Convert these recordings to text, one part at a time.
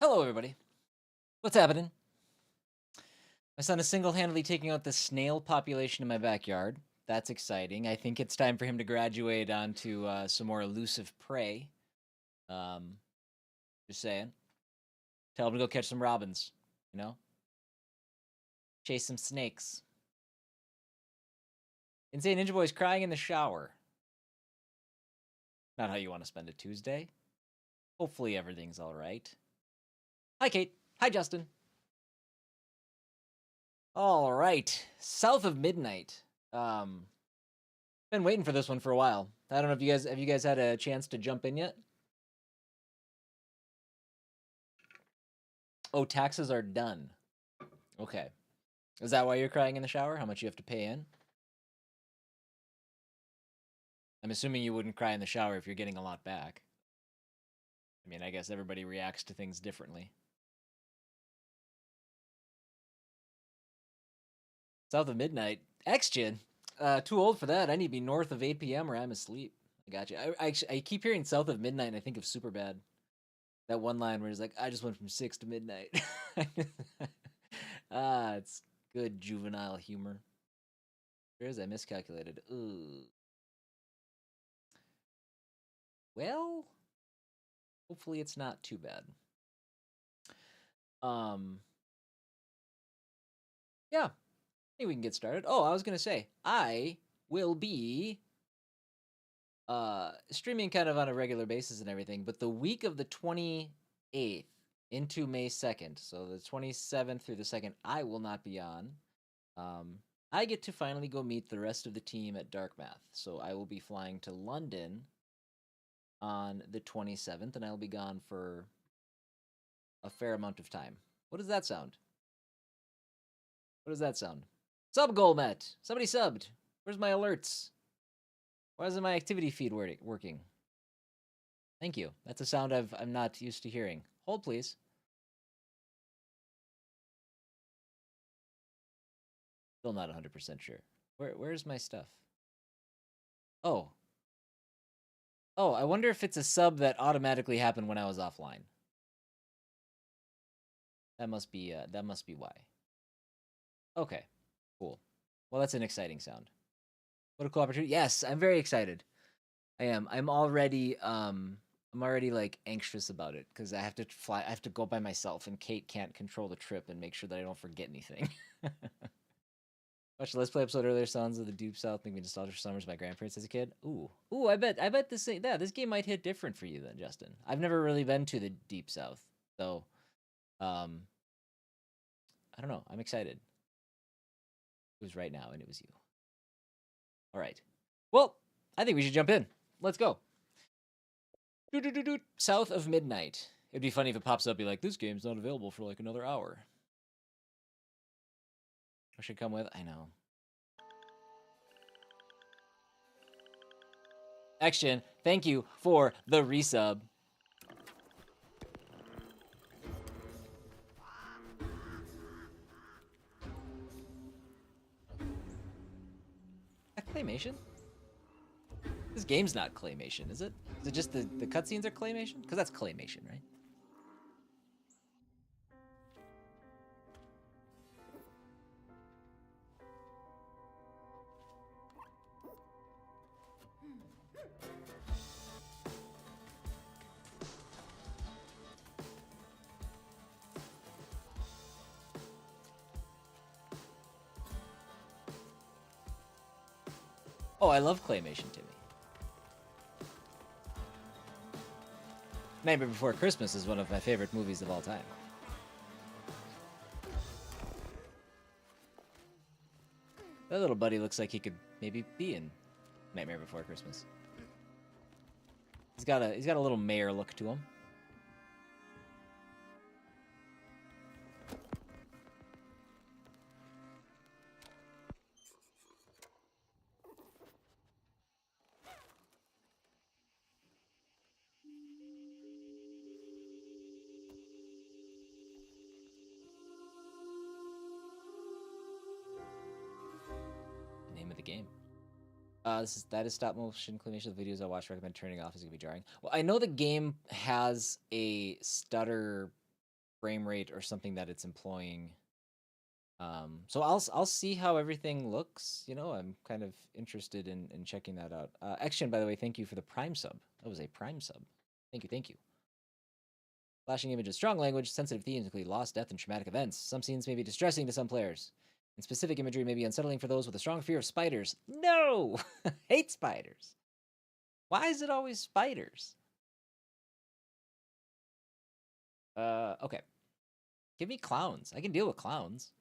Hello, everybody. What's happening? My son is single-handedly taking out the snail population in my backyard. That's exciting. I think it's time for him to graduate onto some more elusive prey. Um, just saying. Tell him to go catch some robins. You know, chase some snakes. Insane Ninja Boy's crying in the shower. Not how you want to spend a Tuesday. Hopefully everything's all right. Hi, Kate. Hi, Justin. All right, South of Midnight. Been waiting for this one for a while. I don't know if you guys had a chance to jump in yet. Oh, taxes are done. Okay. Is that why you're crying in the shower? How much you have to pay in? I'm assuming you wouldn't cry in the shower if you're getting a lot back. I mean, I guess everybody reacts to things differently. South of Midnight. X-Gen. Too old for that. I need to be north of 8 p.m. or I'm asleep. I got you. I keep hearing South of Midnight and I think of Superbad. That one line where he's like, I just went from 6 to midnight. It's good juvenile humor. Where is I miscalculated? Ooh. Well, hopefully it's not too bad. Yeah, I think we can get started. Oh, I was gonna say, I will be streaming kind of on a regular basis and everything, but the week of the 28th into May 2nd, so the 27th through the 2nd, I will not be on. I get to finally go meet the rest of the team at Dark Math. So I will be flying to London on the 27th, and I'll be gone for a fair amount of time. What does that sound? What does that sound? Sub goal met. Somebody subbed. Where's my alerts? Why isn't my activity feed working? Thank you. That's a sound I'm not used to hearing. Hold, please. Still not 100% sure. Where's my stuff? Oh. Oh, I wonder if it's a sub that automatically happened when I was offline. That must be why. Okay. Cool. Well, that's an exciting sound. What a cool opportunity. Yes, I'm very excited. I am. I'm already like anxious about it because I have to fly. I have to go by myself, and Kate can't control the trip and make sure that I don't forget anything. Watched the Let's Play episode earlier. Sons of the Deep South make me nostalgic for summers with my grandparents as a kid. Ooh. I bet this game might hit different for you then, Justin. I've never really been to the Deep South, so I don't know. I'm excited. It was right now, and it was you. All right. Well, I think we should jump in. Let's go. South of Midnight. It'd be funny if it pops up, be like, this game's not available for like another hour. I should come with. I know. Action. Thank you for the resub. That claymation? This game's not claymation, is it? Is it just the cutscenes are claymation? Because that's claymation, right? Oh, I love claymation, Timmy. Nightmare Before Christmas is one of my favorite movies of all time. That little buddy looks like he could maybe be in Nightmare Before Christmas. He's got a little mayor look to him. Name of the game. That is stop motion claymation. The videos I watch recommend turning off is gonna be jarring. Well, I know the game has a stutter frame rate or something that it's employing. So I'll see how everything looks. You know, I'm kind of interested in checking that out. Action, by the way, thank you for the Prime sub. That was a Prime sub. Thank you, thank you. Flashing images, strong language, sensitive themes include loss, death, and traumatic events. Some scenes may be distressing to some players, and specific imagery may be unsettling for those with a strong fear of spiders. No! Hate spiders. Why is it always spiders? Okay. Give me clowns. I can deal with clowns.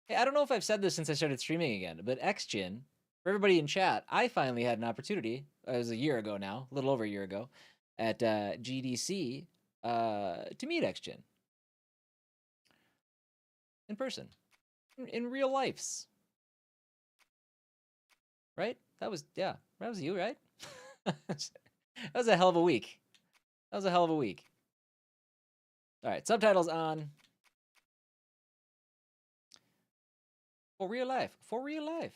Hey, I don't know if I've said this since I started streaming again, but XGen, for everybody in chat, I finally had an opportunity, it was a year ago now, a little over a year ago, at GDC, to meet XGen. In person. In real lives. Right? That was you, right? That was a hell of a week. That was a hell of a week. All right, subtitles on. For real life. For real life.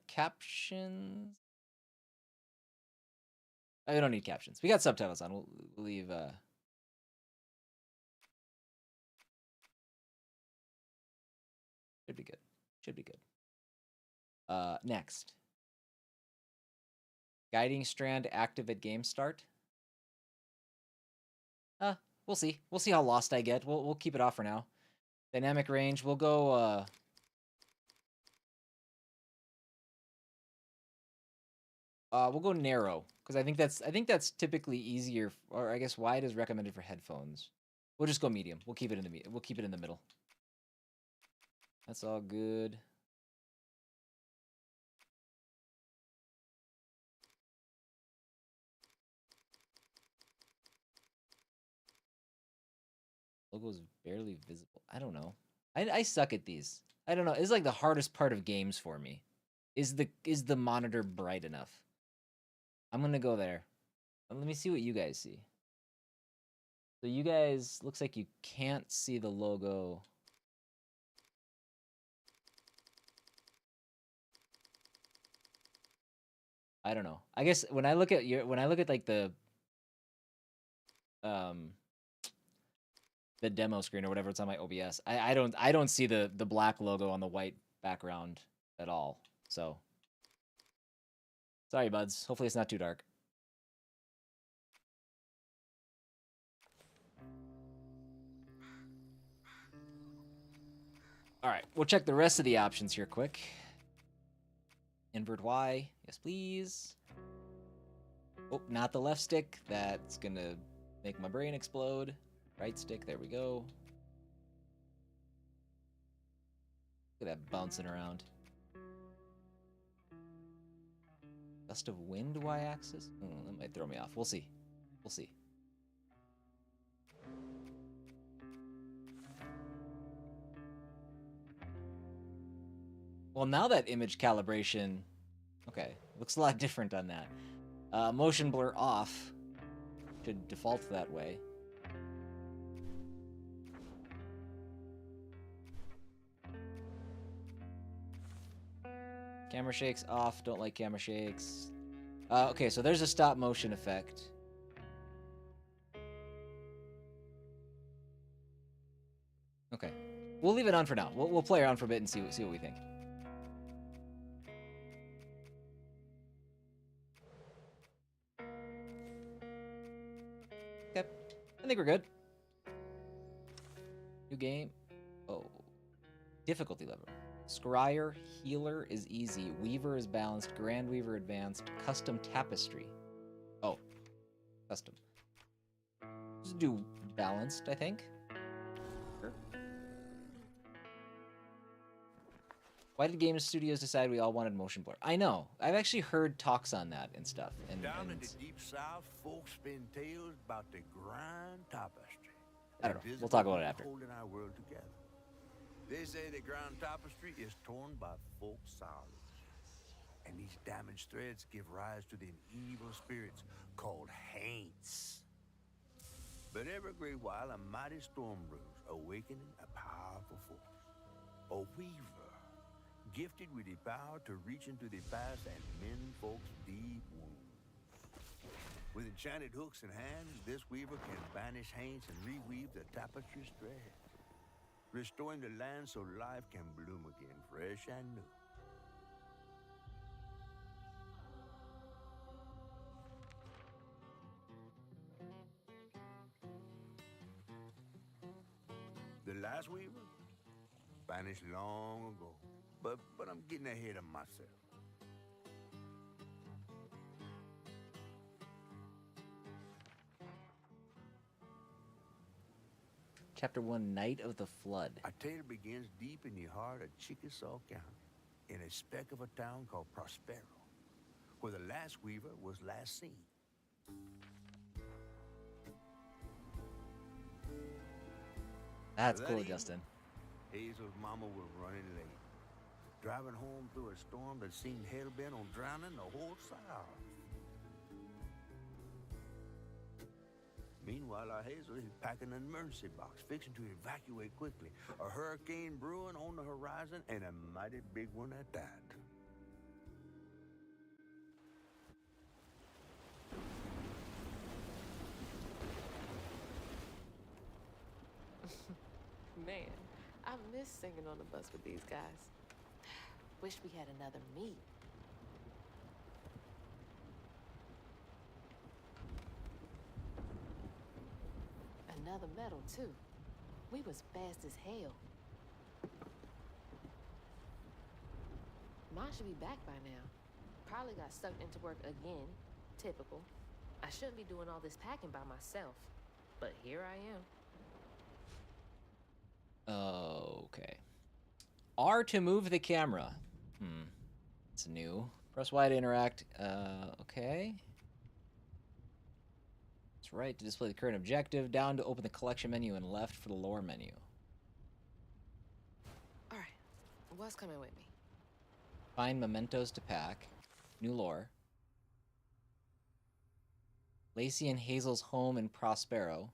Captions. Oh, we don't need captions. We got subtitles on. We'll leave. Should be good. Should be good. Next. Guiding strand active at game start. We'll see. We'll see how lost I get. We'll keep it off for now. Dynamic range. We'll go. We'll go narrow because I think that's typically easier. Or I guess wide is recommended for headphones. We'll just go medium. We'll keep it in the middle. That's all good. Logo is barely visible. I don't know. I suck at these. I don't know. It's like the hardest part of games for me. Is the monitor bright enough? I'm gonna go there. Let me see what you guys see. So you guys looks like you can't see the logo. I don't know. I guess when I look at like the demo screen or whatever it's on my OBS, I don't see the black logo on the white background at all. So sorry, buds. Hopefully it's not too dark. All right, we'll check the rest of the options here quick. Invert Y, yes please. Oh, not the left stick. That's gonna make my brain explode. Right stick, there we go. Look at that bouncing around. Gust of wind Y-axis? That might throw me off. We'll see. We'll see. Well, now that image calibration, okay, looks a lot different on that. Motion blur off should default that way. Camera shakes off. Don't like camera shakes. Okay, so there's a stop motion effect. Okay, we'll leave it on for now. We'll play around for a bit and see what we think. Okay, I think we're good. New game. Oh, difficulty level. Scryer Healer is easy. Weaver is balanced. Grand Weaver advanced. Custom Tapestry. Oh, custom. Just do balanced, I think. Sure. Why did game studios decide we all wanted motion blur? I know. I've actually heard talks on that and stuff. Down in the deep south, folks spin tales about the Grand Tapestry. I don't know. We'll talk about it after. Holding our world together. They say the Grand Tapestry is torn by folk sorrows, and these damaged threads give rise to them evil spirits called Haints. But every great while, a mighty storm brews, awakening a powerful force. A weaver gifted with the power to reach into the past and mend folks' deep wounds. With enchanted hooks in hand, this weaver can banish Haints and reweave the tapestry's thread, restoring the land so life can bloom again, fresh and new. The last weaver vanished long ago, but I'm getting ahead of myself. Chapter 1, Night of the Flood. Our tale begins deep in the heart of Chickasaw County, in a speck of a town called Prospero, where the last weaver was last seen. That's That cool, evening, Justin. Hazel's mama was running late, driving home through a storm that seemed hell-bent on drowning the whole South. Meanwhile, our Hazel is packing an emergency box, fixing to evacuate quickly. A hurricane brewing on the horizon, and a mighty big one at that. Man, I miss singing on the bus with these guys. Wish we had another meet. Another medal, too. We was fast as hell. Mine should be back by now. Probably got sucked into work again. Typical. I shouldn't be doing all this packing by myself. But here I am. Okay. R to move the camera. It's new. Press Y to interact. Okay. That's right to display the current objective. Down to open the collection menu, and left for the lore menu. All right. What's coming with me? Find mementos to pack. New lore. Lacey and Hazel's home in Prospero.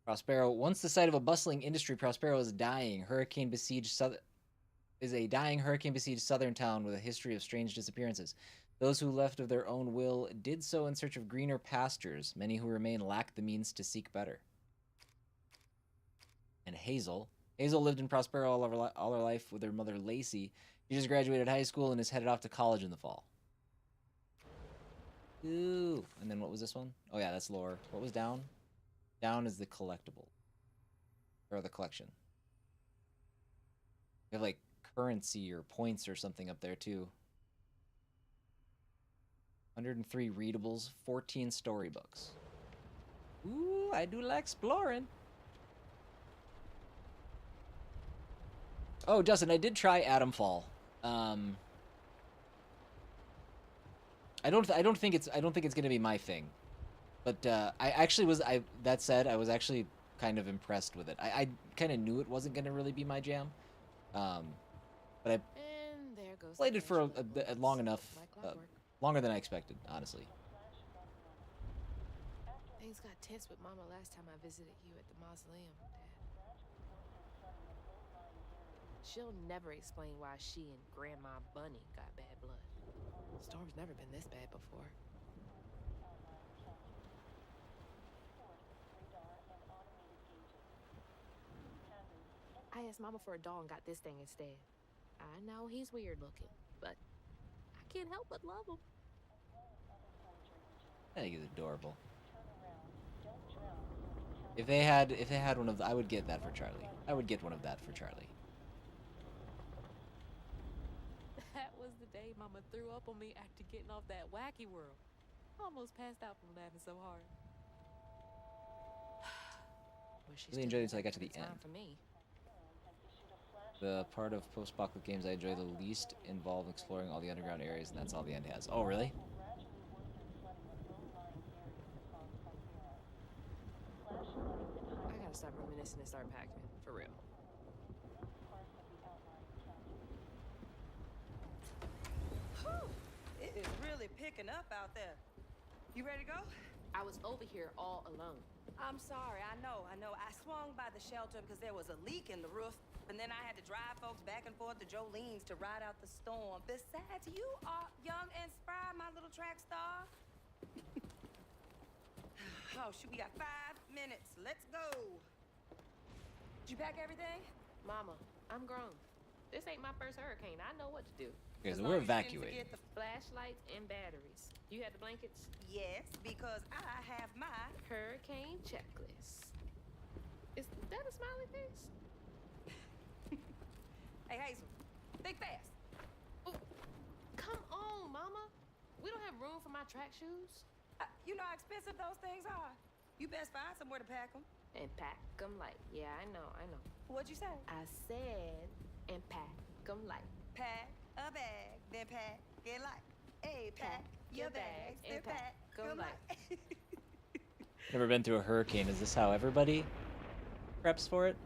Prospero. Once the site of a bustling industry, Prospero is dying. Is a dying hurricane-besieged southern town with a history of strange disappearances. Those who left of their own will did so in search of greener pastures. Many who remain lack the means to seek better. And Hazel. Hazel lived in Prospero all her life with her mother, Lacey. She just graduated high school and is headed off to college in the fall. Ooh. And then what was this one? Oh, yeah, that's lore. What was down? Down is the collectible. Or the collection. You have, like, currency or points or something up there, too. 103 readables, 14 storybooks. Ooh, I do like exploring. Oh, Justin, I did try Atom Fall. I don't think it's gonna be my thing, but I actually was. That said, I was actually kind of impressed with it. I kind of knew it wasn't gonna really be my jam, but I And there goes played the it for friendship a bonus. long enough, Like clockwork. longer than I expected, honestly. Things got tense with Mama last time I visited you at the mausoleum, Dad. She'll never explain why she and Grandma Bunny got bad blood. Storm's never been this bad before. I asked Mama for a doll and got this thing instead. I know he's weird looking, but I can't help but love him. I think he's adorable. If they had one of I would get that for Charlie. I would get one of that for Charlie. That was the day Mama threw up on me after getting off that wacky world. Almost passed out from laughing so hard. Really enjoyed it until I got to the end. For me. The part of post-apocalyptic games I enjoy the least involve exploring all the underground areas, and that's all the end has. Oh, really? I gotta stop reminiscing and start packing, for real. Whew, it is really picking up out there. You ready to go? I was over here all alone. I'm sorry, I know. I swung by the shelter because there was a leak in the roof, and then I had to drive folks back and forth to Jolene's to ride out the storm. Besides, you are young and spry, my little track star. Oh, shoot, we got 5 minutes. Let's go. Did you pack everything? Mama, I'm grown. This ain't my first hurricane. I know what to do. Okay, As so long we're as you didn't evacuating. forget the Flashlights and batteries. You had the blankets? Yes, because I have my... Hurricane checklist. Is that a smiley face? Hey, Hazel, think fast. Oh, come on, Mama. We don't have room for my track shoes. You know how expensive those things are. You best find somewhere to pack them. And pack them light. Yeah, I know. What'd you say? I said, and pack them light. Pack a bag, then pack it light. Hey, pack your bags, then pack them light. Never been through a hurricane. Is this how everybody preps for it?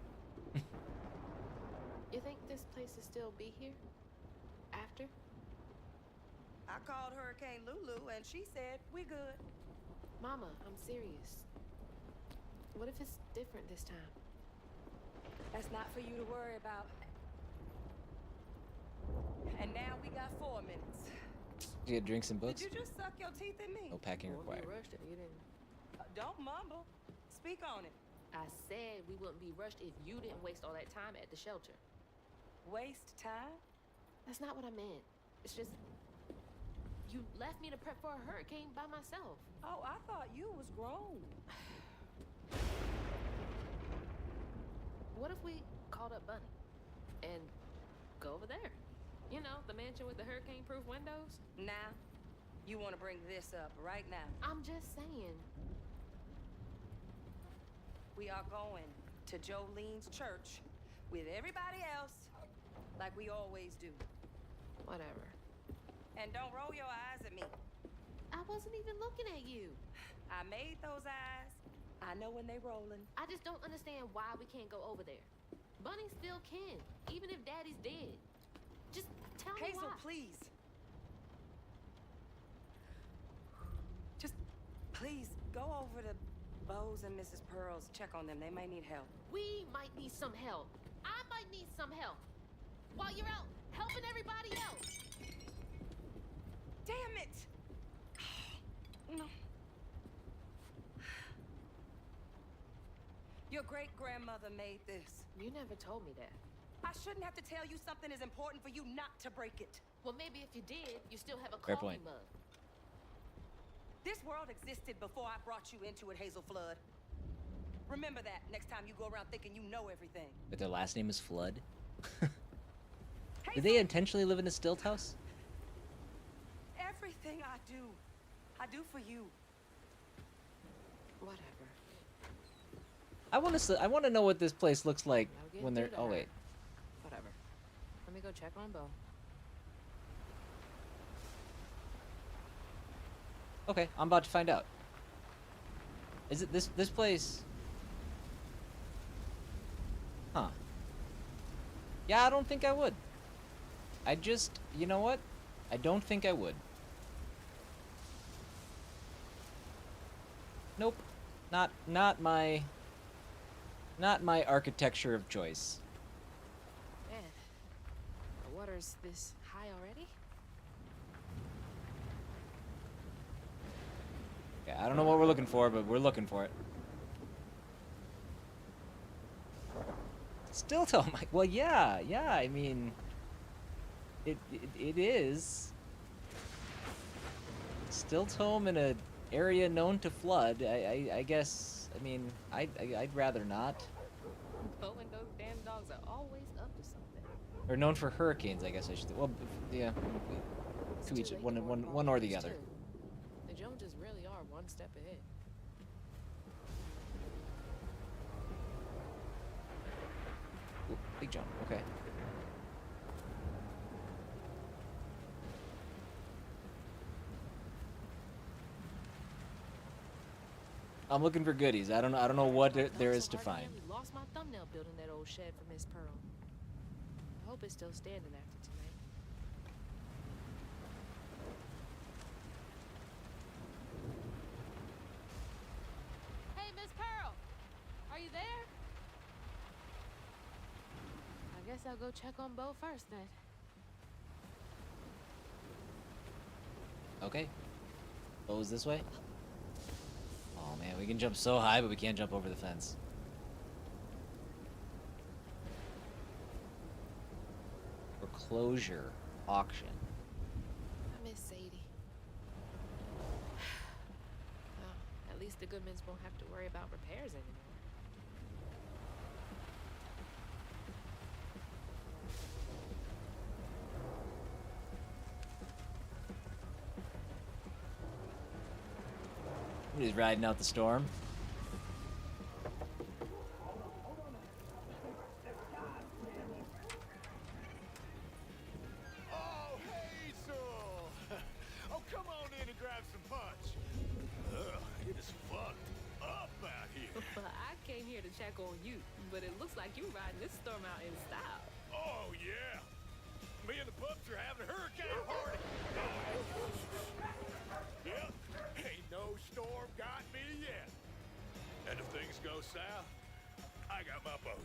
You think this place will still be here? After? I called Hurricane Lulu, and she said, we good. Mama, I'm serious. What if it's different this time? That's not for you to worry about. And now we got 4 minutes. Do you get drinks and books? Did you just suck your teeth at me? No packing Won't be required. rushed if you didn't. Don't mumble. Speak on it. I said we wouldn't be rushed if you didn't waste all that time at the shelter. Waste time? That's not what I meant. It's just... You left me to prep for a hurricane by myself. Oh, I thought you was grown. What if we called up Bunny and go over there? You know, the mansion with the hurricane-proof windows? Now, you want to bring this up right now. I'm just saying. We are going to Jolene's church with everybody else like we always do. Whatever. And don't roll your eyes at me. I wasn't even looking at you. I made those eyes. I know when they rolling. I just don't understand why we can't go over there. Bunny still can, even if Daddy's dead. Just tell me Hazel, why. please. Just please go over to Bo's and Mrs. Pearl's. Check on them. They may need help. We might need some help. I might need some help. While you're out helping everybody else. Damn it! No. Your great-grandmother made this. You never told me that. I shouldn't have to tell you something is important for you not to break it. Well, maybe if you did, you still have a Fair coffee point. mug. This world existed before I brought you into it, Hazel Flood. Remember that next time you go around thinking you know everything. But their last name is Flood. Hazel, Did they intentionally live in a stilt house? everything I do for you. Whatever. I want to know what this place looks like Now get when they're. through Oh that. wait. Whatever. Let me go check on Bo. Okay, I'm about to find out. Is it this place? Huh. Yeah, I don't think I would. I just, you know what? I don't think I would. Nope. Not my architecture of choice. Man, the water's this high already? Okay, I don't know what we're looking for, but we're looking for it. Still tell my well, yeah. I mean, it is. Stilt home in a area known to flood. I guess. I mean, I'd rather not. Bo and those damn dogs are always up to something. Or known for hurricanes, I guess I should. Well, yeah. It's To too each late one to worry about or the this, other. too. The Joneses really are one step ahead. Ooh, big jump. Okay. I'm looking for goodies. I don't know what there is to find. I lost my thumbnail building that old shed for Miss Pearl. I hope it's still standing after tonight. Guess I'll go check on Bo first then. Okay. Bo's this way? Oh man, we can jump so high, but we can't jump over the fence. Foreclosure auction. I miss Sadie. Well, at least the Goodmans won't have to worry about repairs anymore. He's riding out the storm. Oh, Hazel! Oh, come on in and grab some punch. It is fucked up out here. Well, I came here to check on you, but it looks like you're riding this storm out in style. Oh, yeah. Me and the pups are having a hurricane party. Yep, ain't no storm got me yet. And if things go south, I got my boat.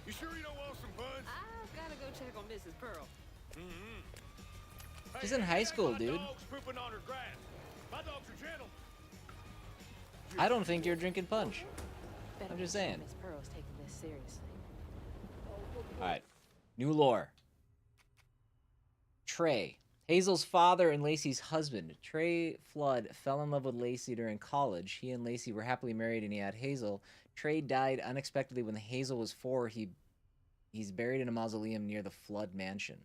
You sure you don't want some punch? I've gotta go check on Mrs. Pearl. Mm-hmm. She's in high school, dude. My dog's pooping on her grass. My dogs are gentle. I don't think you're drinking punch. Better I'm just make sure saying. Miss Pearl's taking this seriously. Alright. New lore. Trey. Hazel's father and Lacey's husband. Trey Flood fell in love with Lacey during college. He and Lacey were happily married and he had Hazel. Trey died unexpectedly when Hazel was 4. He's buried in a mausoleum near the Flood mansion.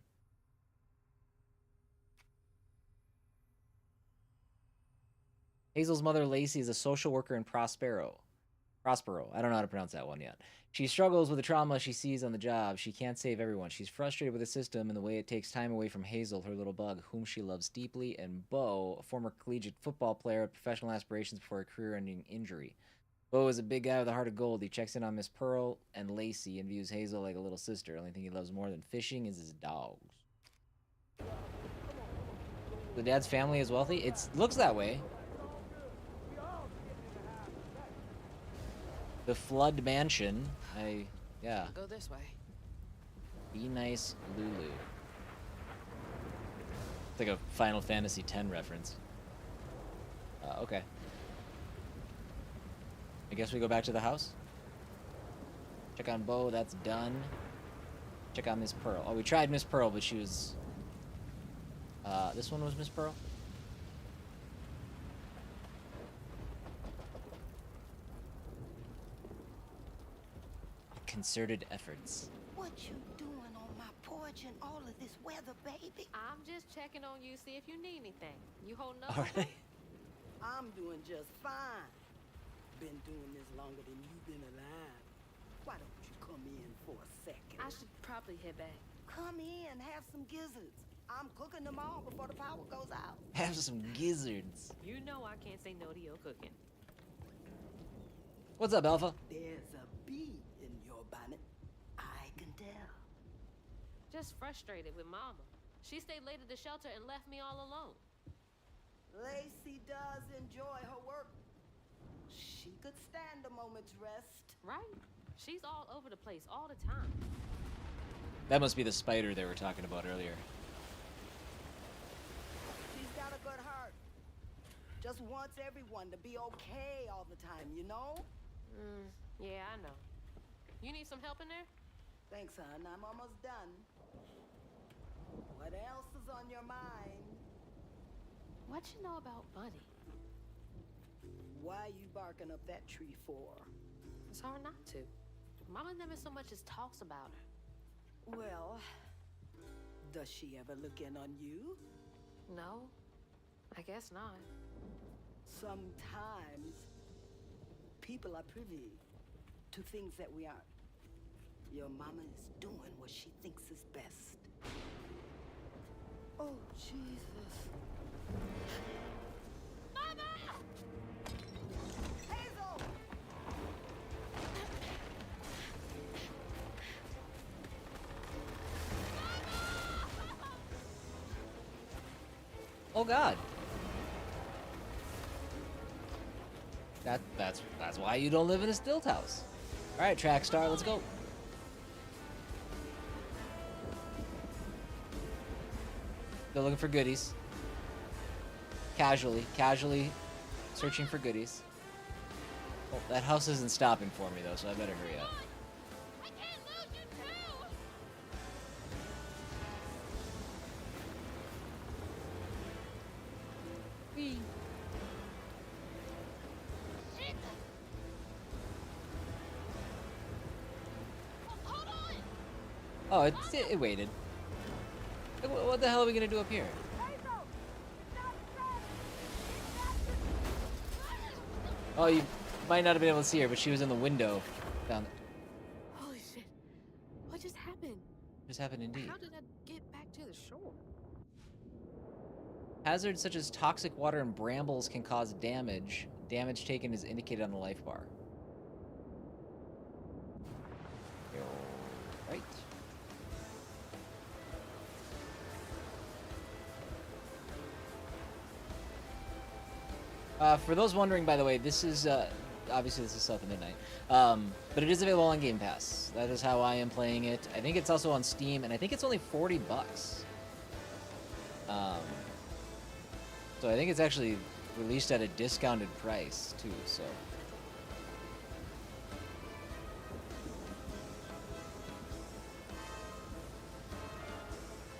Hazel's mother, Lacey, is a social worker in Prospero. I don't know how to pronounce that one yet. She struggles with the trauma she sees on the job. She can't save everyone. She's frustrated with the system and the way it takes time away from Hazel, her little bug, whom she loves deeply, and Bo, a former collegiate football player with professional aspirations before a career-ending injury. Bo is a big guy with a heart of gold. He checks in on Miss Pearl and Lacey and views Hazel like a little sister. Only thing he loves more than fishing is his dogs. The dad's family is wealthy? It looks that way. The Flood Mansion. Yeah. Go this way. Be nice, Lulu. It's like a Final Fantasy X reference. Okay. I guess we go back to the house. Check on Bo, that's done. Check on Miss Pearl. Oh, we tried Miss Pearl, but she was... this one was Miss Pearl? Concerted efforts. What you doing on my porch in all of this weather, baby? I'm just checking on you, see if you need anything. You holding up? Alright. I'm doing just fine. Been doing this longer than you've been alive. Why don't you come in for a second? I should probably head back. Come in, have some gizzards. I'm cooking them all before the power goes out. Have some gizzards. You know I can't say no to your cooking. What's up, Alpha? There's a bee in your bonnet. I can tell. Just frustrated with Mama. She stayed late at the shelter and left me all alone. Lacey does enjoy her work. She could stand a moment's rest. Right? She's all over the place all the time. That must be the spider they were talking about earlier. She's got a good heart. Just wants everyone to be okay all the time, you know? Yeah, I know. You need some help in there? Thanks, hon. I'm almost done. What else is on your mind? What you know about Buddy? Why you barking up that tree for? It's hard not to. Mama never so much as talks about her. Well, does she ever look in on you? No, I guess not. Sometimes people are privy to things that we aren't. Your mama is doing what she thinks is best. Oh, Jesus. Mama! Hazel! Oh God. That's why you don't live in a stilt house. All right, track star, let's go. Still looking for goodies. Casually searching for goodies. Well, that house isn't stopping for me though, so I better hurry up. I can't lose you too! Whee. Shit! Hold on! Oh, it waited. What the hell are we gonna do up here? Oh, you might not have been able to see her, but she was in the window. Down. Holy shit. What just happened? Just happened indeed. How did I get back to the shore? Hazards such as toxic water and brambles can cause damage. Damage taken is indicated on the life bar. Right. For those wondering, by the way, this is obviously this is South of Midnight, but it is available on Game Pass. That is how I am playing it. I think it's also on Steam, and I think it's only $40. So I think it's actually released at a discounted price too. So.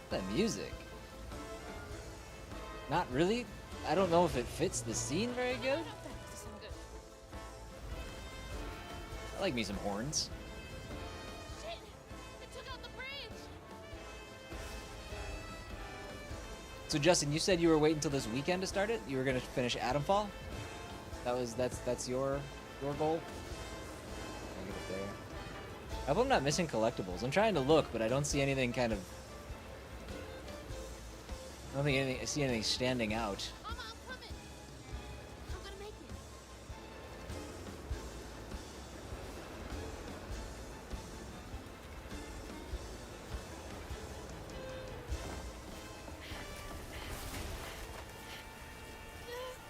That music. Not really. I don't know if it fits the scene very good. I like me some horns. Shit! It took out the bridge! So Justin, you said you were waiting until this weekend to start it? You were gonna finish Atomfall? That's your goal? I'll get it there. I hope I'm not missing collectibles. I'm trying to look, but I don't see anything kind of. I don't think I see anything standing out. Mama, I'm coming! I'm gonna make it.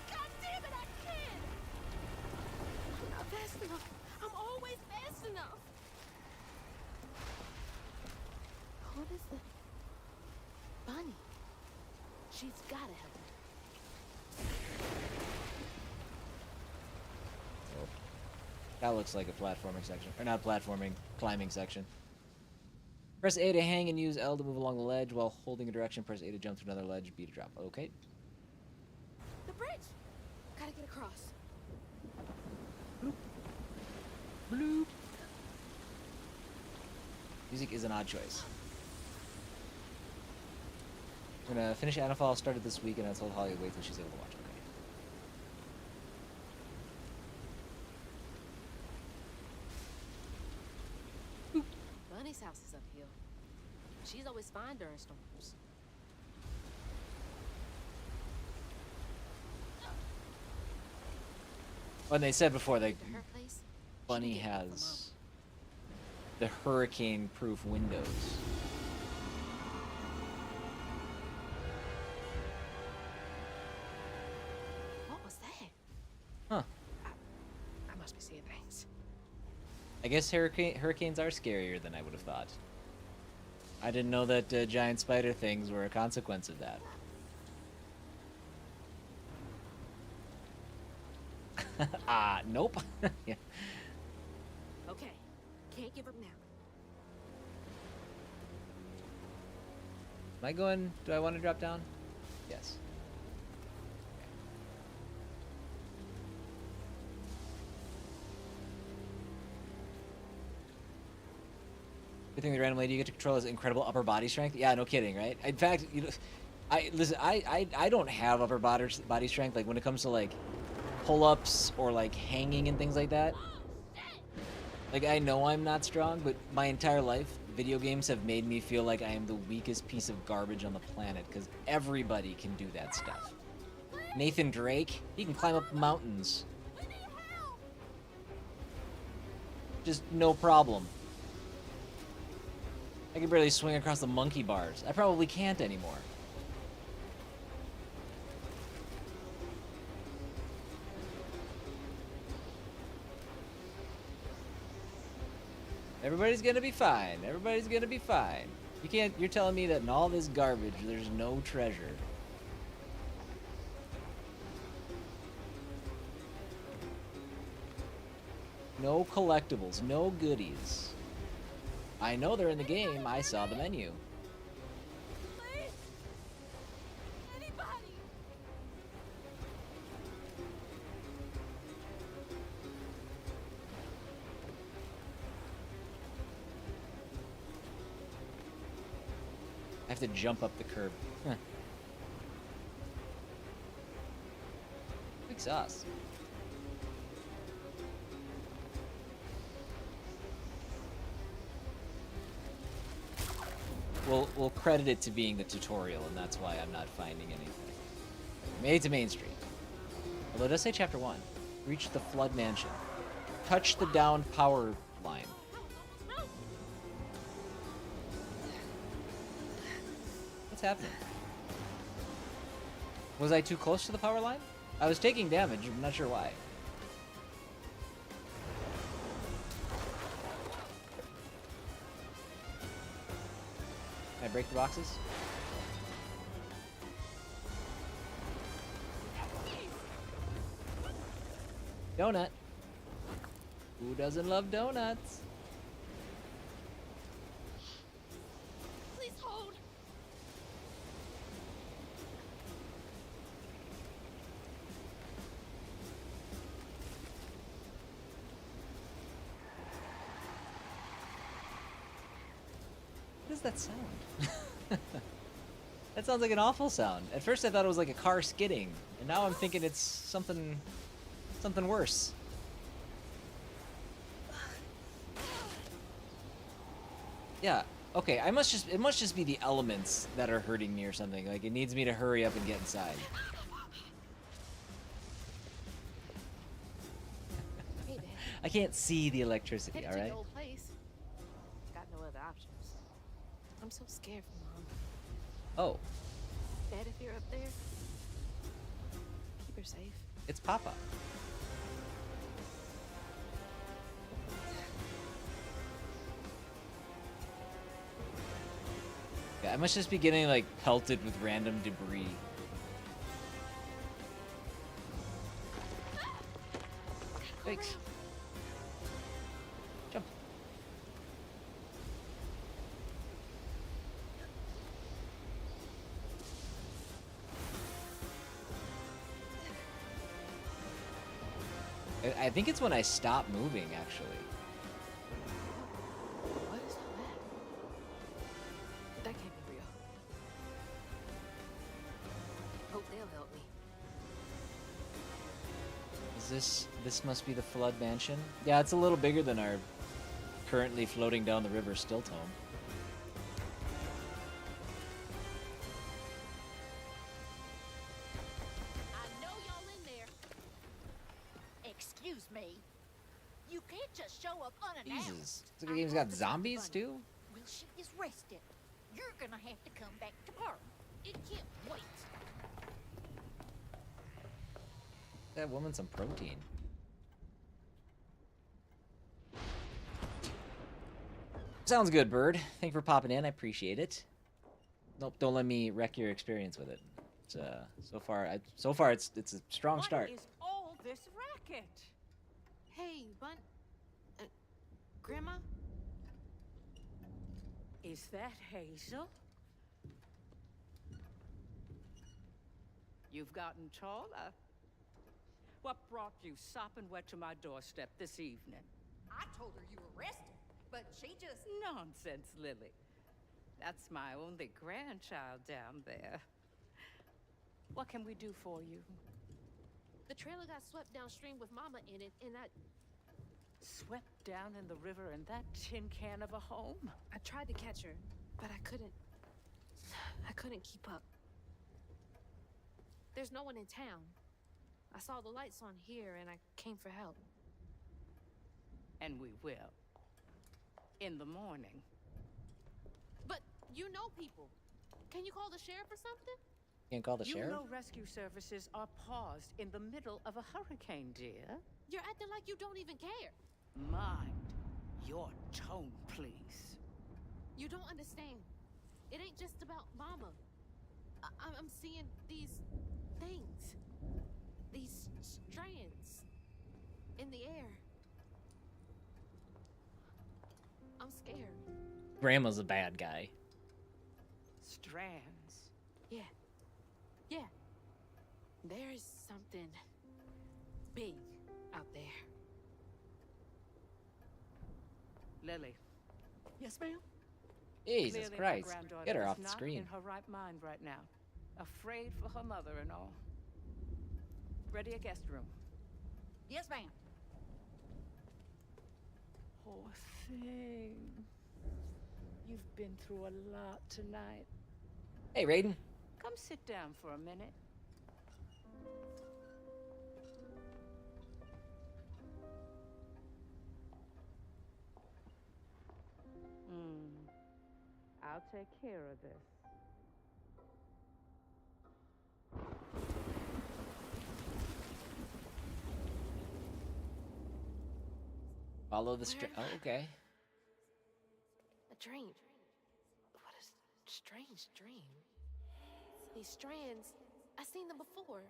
God damn it, I can't! I'm not fast enough. I'm always fast enough. What is the bunny? She's gotta help me. Oh. That looks like a platforming section. Or not platforming, climbing section. Press A to hang and use L to move along the ledge while holding a direction. Press A to jump to another ledge, B to drop. Okay. The bridge! Gotta get across. Bloop. Music is an odd choice. I'm gonna finish Atomfall, started this week, and I told Holly to wait till she's able to watch. Okay. Bunny's house is uphill. She's always fine during storms. When they said before, To her place, Bunny she can get help from has the hurricane-proof windows. Mom. What was that? Huh. I must be seeing things. I guess hurricanes are scarier than I would have thought. I didn't know that giant spider things were a consequence of that. Nope. Yeah. Okay, can't give up now. Am I going? Do I want to drop down? Yes. Good thing the random lady you get to control has incredible upper body strength. Yeah, no kidding, right? In fact, you know, I don't have upper body strength. Like when it comes to like pull-ups or like hanging and things like that. Like I know I'm not strong, but my entire life, video games have made me feel like I am the weakest piece of garbage on the planet because everybody can do that stuff. Nathan Drake, he can climb up mountains. Just no problem. I can barely swing across the monkey bars. I probably can't anymore. Everybody's gonna be fine. Everybody's gonna be fine. You're telling me that in all this garbage, there's no treasure. No collectibles, no goodies. I know they're in the game. I saw the menu. Please! Anybody! I have to jump up the curb. Huh. Big sauce. We'll credit it to being the tutorial, and that's why I'm not finding anything. Made it to Main Street. Although it does say Chapter 1. Reach the Flood Mansion. Touch the downed power line. What's happening? Was I too close to the power line? I was taking damage, I'm not sure why. Can I break the boxes? Donut. Who doesn't love donuts? Please hold. What does that sound? That sounds like an awful sound. At first I thought it was like a car skidding, and now I'm thinking it's something worse. Yeah, okay, it must just be the elements that are hurting me or something. Like it needs me to hurry up and get inside. Hey, Dad. I can't see the electricity, Headed to alright? the old place. Got no other options. I'm so scared for Mom. Oh, Dad, if you're up there, keep her safe. it's Papa. Yeah, I must just be getting like pelted with random debris. Thanks. Jump. I think it's when I stop moving, actually. What is all that? That can't be real. Hope they'll help me. Is this must be the Flood Mansion? Yeah, it's a little bigger than our currently floating down the river stilt home. I know y'all in there. Excuse me. You can't just show up unannounced. Jesus. The game's got zombies too? Well, she is rested. You're gonna have to come back tomorrow. It can't wait. That woman some protein. Sounds good, Bird. Thank you for popping in. I appreciate it. Nope, don't let me wreck your experience with it. It's, so far it's a strong start. What is all this racket? Hey, Grandma? Is that Hazel? You've gotten taller. What brought you sopping wet to my doorstep this evening? I told her you were rested, but she just... Nonsense, Lily. That's my only grandchild down there. What can we do for you? The trailer got swept downstream with Mama in it, and I Swept down in the river in that tin can of a home? I tried to catch her, but I couldn't keep up. There's no one in town. I saw the lights on here, and I came for help. And we will. In the morning. But you know people. Can you call the sheriff or something? Can't call the You sheriff? know rescue services are paused in the middle of a hurricane, dear. You're acting like you don't even care. Mind your tone, please. You don't understand. It ain't just about Mama. I'm seeing these things. These strands in the air. I'm scared. Grandma's a bad guy. Strands. Yeah. Yeah. There is something big out there. Lily. Yes, ma'am? Jesus Clearly her Christ. granddaughter Get her is off the not screen. in her right mind right now. Afraid for her mother and all. Ready a guest room. Yes, ma'am. Poor thing. You've been through a lot tonight. Hey, Raiden. Come sit down for a minute. I'll take care of this. Follow the string. Oh, okay. A dream. What a strange dream. These strands, I've seen them before.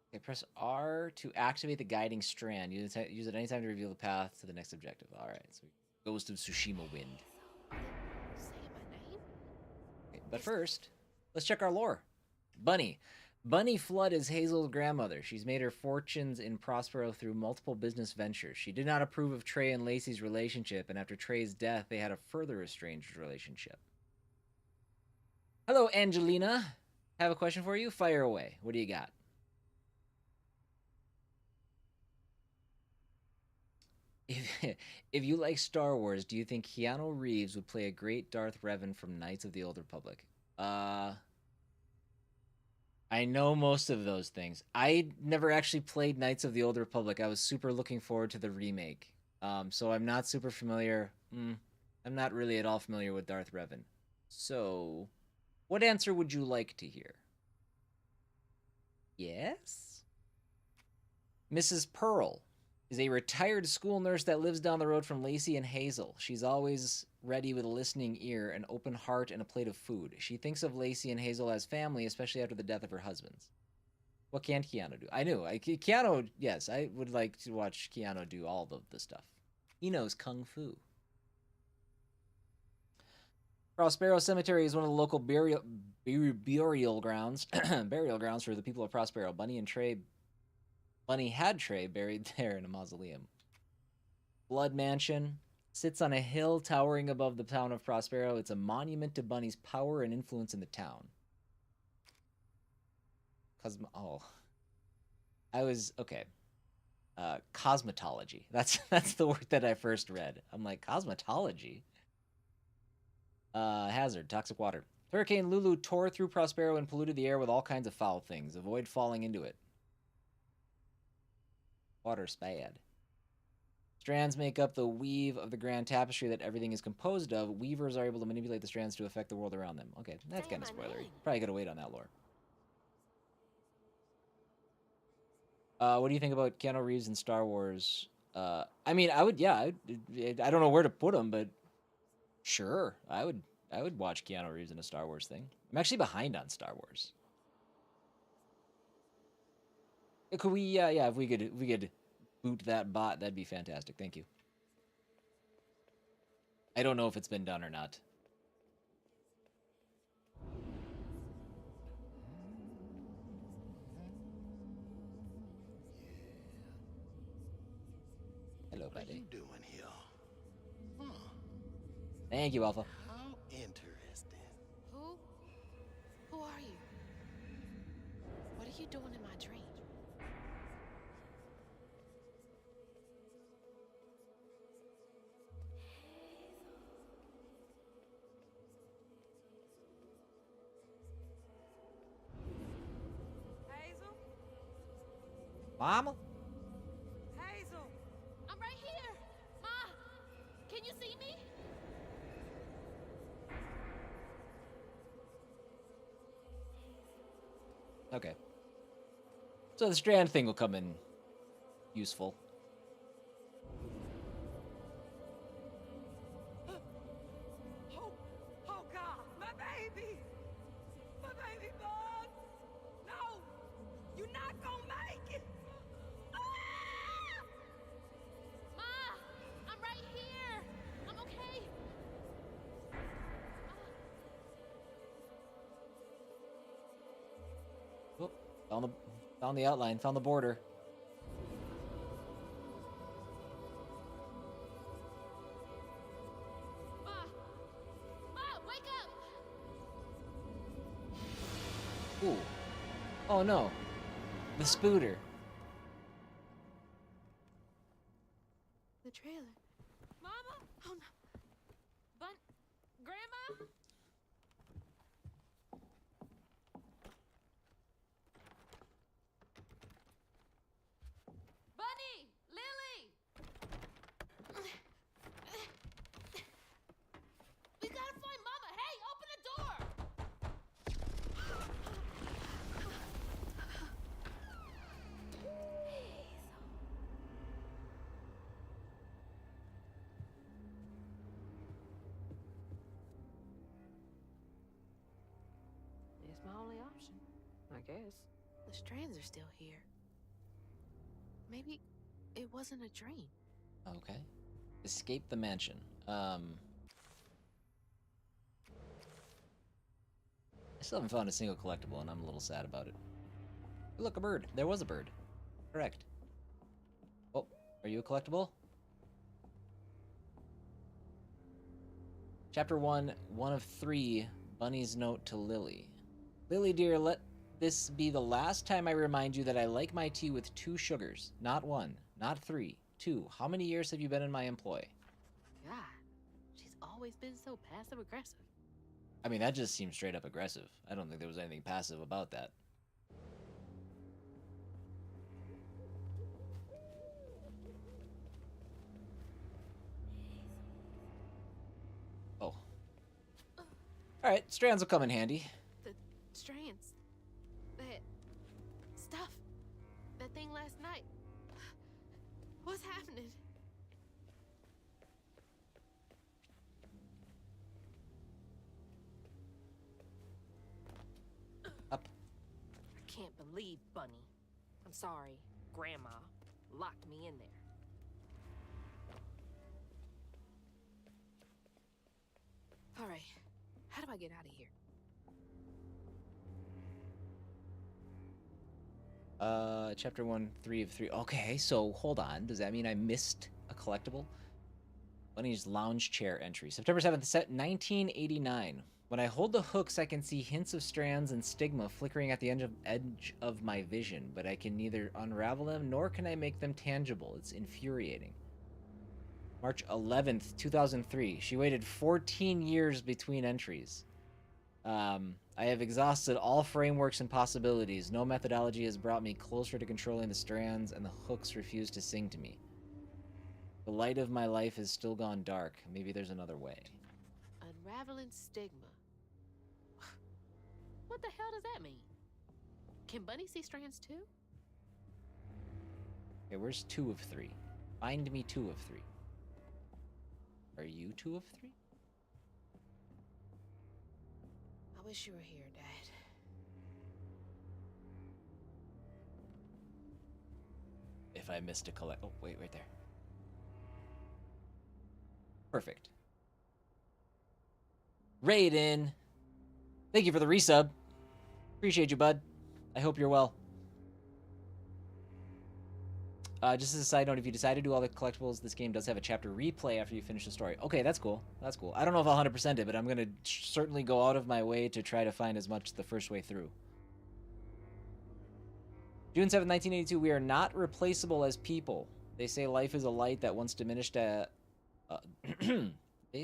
Okay, press R to activate the guiding strand. Use it anytime to reveal the path to the next objective. All right, so Ghost of Tsushima Wind. Saying my name? Okay, but first, let's check our lore. Bunny. Bunny Flood is Hazel's grandmother. She's made her fortunes in Prospero through multiple business ventures. She did not approve of Trey and Lacey's relationship, and after Trey's death, they had a further estranged relationship. Hello, Angelina. Have a question for you? Fire away. What do you got? If you like Star Wars, do you think Keanu Reeves would play a great Darth Revan from Knights of the Old Republic? I know most of those things. I never actually played Knights of the Old Republic. I was super looking forward to the remake. So I'm not super familiar. I'm not really at all familiar with Darth Revan. So, what answer would you like to hear? Yes? Mrs. Pearl is a retired school nurse that lives down the road from Lacey and Hazel. She's always ready with a listening ear, an open heart, and a plate of food. She thinks of Lacey and Hazel as family, especially after the death of her husbands. What can Keanu do? I knew. Keanu, yes, I would like to watch Keanu do all of the stuff. He knows Kung Fu. Prospero Cemetery is one of the local burial grounds. Burial grounds for the people of Prospero. Bunny had Trey buried there in a mausoleum. Blood Mansion sits on a hill towering above the town of Prospero. It's a monument to Bunny's power and influence in the town. Okay. Cosmetology. That's the word that I first read. I'm like, cosmetology? Hazard, toxic water. Hurricane Lulu tore through Prospero and polluted the air with all kinds of foul things. Avoid falling into it. Water's bad. Strands make up the weave of the Grand Tapestry that everything is composed of. Weavers are able to manipulate the strands to affect the world around them. Okay, that's kind of spoilery. Probably gotta wait on that lore. What do you think about Keanu Reeves in Star Wars? I mean, I don't know where to put him, but sure, I would watch Keanu Reeves in a Star Wars thing. I'm actually behind on Star Wars. Could we, if we could boot that bot, that'd be fantastic. Thank you. I don't know if it's been done or not. Hello, buddy. What are you doing here? Huh. Thank you, Alpha. How interesting. Who are you? What are you doing in my dream? Hazel? Mama? Hazel! I'm right here! Ma! Can you see me? Okay. So the strand thing will come in useful. Oh, not gonna make it. Ah! Ma, I'm right here. I'm okay. Oh, found the outline, found the border. Ma, Ma, wake up. Ooh. Oh no. The spooter. The trailer. Mama? Oh no. Grandma? Bunny! Lily! We gotta find Mama! Hey, open the door! It's my only option, I guess. The strands are still here. Maybe it wasn't a dream. Okay. Escape the mansion. I still haven't found a single collectible, and I'm a little sad about it. Look, a bird. There was a bird. Correct. Oh, are you a collectible? Chapter 1, 1 of 3, Bunny's Note to Lily. Lily, dear, let this be the last time I remind you that I like my tea with 2 sugars. Not 1, not 3, 2. How many years have you been in my employ? God, she's always been so passive-aggressive. I mean, that just seems straight up aggressive. I don't think there was anything passive about that. Oh. Alright, strands will come in handy. The strands. That stuff. That thing last night. What's happening? Up. I can't believe Bunny. I'm sorry, Grandma locked me in there. All right, how do I get out of here? Chapter 1, 3 of 3. Okay, so hold on. Does that mean I missed a collectible? Bunny's lounge chair entry. September 7th, set 1989. When I hold the hooks, I can see hints of strands and stigma flickering at the edge of my vision, but I can neither unravel them nor can I make them tangible. It's infuriating. March 11th, 2003. She waited 14 years between entries. I have exhausted all frameworks and possibilities. No methodology has brought me closer to controlling the strands, and the hooks refuse to sing to me. The light of my life has still gone dark. Maybe there's another way. Unraveling stigma. What the hell does that mean? Can Bunny see strands too? Okay, where's 2 of 3? Find me 2 of 3. Are you 2 of 3? I wish you were here, Dad. If I missed a collect... Oh, wait, right there. Perfect. Raiden! Thank you for the resub. Appreciate you, bud. I hope you're well. Just as a side note, if you decide to do all the collectibles, this game does have a chapter replay after you finish the story. Okay, that's cool. That's cool. I don't know if I'll 100% it, but I'm going to certainly go out of my way to try to find as much the first way through. June 7th, 1982. We are not replaceable as people. They say life is a light that once diminished They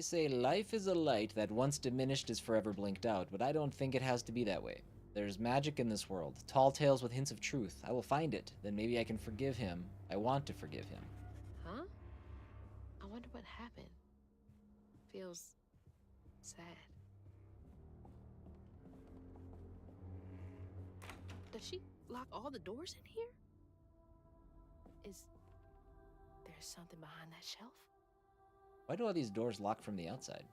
say life is a light that once diminished is forever blinked out, but I don't think it has to be that way. There's magic in this world, tall tales with hints of truth. I will find it, then maybe I can forgive him. I want to forgive him. Huh? I wonder what happened. Feels sad. Does she lock all the doors in here? Is there something behind that shelf? Why do all these doors lock from the outside?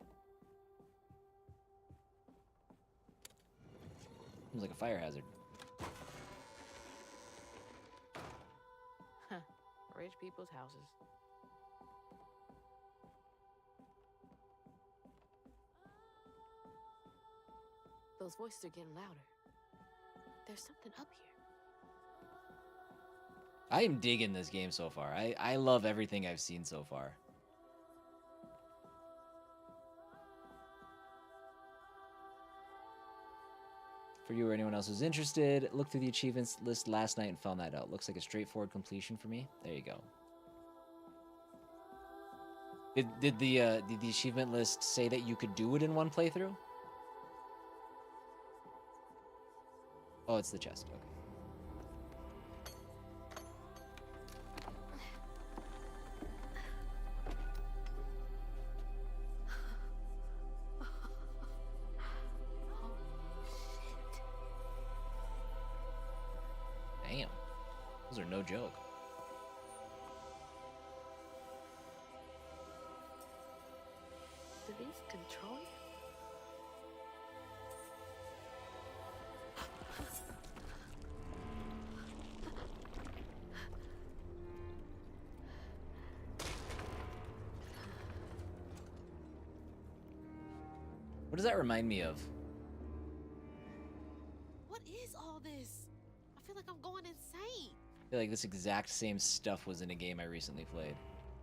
Seems like a fire hazard. Rich people's houses. Those voices are getting louder. There's something up here. I am digging this game so far. I love everything I've seen so far. For you or anyone else who's interested, look through the achievements list last night and found that out. Looks like a straightforward completion for me. There you go. Did the achievement list say that you could do it in one playthrough? Oh, it's the chest. Okay. Damn. Those are no joke. Do these control you? What does that remind me of? What is all this? I feel like I'm going insane. I feel like this exact same stuff was in a game I recently played.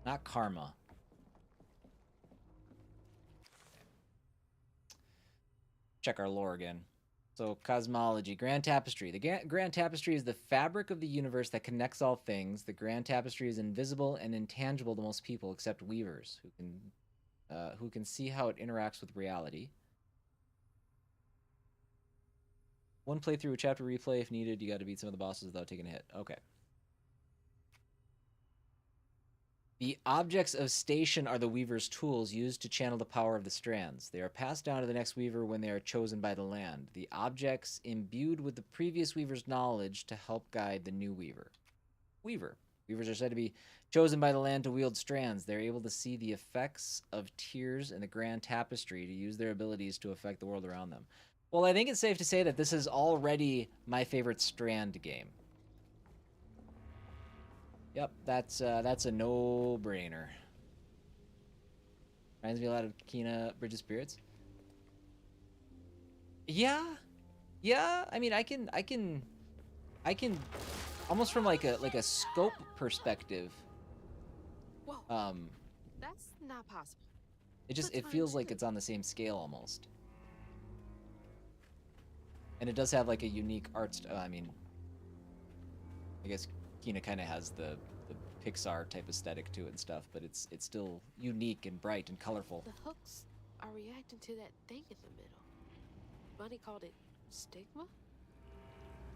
Not Karma. Check our lore again. So, cosmology. Grand Tapestry. The Grand Tapestry is the fabric of the universe that connects all things. The Grand Tapestry is invisible and intangible to most people except weavers, who can see how it interacts with reality. One playthrough, chapter replay if needed. You got to beat some of the bosses without taking a hit. Okay. The objects of station are the weaver's tools used to channel the power of the strands. They are passed down to the next weaver when they are chosen by the land. The objects imbued with the previous weaver's knowledge to help guide the new weaver. Weavers are said to be chosen by the land to wield strands. They're able to see the effects of tears in the Grand Tapestry to use their abilities to affect the world around them. Well, I think it's safe to say that this is already my favorite strand game. Yep, that's a no-brainer. Reminds me a lot of Kena Bridge of Spirits. Yeah. I mean, I can almost from like a scope perspective. Whoa. That's not possible. It feels like it's on the same scale almost. And it does have like a unique art I mean, I guess Kena kind of has the Pixar type aesthetic to it and stuff, but it's still unique and bright and colorful. The hooks are reacting to that thing in the middle. Bunny called it stigma?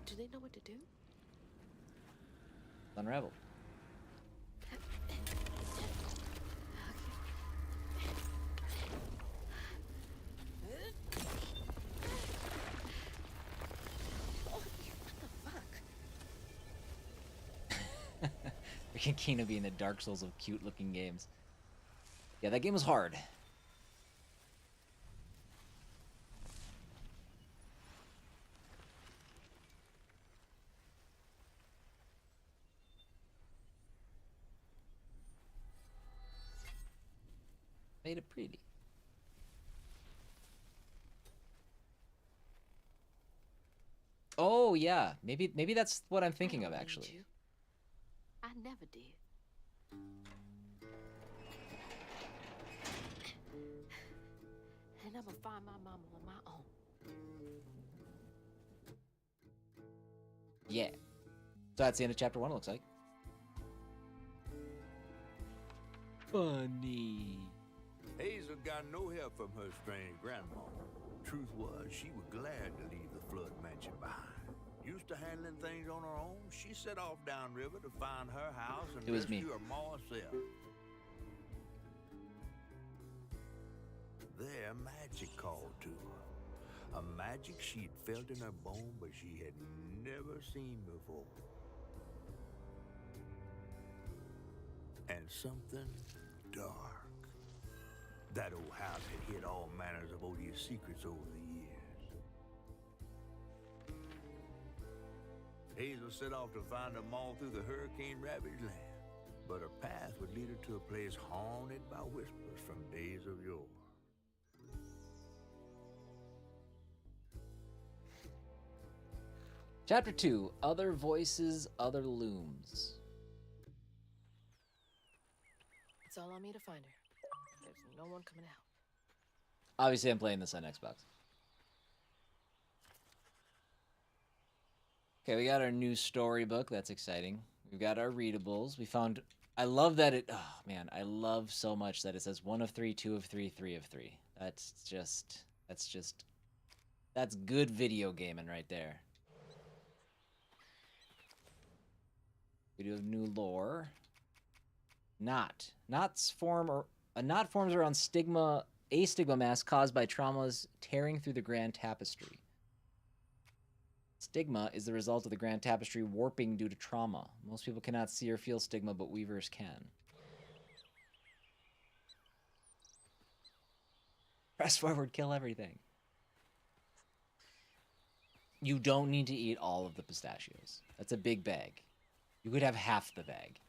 Do they know what to do? Unraveled. Freaking Kena being the Dark Souls of cute-looking games. Yeah, that game was hard. Made it pretty. Oh yeah, maybe that's what I'm thinking of actually. I never did. And I'm gonna find my mama on my own. Yeah. So that's the end of chapter 1, it looks like. Funny. Hazel got no help from her strange grandma. Truth was, she was glad to leave the flood mansion behind. Used to handling things on her own, she set off downriver to find her house and rescue her ma herself. There, magic called to her. A magic she'd felt in her bone, but she had never seen before. And something dark. That old house had hid all manners of odious secrets over the years. Hazel set off to find them all through the hurricane-ravaged land. but her path would lead her to a place haunted by whispers from days of yore. Chapter 2, Other Voices, Other Looms. It's all on me to find her. There's no one coming out. Obviously, I'm playing this on Xbox. Okay, we got our new storybook. That's exciting. We've got our readables. We found... I love that it... Oh, man. I love so much that it says 1 of 3, 2 of 3, 3 of 3. That's just... That's good video gaming right there. We do have new lore. Knots form... A knot forms around a stigma mass caused by traumas tearing through the Grand Tapestry. Stigma is the result of the Grand Tapestry warping due to trauma. Most people cannot see or feel stigma, but weavers can. Press forward, kill everything. You don't need to eat all of the pistachios. That's a big bag. You could have half the bag.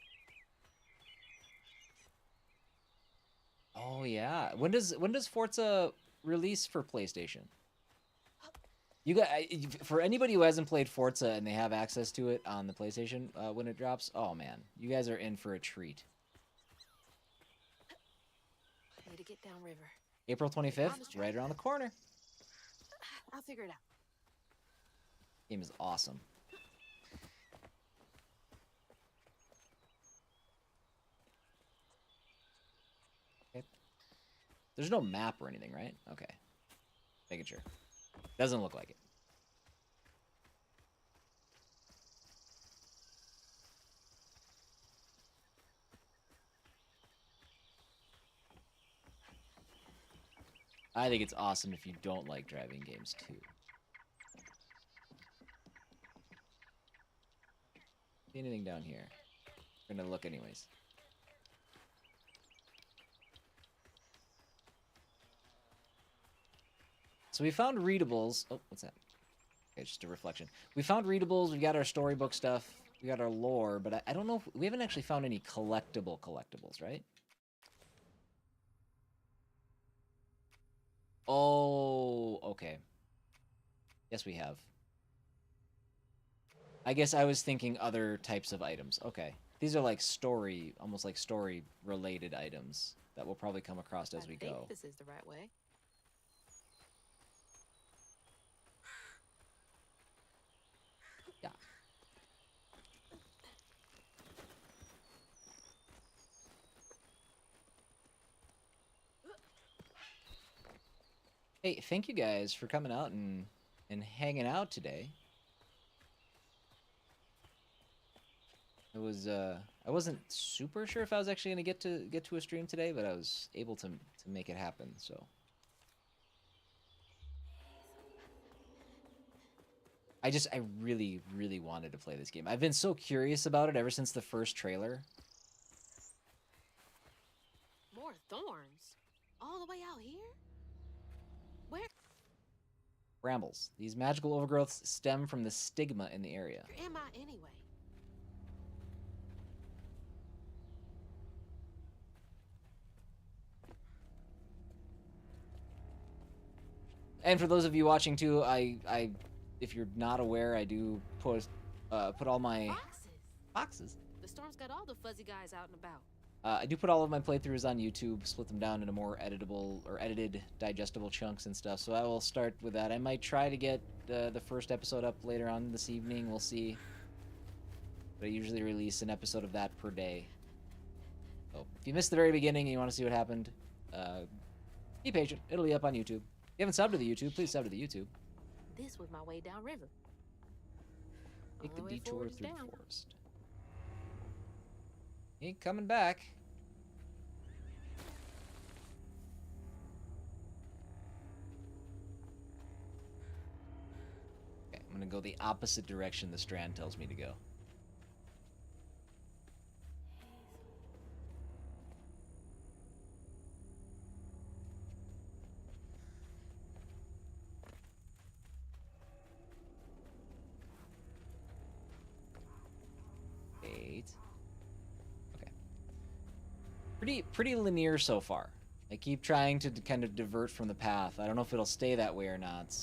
Oh yeah. When does Forza release for PlayStation? You got for anybody who hasn't played Forza and they have access to it on the PlayStation when it drops. Oh man, you guys are in for a treat. I need to get downriver. April 25th, right around the corner. I'll figure it out. Game is awesome. Okay. There's no map or anything, right? Okay. Making sure. Doesn't look like it. I think it's awesome if you don't like driving games too. See anything down here? We're gonna look anyways. So we found readables. Oh, what's that? Okay, just a reflection. We found readables. We got our storybook stuff. We got our lore, but I don't know if we haven't actually found any collectibles, right? Oh, okay. Yes, we have. I guess I was thinking other types of items. Okay. These are like story, almost like story-related items that we'll probably come across as we go. I think this is the right way. Yeah. Hey, thank you guys for coming out and hanging out today. It was I wasn't super sure if I was actually gonna get to a stream today, but I was able to make it happen. So I really wanted to play this game. I've been so curious about it ever since the first trailer. More thorns? All the way out here? Where? Brambles. These magical overgrowths stem from the stigma in the area. Where am I anyway? And for those of you watching too, I if you're not aware, I do put all my boxes. The storm's got all the fuzzy guys out and about. I do put all of my playthroughs on YouTube, split them down into more editable or edited, digestible chunks and stuff. So I will start with that. I might try to get the first episode up later on this evening. We'll see. But I usually release an episode of that per day. So if you missed the very beginning and you want to see what happened, be patient. It'll be up on YouTube. If you haven't subbed to the YouTube, please sub to the YouTube. This was my way downriver. Take the Only way detour forward through is the down. forest. Ain't coming back. Okay, I'm gonna go the opposite direction the strand tells me to go. Pretty linear so far. I keep trying to kind of divert from the path. I don't know if it'll stay that way or not.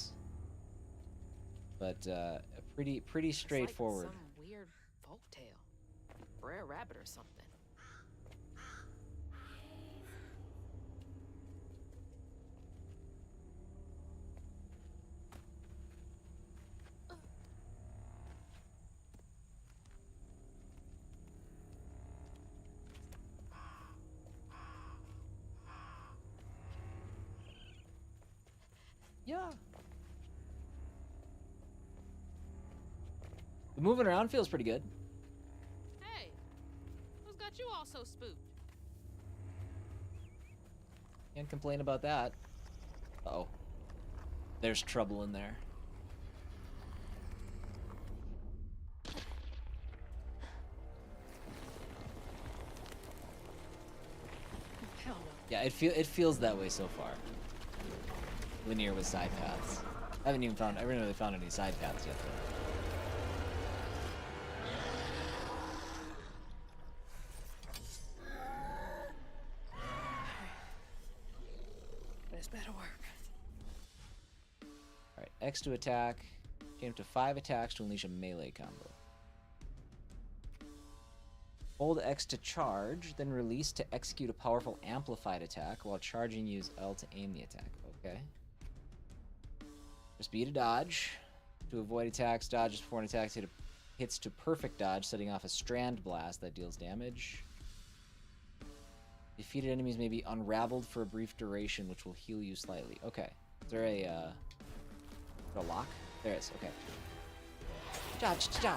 But pretty straightforward. It's like some weird folk tale. Brer Rabbit or something. Yeah. The moving around feels pretty good. Hey, who's got you all so spooked? Can't complain about that. Uh-oh. There's trouble in there. Hell no. Yeah, it feels that way so far. Linear with side paths. I haven't really found any side paths yet though. This better work. Alright, X to attack. Change up to 5 attacks to unleash a melee combo. Hold X to charge, then release to execute a powerful amplified attack. While charging, use L to aim the attack. Okay. Press B to dodge. To avoid attacks, dodges before an attack hits to perfect dodge, setting off a strand blast that deals damage. Defeated enemies may be unraveled for a brief duration, which will heal you slightly. Okay. Is there a lock? There is. Okay. Dodge. Okay.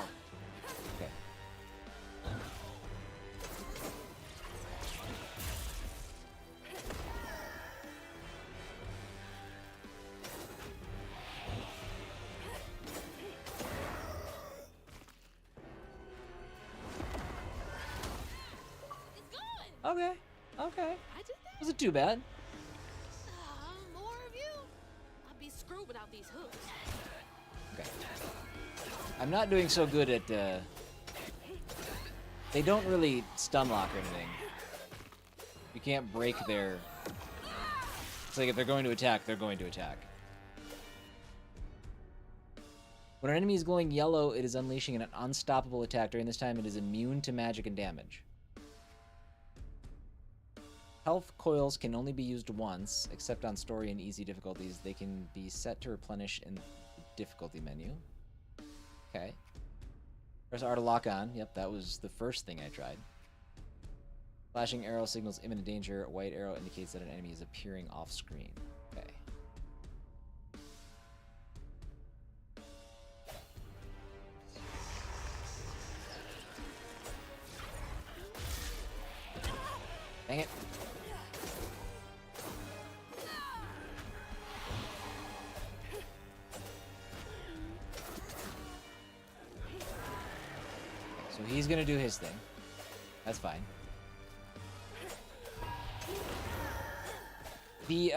Okay. I did that? Wasn't too bad. More of you. I'd be screwed without these hooks. Okay. I'm not doing so good at, they don't really stun lock or anything. You can't break their... It's like if they're going to attack, they're going to attack. When an enemy is glowing yellow, it is unleashing an unstoppable attack. During this time, it is immune to magic and damage. Health coils can only be used once, except on story and easy difficulties. They can be set to replenish in the difficulty menu. Okay. Press R to lock on. Yep, that was the first thing I tried. Flashing arrow signals imminent danger. A white arrow indicates that an enemy is appearing off screen. Okay. Dang it. So he's gonna do his thing. That's fine. The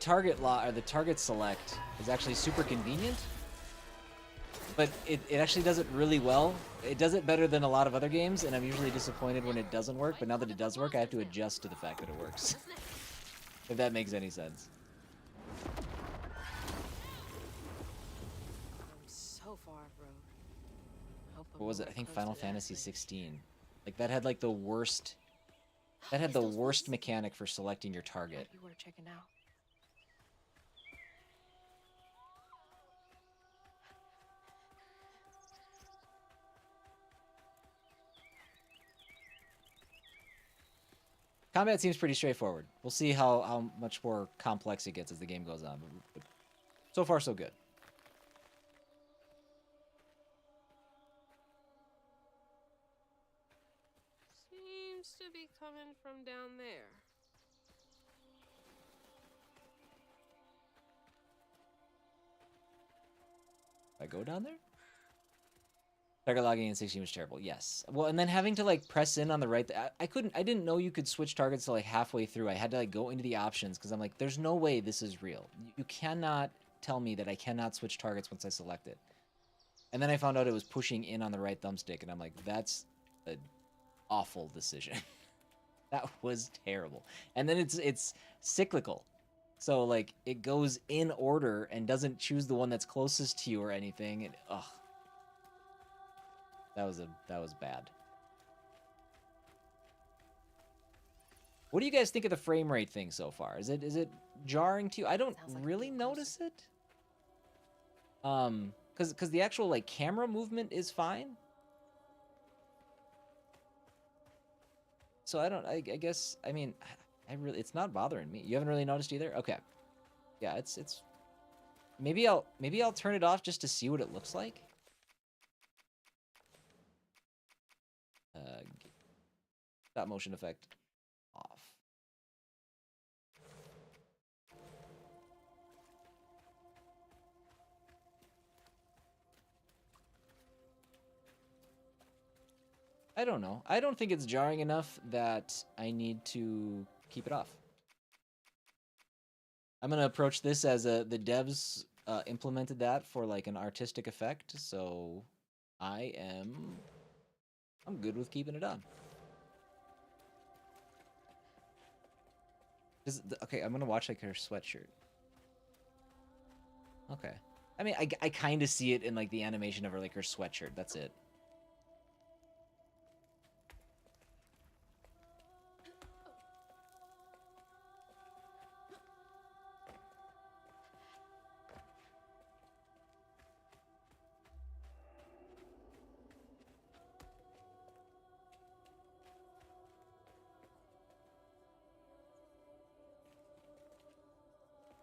target lock or the target select is actually super convenient, but it actually does it really well. It does it better than a lot of other games, and I'm usually disappointed when it doesn't work, but now that it does work, I have to adjust to the fact that it works. If that makes any sense. I'm so far off road. I hope I'm What was it? I nowhere think close Final to that Fantasy place. 16. Like that had like the worst. That had the worst mechanic for selecting your target. Might be worth checking out. Combat seems pretty straightforward. We'll see how much more complex it gets as the game goes on. But so far, so good. Seems to be coming from down there. I go down there? Target logging in 16 was terrible. Yes. Well, and then having to like press in on the right. I didn't know you could switch targets to like halfway through. I had to like go into the options because I'm like, there's no way this is real. You cannot tell me that I cannot switch targets once I select it. And then I found out it was pushing in on the right thumbstick, and I'm like, that's an awful decision. That was terrible. And then it's cyclical. So like it goes in order and doesn't choose the one that's closest to you or anything. And ugh. That was bad. What do you guys think of the frame rate thing so far? Is it jarring to you? I don't really notice it. Cause the actual like camera movement is fine. So I guess I mean it's not bothering me. You haven't really noticed either? Okay. Yeah, it's maybe I'll turn it off just to see what it looks like. Stop motion effect off. I don't know. I don't think it's jarring enough that I need to keep it off. I'm gonna approach this as the devs implemented that for like an artistic effect, so I'm good with keeping it on. Okay, I'm gonna watch like her sweatshirt. Okay. I mean, I kind of see it in like the animation of her like her sweatshirt. That's it.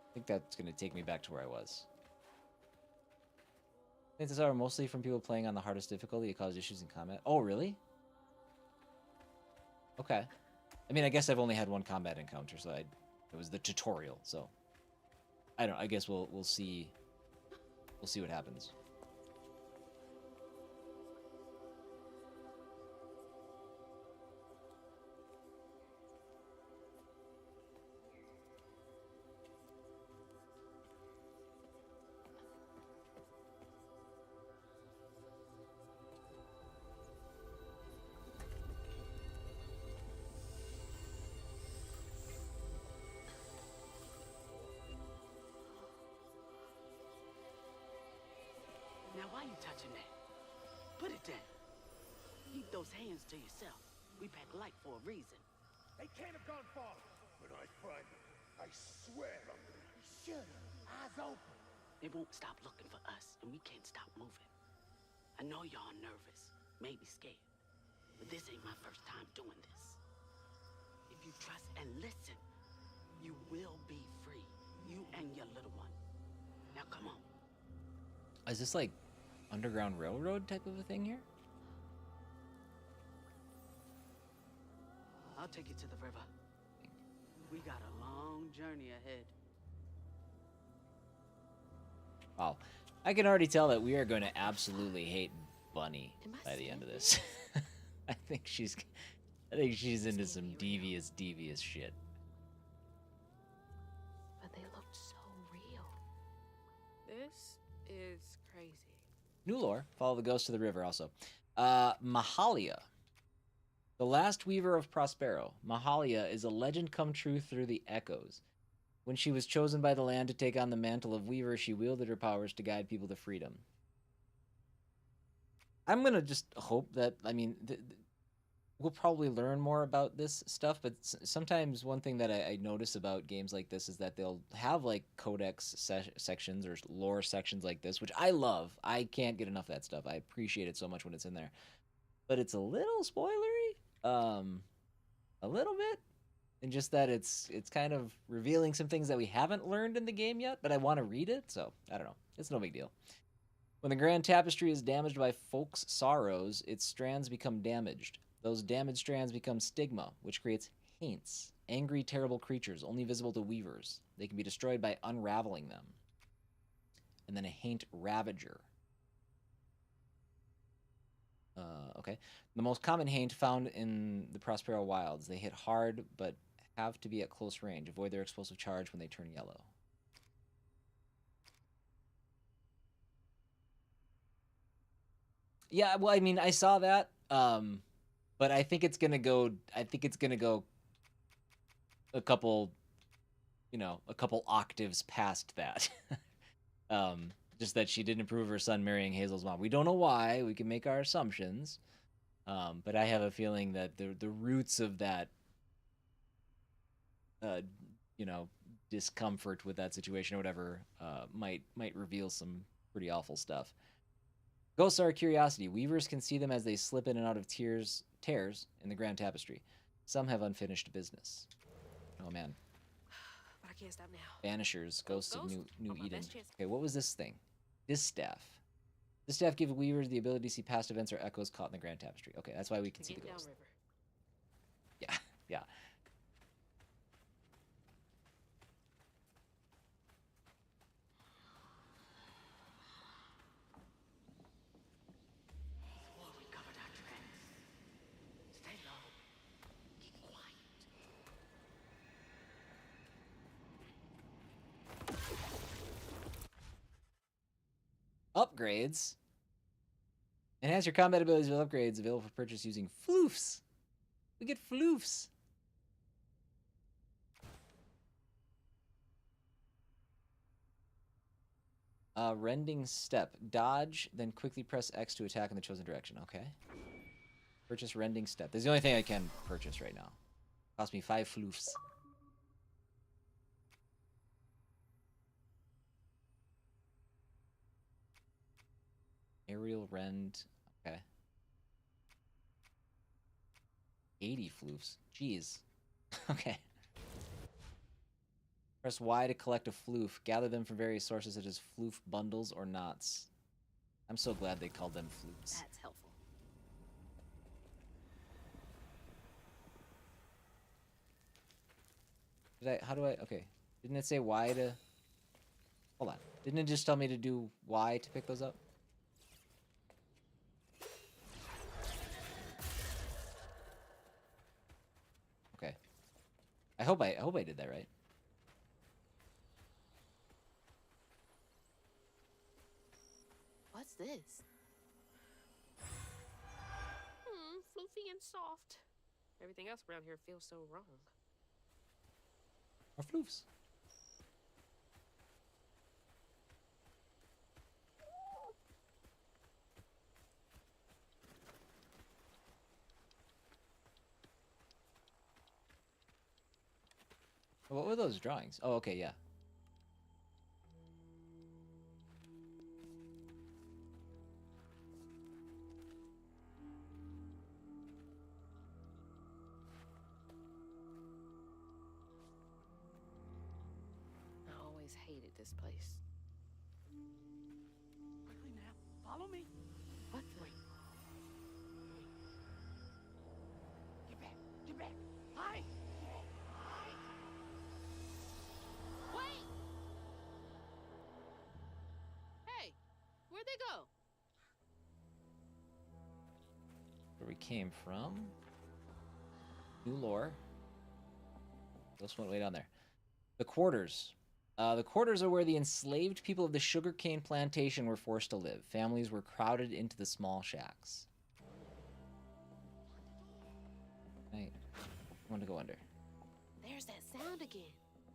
I think that's going to take me back to where I was. I think this are mostly from people playing on the hardest difficulty. It caused issues in combat. Oh, really? Okay. I mean, I guess I've only had one combat encounter, so it was the tutorial. So I don't. I guess we'll see. We'll see what happens. Now, why you touching that? Put it down. Keep those hands to yourself. We pack light for a reason. They can't have gone far. When I find them, I swear I'm gonna be shut up, eyes open. They won't stop looking for us, and we can't stop moving. I know y'all nervous, maybe scared, but this ain't my first time doing this. If you trust and listen, you will be free. You and your little one. Now come on. Is this like Underground Railroad type of a thing here? I'll take you to the river. We got a long journey ahead. Wow. I can already tell that we are going to absolutely hate Bunny by the end of this. I think she's into some devious shit. But they looked so real. This is crazy. New lore. Follow the ghost to the river also. Mahalia. The last weaver of Prospero. Mahalia is a legend come true through the echoes. When she was chosen by the land to take on the mantle of weaver, she wielded her powers to guide people to freedom. I'm going to just hope that, I mean, we'll probably learn more about this stuff, but sometimes one thing that I notice about games like this is that they'll have like codex sections or lore sections like this, which I love. I can't get enough of that stuff. I appreciate it so much when it's in there. But it's a little spoilery, a little bit. And just that it's kind of revealing some things that we haven't learned in the game yet, but I want to read it, so I don't know. It's no big deal. When the Grand Tapestry is damaged by folks' sorrows, its strands become damaged. Those damaged strands become stigma, which creates Haints, angry, terrible creatures only visible to weavers. They can be destroyed by unraveling them. And then a Haint Ravager. Okay. The most common Haint found in the Prospero wilds. They hit hard, but have to be at close range. Avoid their explosive charge when they turn yellow. Yeah, well, I mean, I saw that. But I think it's gonna go. I think it's gonna go a couple, a couple octaves past that. Just that she didn't approve her son marrying Hazel's mom. We don't know why. We can make our assumptions. But I have a feeling that the roots of that, you know, discomfort with that situation or whatever, might reveal some pretty awful stuff. Ghosts are a curiosity. Weavers can see them as they slip in and out of tears in the Grand Tapestry. Some have unfinished business. Oh man. But I can't stop now. Banishers, ghosts of New Oh, my Eden. best chance. Okay, what was this thing? Distaff. Distaff gives weavers the ability to see past events or echoes caught in the Grand Tapestry. Okay, that's why we can see the Getting ghost. downriver. Yeah, yeah. Before we covered our tracks. Stay low. Keep quiet. Upgrades. Enhance your combat abilities with upgrades available for purchase using floofs. We get floofs. Rending step. Dodge, then quickly press X to attack in the chosen direction. Okay. Purchase rending step. This is the only thing I can purchase right now. Cost me 5 floofs. Aerial rend. Okay. 80 floofs. Jeez. Okay. Press Y to collect a floof. Gather them from various sources such as floof bundles or knots. I'm so glad they called them floofs. That's helpful. Okay. Didn't it say Y to... Hold on. Didn't it just tell me to do Y to pick those up? Okay. I hope I did that right. What's this? Floofy and soft. Everything else around here feels so wrong. Or floofs. What were those drawings? Oh, okay, yeah. I always hated this place. Quickly now. Follow me. What the? Get back. Get back. Hide. Wait! Hey, where'd they go? Where we came from. New lore. This went way down there. The quarters. The quarters are where the enslaved people of the sugarcane plantation were forced to live. Families were crowded into the small shacks. I want to go under. There's that sound again.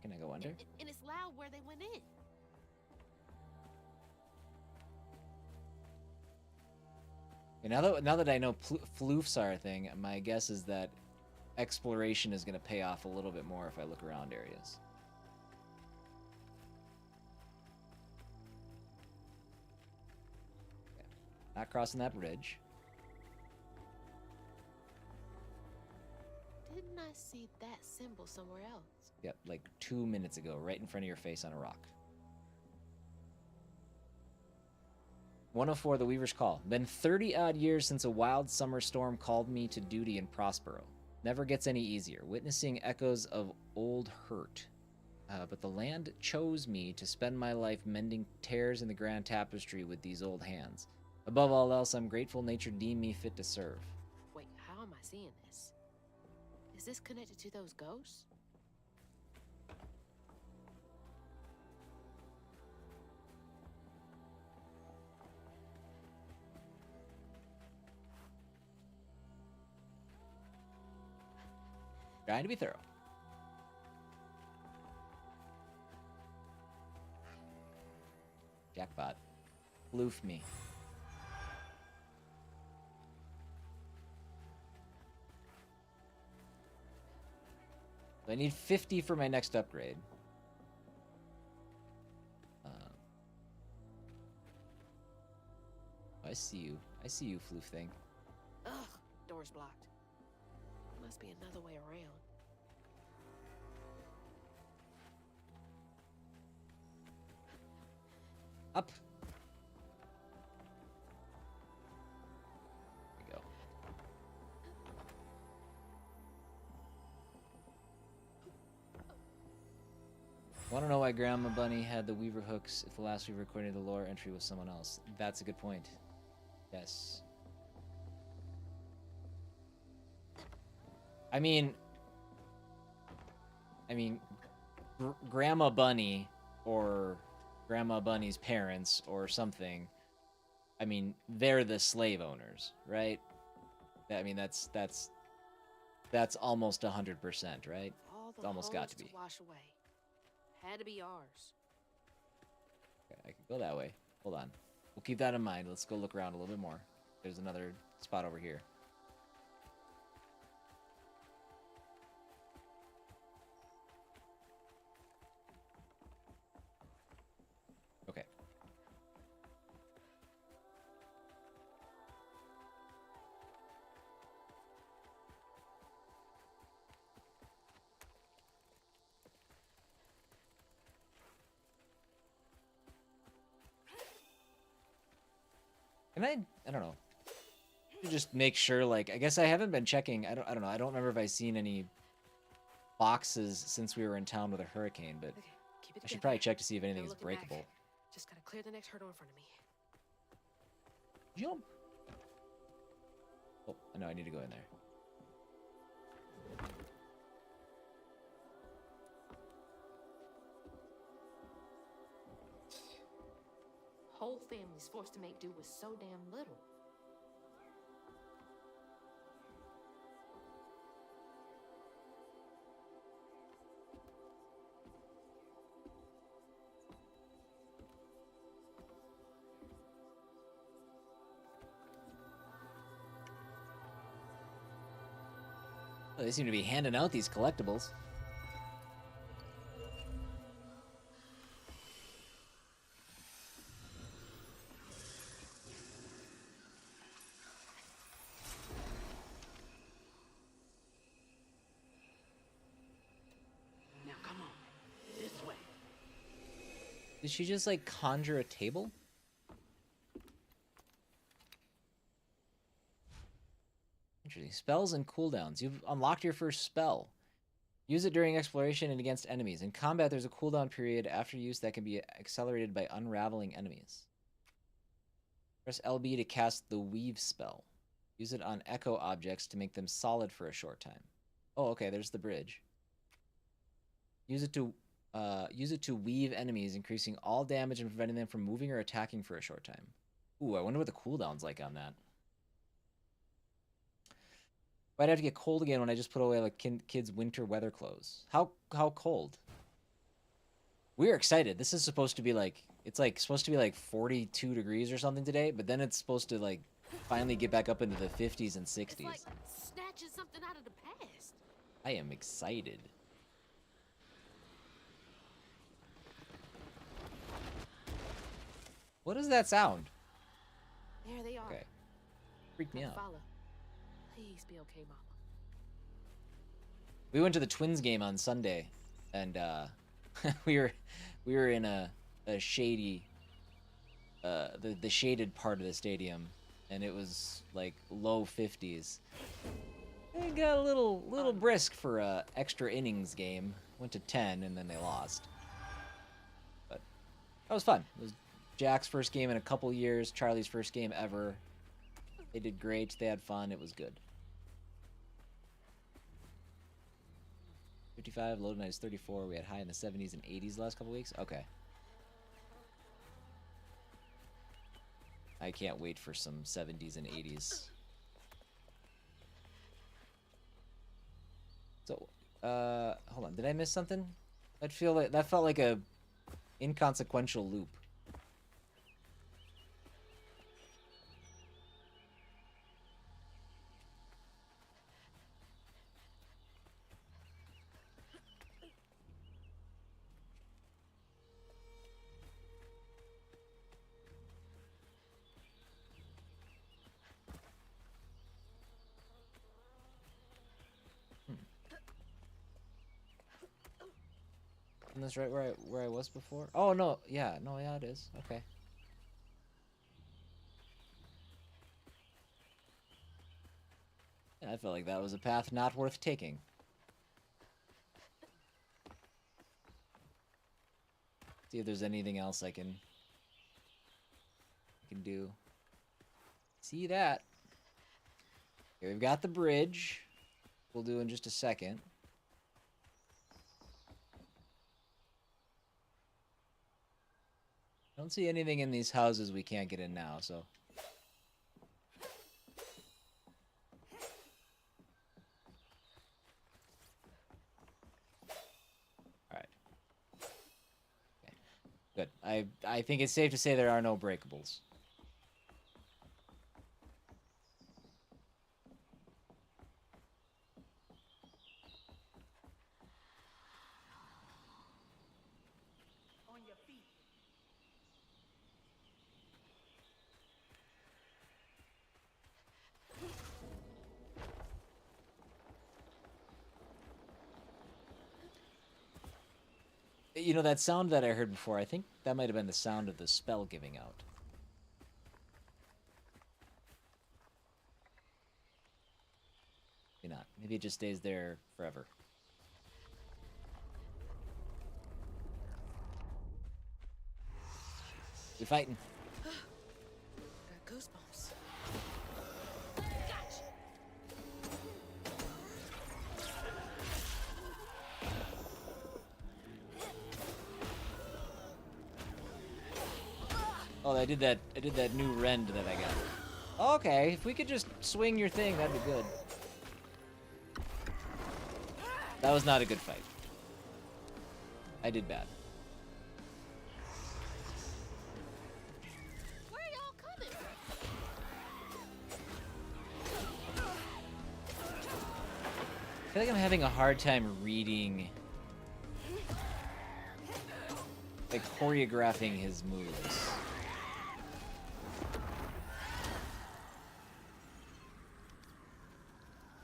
Can I go under? And it's loud where they went in. Okay, now that I know floofs are a thing, my guess is that exploration is going to pay off a little bit more if I look around areas. Okay. Not crossing that bridge. Didn't I see that symbol somewhere else? Yep, like 2 minutes ago, right in front of your face on a rock. 104, the Weaver's Call. Been 30-odd years since a wild summer storm called me to duty in Prospero. Never gets any easier, witnessing echoes of old hurt. But the land chose me to spend my life mending tears in the Grand Tapestry with these old hands. Above all else, I'm grateful nature deemed me fit to serve. Wait, how am I seeing this? Is this connected to those ghosts? Trying to be thorough. Jackpot. Floof me. So I need 50 for my next upgrade. I see you. I see you, floof thing. Ugh, door's blocked. Must be another way around. Up. There we go. Want to know why Grandma Bunny had the Weaver hooks if the last Weaver, according to the lore entry, was someone else? That's a good point. Yes. I mean, Grandma Bunny or Grandma Bunny's parents or something. I mean, they're the slave owners, right? I mean, that's almost 100%, right? All the It's almost got holes to be. Wash away. Had to be ours. Okay, I can go that way. Hold on. We'll keep that in mind. Let's go look around a little bit more. There's another spot over here. Okay. Can I don't know. Just make sure, like, I guess I haven't been checking. I don't know. I don't remember if I've seen any boxes since we were in town with a hurricane, but Okay, keep it I should together. probably check to see if anything No is looking back. breakable. Just gotta clear the next hurdle in front of me. Jump. Oh, no, I need to go in there. Whole family's forced to make do with so damn little. Oh, they seem to be handing out these collectibles. Now come on, this way. Did she just, like, conjure a table? Interesting. Spells and cooldowns. You've unlocked your first spell. Use it during exploration and against enemies. In combat, there's a cooldown period after use that can be accelerated by unraveling enemies. Press LB to cast the Weave spell. Use it on echo objects to make them solid for a short time. Oh, okay, there's the bridge. Use it to weave enemies, increasing all damage and preventing them from moving or attacking for a short time. Ooh, I wonder what the cooldown's like on that. Why'd I have to get cold again when I just put away like kids' winter weather clothes? How cold? We're excited. This is supposed to be like, it's like supposed to be like 42 degrees or something today, but then it's supposed to like finally get back up into the 50s and 60s. It's like snatching something out of the past. I am excited. What is that sound? There they are. Okay. Freaked me Gotta out. follow. Please be okay, Mama. We went to the Twins game on Sunday, and we were in a shady, the shaded part of the stadium, and it was like low 50s. It got a little brisk for a extra innings game. Went to 10, and then they lost. But that was fun. It was Jack's first game in a couple years. Charlie's first game ever. They did great. They had fun. It was good. 55, low tonight is 34. We had high in the 70s and 80s the last couple weeks. Okay. I can't wait for some 70s and 80s. So, Hold on. Did I miss something? That felt like a inconsequential loop. Isn't this right where I was before? Oh no, yeah, no, yeah, it is. Okay. Yeah, I felt like that was a path not worth taking. See if there's anything else I can do. See that? Okay, we've got the bridge. We'll do in just a second. I don't see anything in these houses we can't get in now, so. Alright. Okay. Good. I think it's safe to say there are no breakables. You know, that sound that I heard before, I think that might have been the sound of the spell giving out. Maybe not. Maybe it just stays there forever. We fighting. Got goosebumps. Oh, I did that new rend that I got. Okay, if we could just swing your thing, that'd be good. That was not a good fight. I did bad. Where are y'all coming I feel like I'm having a hard time reading, like, choreographing his moves.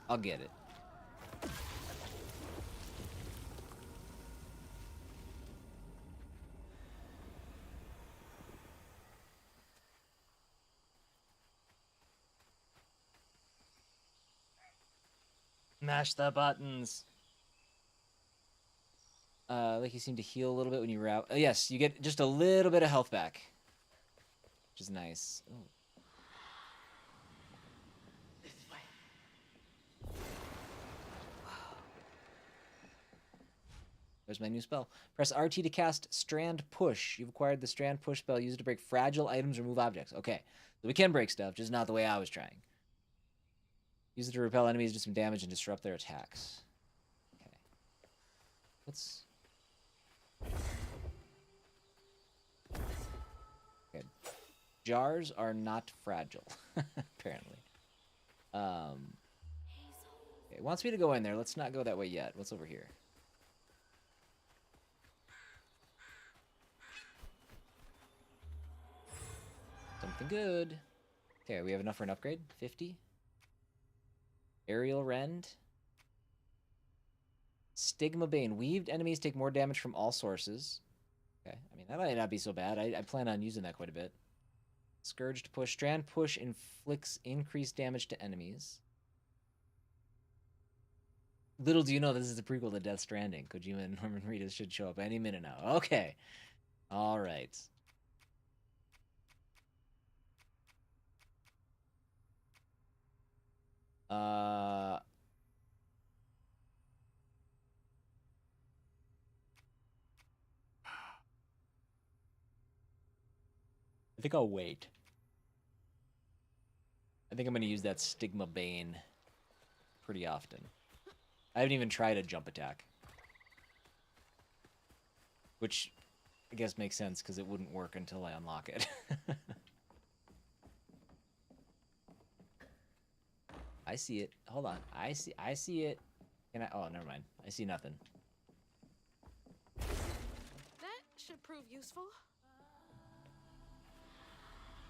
I'll get it. Mash the buttons. Like you seem to heal a little bit when you route. Yes, you get just a little bit of health back, which is nice. Ooh. There's my new spell. Press RT to cast Strand Push. You've acquired the Strand Push spell. Use it to break fragile items or move objects. Okay, so we can break stuff, just not the way I was trying. Use it to repel enemies, do some damage, and disrupt their attacks. Okay. Let's... Okay. Jars are not fragile, apparently. Okay, it wants me to go in there. Let's not go that way yet. What's over here? Something good. Okay, we have enough for an upgrade. 50. Aerial Rend. Stigma Bane. Weaved enemies take more damage from all sources. Okay, I mean, that might not be so bad. I plan on using that quite a bit. Scourged Push. Strand Push inflicts increased damage to enemies. Little do you know this is a prequel to Death Stranding. Kojima and Norman Reedus should show up any minute now. Okay. All right. I think I'll wait. I think I'm going to use that Stigma Bane pretty often. I haven't even tried a jump attack. Which I guess makes sense because it wouldn't work until I unlock it. I see it. Hold on. I see it. Can I? Oh, never mind. I see nothing. That should prove useful.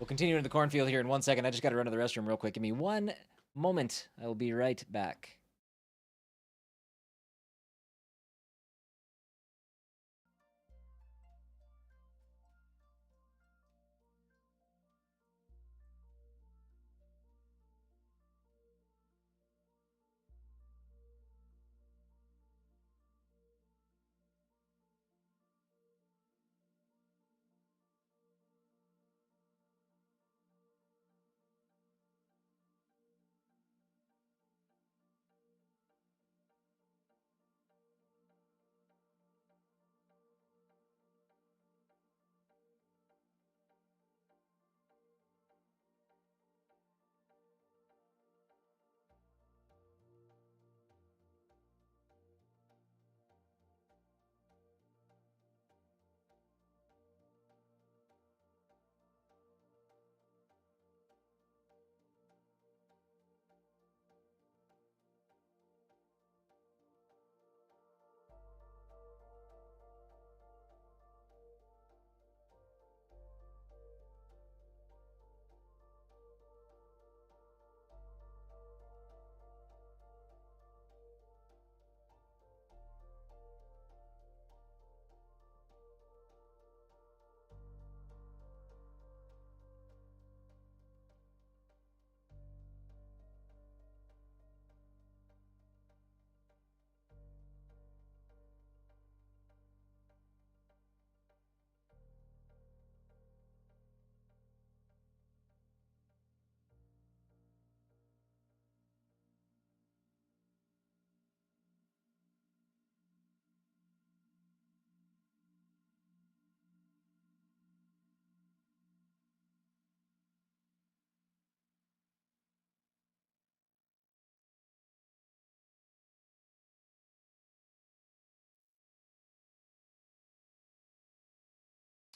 We'll continue in the cornfield here in 1 second. I just got to run to the restroom real quick. Give me 1 moment. I will be right back.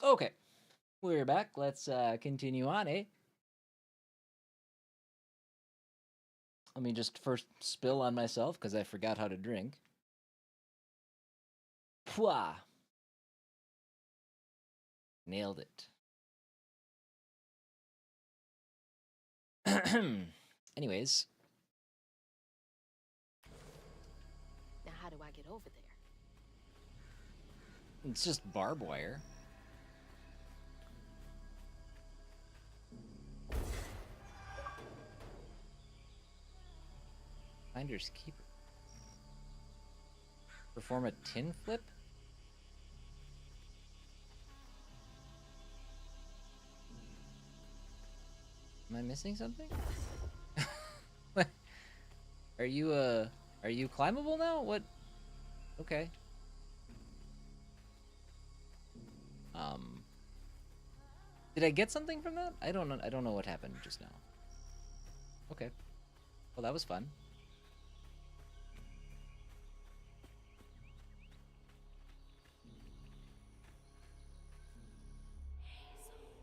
Okay. We're back. Let's continue on, eh? Let me just first spill on myself because I forgot how to drink. Pwah! Nailed it. Anyways. Now, how do I get over there? It's just barbed wire. Finder's Keeper. Perform a tin flip? Am I missing something? What? Are you climbable now? What? Okay. Did I get something from that? I don't know. I don't know what happened just now. Okay. Well, that was fun.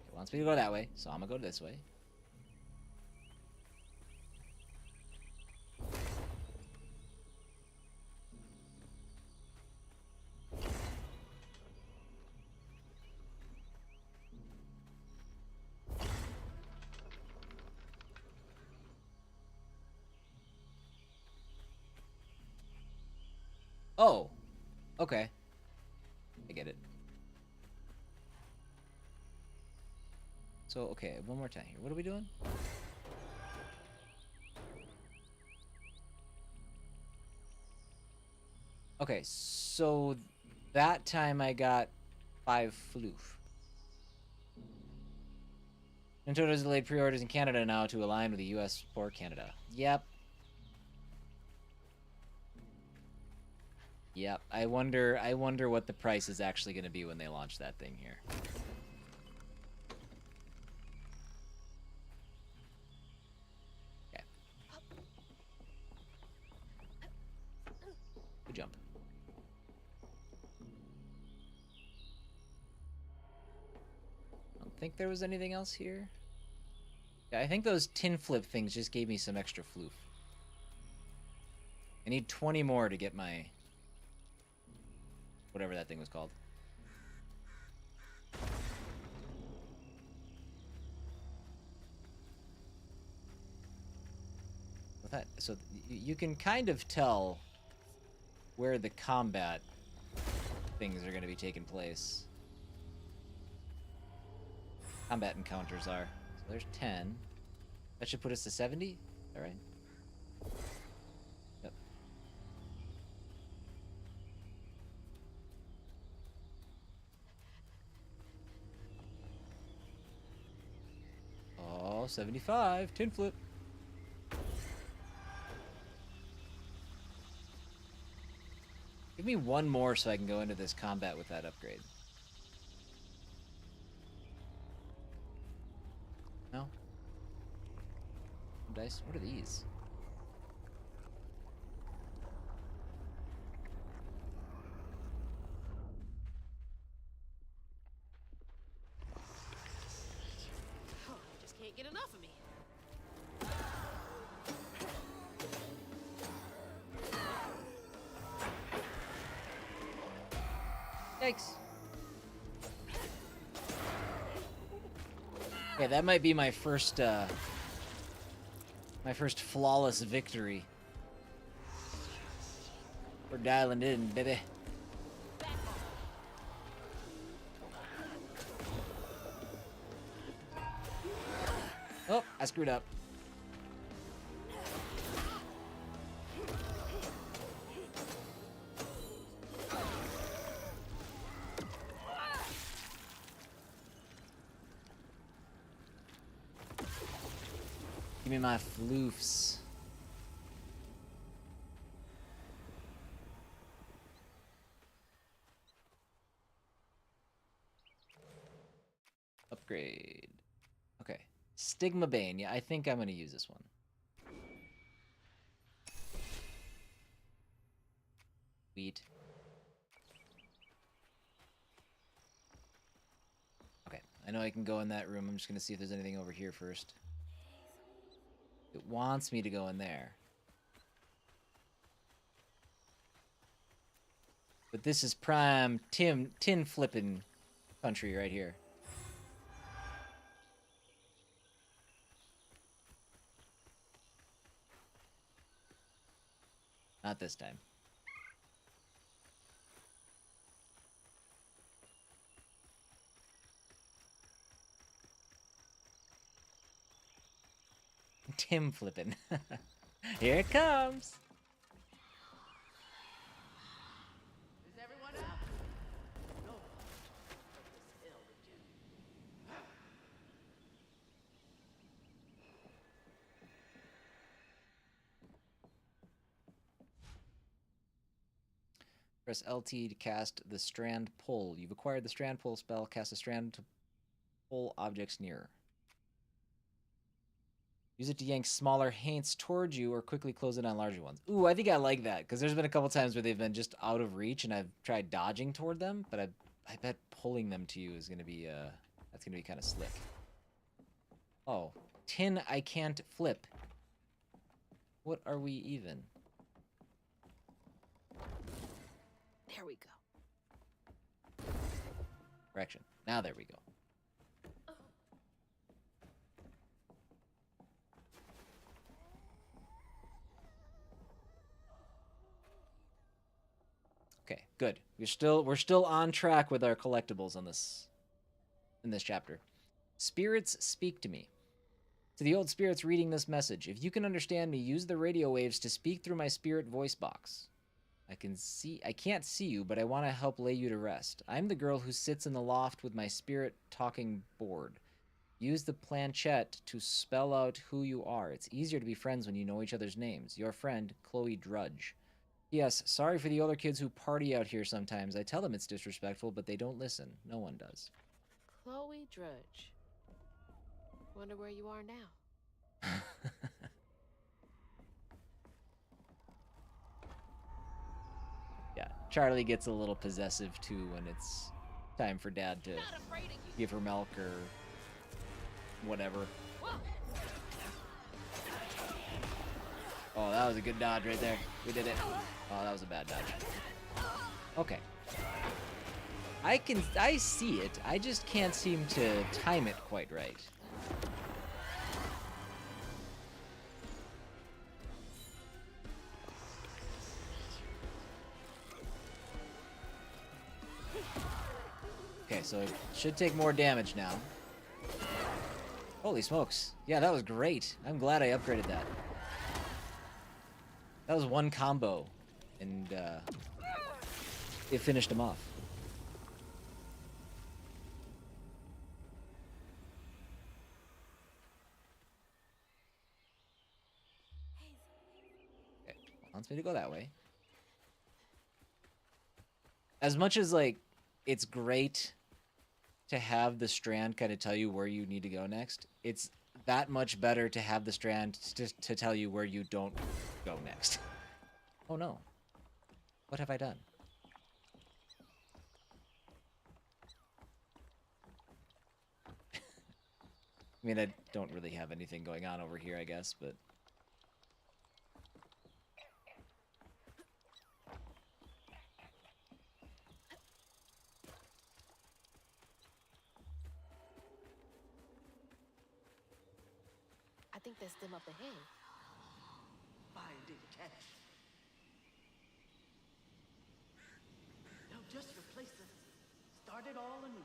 It wants me to go that way, so I'm gonna go this way. Oh, okay. I get it. So, okay, one more time here. What are we doing? Okay, so that time I got 5 floof. Nintendo's delayed pre-orders in Canada now to align with the US for Canada. Yep. Yep. I wonder what the price is actually going to be when they launch that thing here. Okay. think there was anything else here. Yeah, I think those tin flip things just gave me some extra floof. I need 20 more to get my... whatever that thing was called. With that, so you can kind of tell where the combat things are going to be taking place. Combat encounters are. So there's 10. That should put us to 70? Is that right? Yep. Oh, 75. Tin flip. Give me one more so I can go into this combat with that upgrade. No? Dice? What are these? Oh, I just can't get enough of me. Yikes. Yeah, that might be my first flawless victory. We're dialing in, baby. Oh, I screwed up. Give me my floofs. Upgrade. Okay. Stigma Bane. Yeah, I think I'm going to use this one. Sweet. Okay. I know I can go in that room. I'm just going to see if there's anything over here first. It wants me to go in there. But this is prime tin flipping country right here. Not this time. Tim flipping. Here it comes. Is everyone up? No. This ill again. Press LT to cast the Strand Pull. You've acquired the Strand Pull spell. Cast a strand to pull objects nearer. Use it to yank smaller haints towards you or quickly close it on larger ones. Ooh, I think I like that, because there's been a couple times where they've been just out of reach and I've tried dodging toward them, but I bet pulling them to you is going to be, that's going to be kind of slick. Oh, tin I can't flip. What are we even? There we go. Correction. Now there we go. Okay, good. We're still on track with our collectibles on this in this chapter. Spirits speak to me. To the old spirits reading this message, if you can understand me, use the radio waves to speak through my spirit voice box. I can't see you, but I want to help lay you to rest. I'm the girl who sits in the loft with my spirit talking board. Use the planchette to spell out who you are. It's easier to be friends when you know each other's names. Your friend, Chloe Drudge. Yes, sorry for the older kids who party out here sometimes. I tell them it's disrespectful, but they don't listen. No one does. Chloe Drudge. Wonder where you are now. Yeah, Charlie gets a little possessive too when it's time for Dad to give her milk or whatever. Oh, that was a good dodge right there. We did it. Oh, that was a bad dodge. Okay. I see it. I just can't seem to time it quite right. Okay, so it should take more damage now. Holy smokes. Yeah, that was great. I'm glad I upgraded that. That was one combo, and it finished him off. Okay, wants me to go that way. As much as, like, it's great to have the strand kind of tell you where you need to go next, it's that much better to have the strand to tell you where you don't go next. Oh no. What have I done? I mean, I don't really have anything going on over here, I guess, but... I think that's them up ahead. Finding catch. No, just replace them. Start it all anew.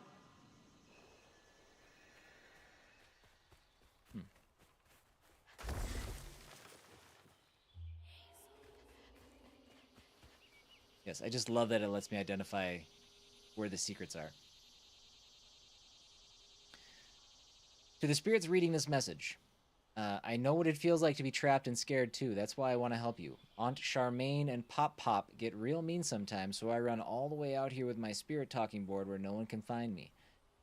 Yes, I just love that it lets me identify where the secrets are. To the spirits reading this message, I know what it feels like to be trapped and scared too. That's why I want to help you. Aunt Charmaine and Pop Pop get real mean sometimes, so I run all the way out here with my spirit talking board where no one can find me.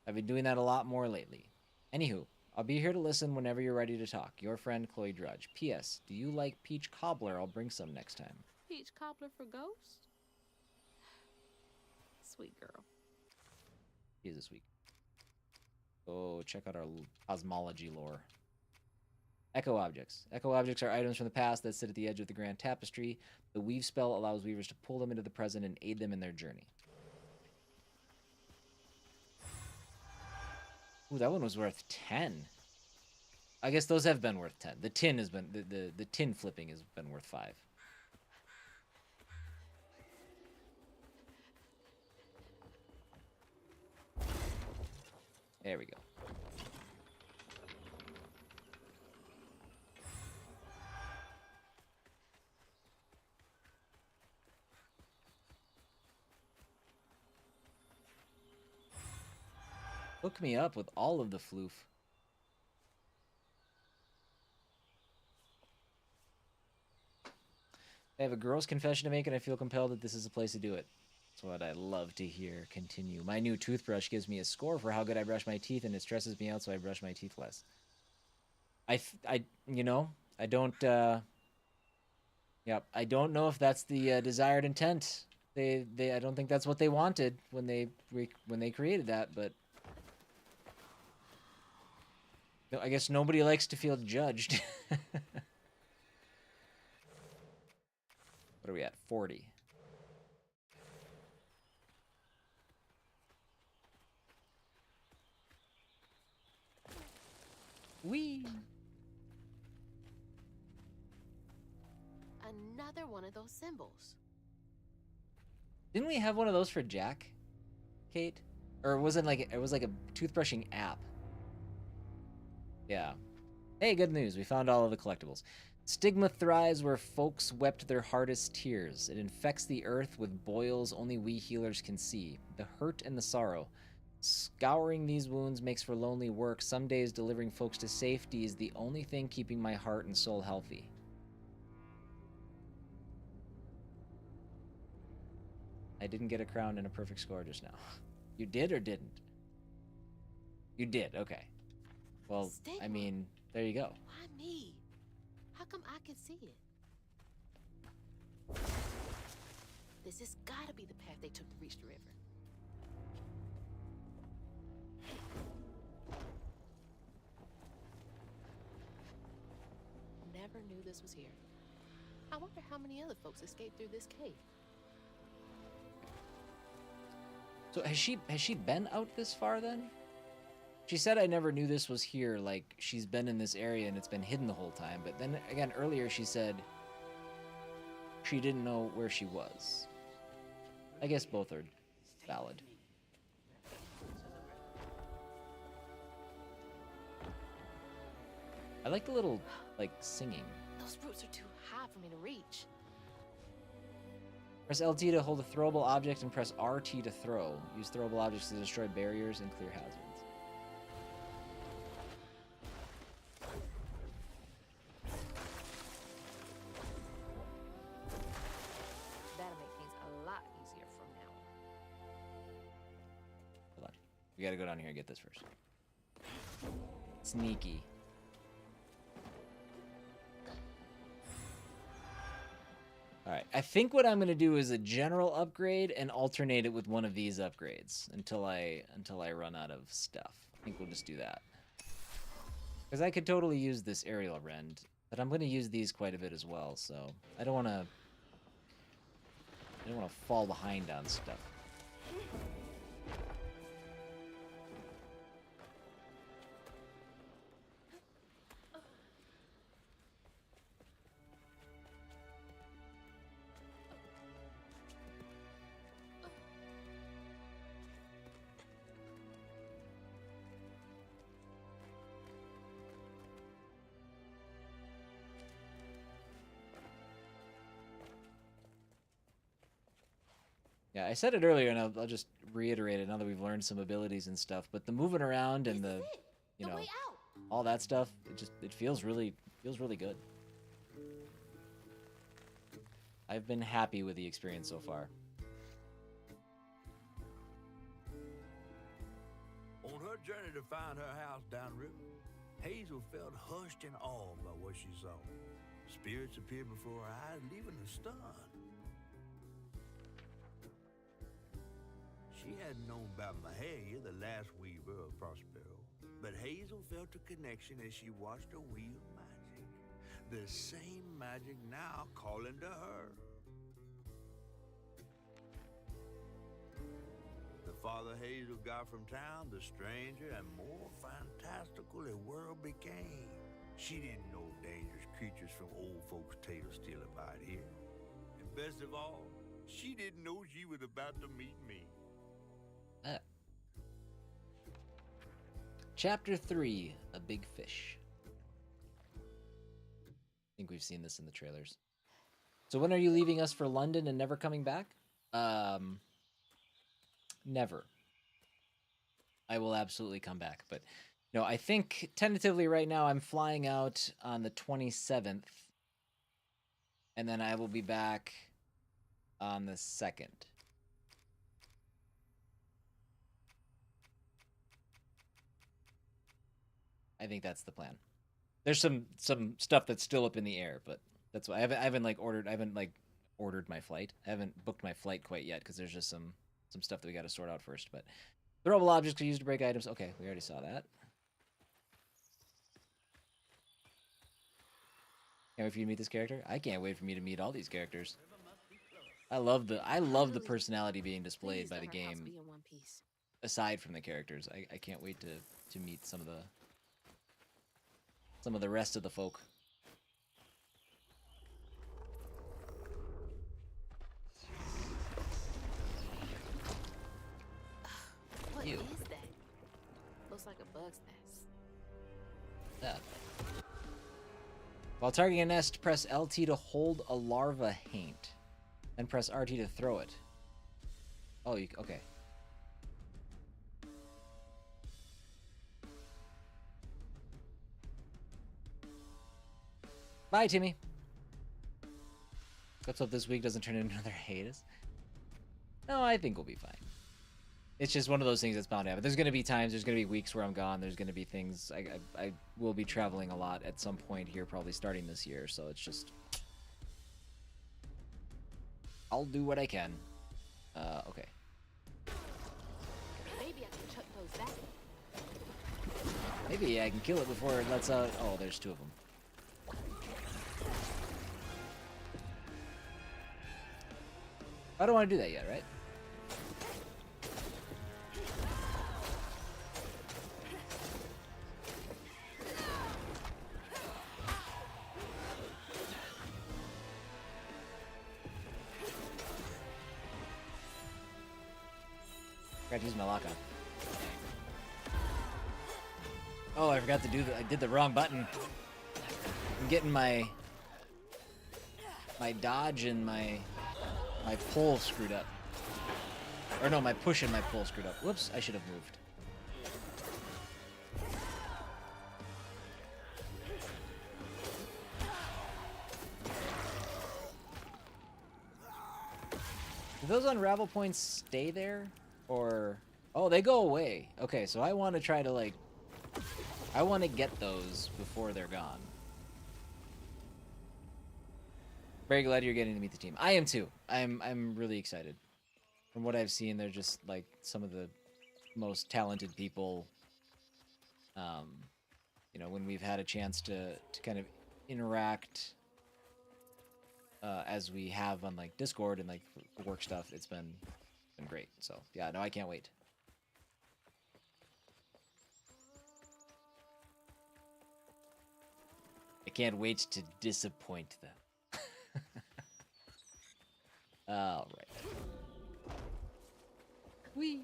I've been doing that a lot more lately. Anywho, I'll be here to listen whenever you're ready to talk. Your friend, Chloe Drudge. P.S. Do you like peach cobbler? I'll bring some next time. Peach cobbler for ghosts? Sweet girl. He is a sweet. Oh, check out our cosmology lore. Echo objects. Echo objects are items from the past that sit at the edge of the Grand Tapestry. The weave spell allows weavers to pull them into the present and aid them in their journey. Ooh, that one was worth 10. I guess those have been worth 10. The tin has been the tin flipping has been worth 5. There we go. Hook me up with all of the floof. I have a girl's confession to make, and I feel compelled that this is a place to do it. That's what I love to hear. Continue. My new toothbrush gives me a score for how good I brush my teeth, and it stresses me out, so I brush my teeth less. You know, I don't, yep, I don't know if that's the desired intent. I don't think that's what they wanted when they created that, but I guess nobody likes to feel judged. What are we at? 40. Whee! Another one of those symbols. Didn't we have one of those for Jack, Kate? Or was it like a toothbrushing app? Yeah. Hey, good news. We found all of the collectibles. Stigma thrives where folks wept their hardest tears. It infects the earth with boils only we healers can see. The hurt and the sorrow. Scouring these wounds makes for lonely work. Some days delivering folks to safety is the only thing keeping my heart and soul healthy. I didn't get a crown and a perfect score just now. You did or didn't? You did, okay. Well, Stigma. I mean, there you go. Why me? How come I can see it? This has gotta be the path they took to reach the river. never knew this was here. I wonder how many other folks escaped through this cave. So has she been out this far then? She said I never knew this was here, like she's been in this area and it's been hidden the whole time, but then again earlier she said she didn't know where she was. I guess both are valid. I like the little, like, singing. Those roots are too high for me to reach. Press LT to hold a throwable object and press RT to throw. Use throwable objects to destroy barriers and clear hazards. That'll make things a lot easier from now on. Hold on. We gotta go down here and get this first. Sneaky. Alright, I think what I'm gonna do is a general upgrade and alternate it with one of these upgrades until I run out of stuff. I think we'll just do that. Because I could totally use this aerial rend, but I'm gonna use these quite a bit as well, so I don't wanna fall behind on stuff. Yeah, I said it earlier, and I'll just reiterate it now that we've learned some abilities and stuff. But the moving around and the, you know, all that stuff, it feels really good. I've been happy with the experience so far. On her journey to find her house downriver, Hazel felt hushed and awed by what she saw. Spirits appeared before her eyes, leaving her stunned. She hadn't known about Mahalia, the last weaver of Prospero, but Hazel felt a connection as she watched her wield magic. The same magic now calling to her. The farther Hazel got from town, the stranger and more fantastical the world became. She didn't know dangerous creatures from old folks' tales still abide here. And best of all, she didn't know she was about to meet me. Chapter 3, A Big Fish. I think we've seen this in the trailers. So when are you leaving us for London and never coming back? Never. I will absolutely come back, but no, I think tentatively right now I'm flying out on the 27th, and then I will be back on the 2nd. I think that's the plan. There's some stuff that's still up in the air, but that's why I haven't ordered my flight. I haven't booked my flight quite yet because there's just some stuff that we got to sort out first. But throwable objects are used to break items. Okay, we already saw that. Can't wait for you to meet this character. I can't wait for me to meet all these characters. I love the personality being displayed by the game. Aside from the characters, I can't wait to meet some of the rest of the folk. What is that? Looks like a bug's nest. That. While targeting a nest, press LT to hold a larva haint, then press RT to throw it. Oh, okay. Bye, Timmy. Let's hope this week doesn't turn into another hiatus. No, I think we'll be fine. It's just one of those things that's bound to happen. There's going to be times, there's going to be weeks where I'm gone. There's going to be things. I will be traveling a lot at some point here, probably starting this year. So it's just... I'll do what I can. Okay. Maybe I can chuck those back. Maybe I can kill it before it lets out... Oh, there's two of them. I don't want to do that yet, right? Forgot to use my lock on. Oh, I forgot to do I did the wrong button. I'm getting my dodge and my pull screwed up. Or no, my push and my pull screwed up. Whoops, I should have moved. Do those unravel points stay there? Or... Oh, they go away. Okay, so I want to try to, like... I want to get those before they're gone. Very glad you're getting to meet the team. I am too. I'm really excited. From what I've seen, they're just, like, some of the most talented people. You know, when we've had a chance to kind of interact... as we have on like Discord and like for work stuff, it's been great. So yeah, no, I can't wait. I can't wait to disappoint them. All right. Whee!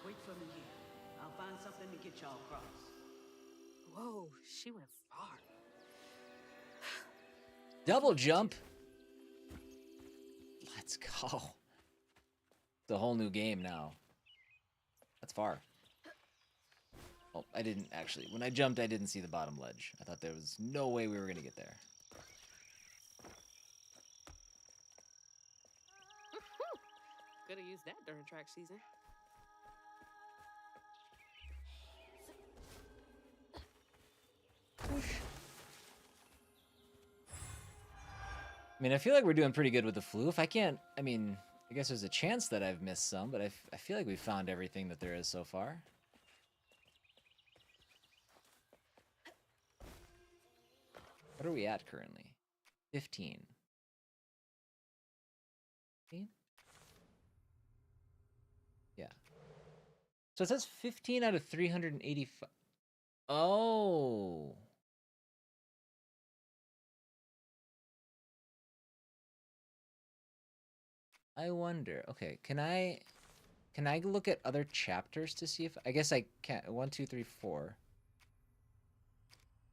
Wait for me here. I'll find something to get y'all across. Whoa, she went far. Double jump. Let's go. It's a whole new game now. That's far. Oh, I didn't actually. When I jumped, I didn't see the bottom ledge. I thought there was no way we were going to get there. Could have used that during track season. I mean, I feel like we're doing pretty good with the floof. I mean, I guess there's a chance that I've missed some, but I feel like we've found everything that there is so far. What are we at currently? 15. 15? Yeah. So it says 15 out of 385. Oh. I wonder. Okay, can I look at other chapters to see if I guess I can't. 1, 2, 3, 4.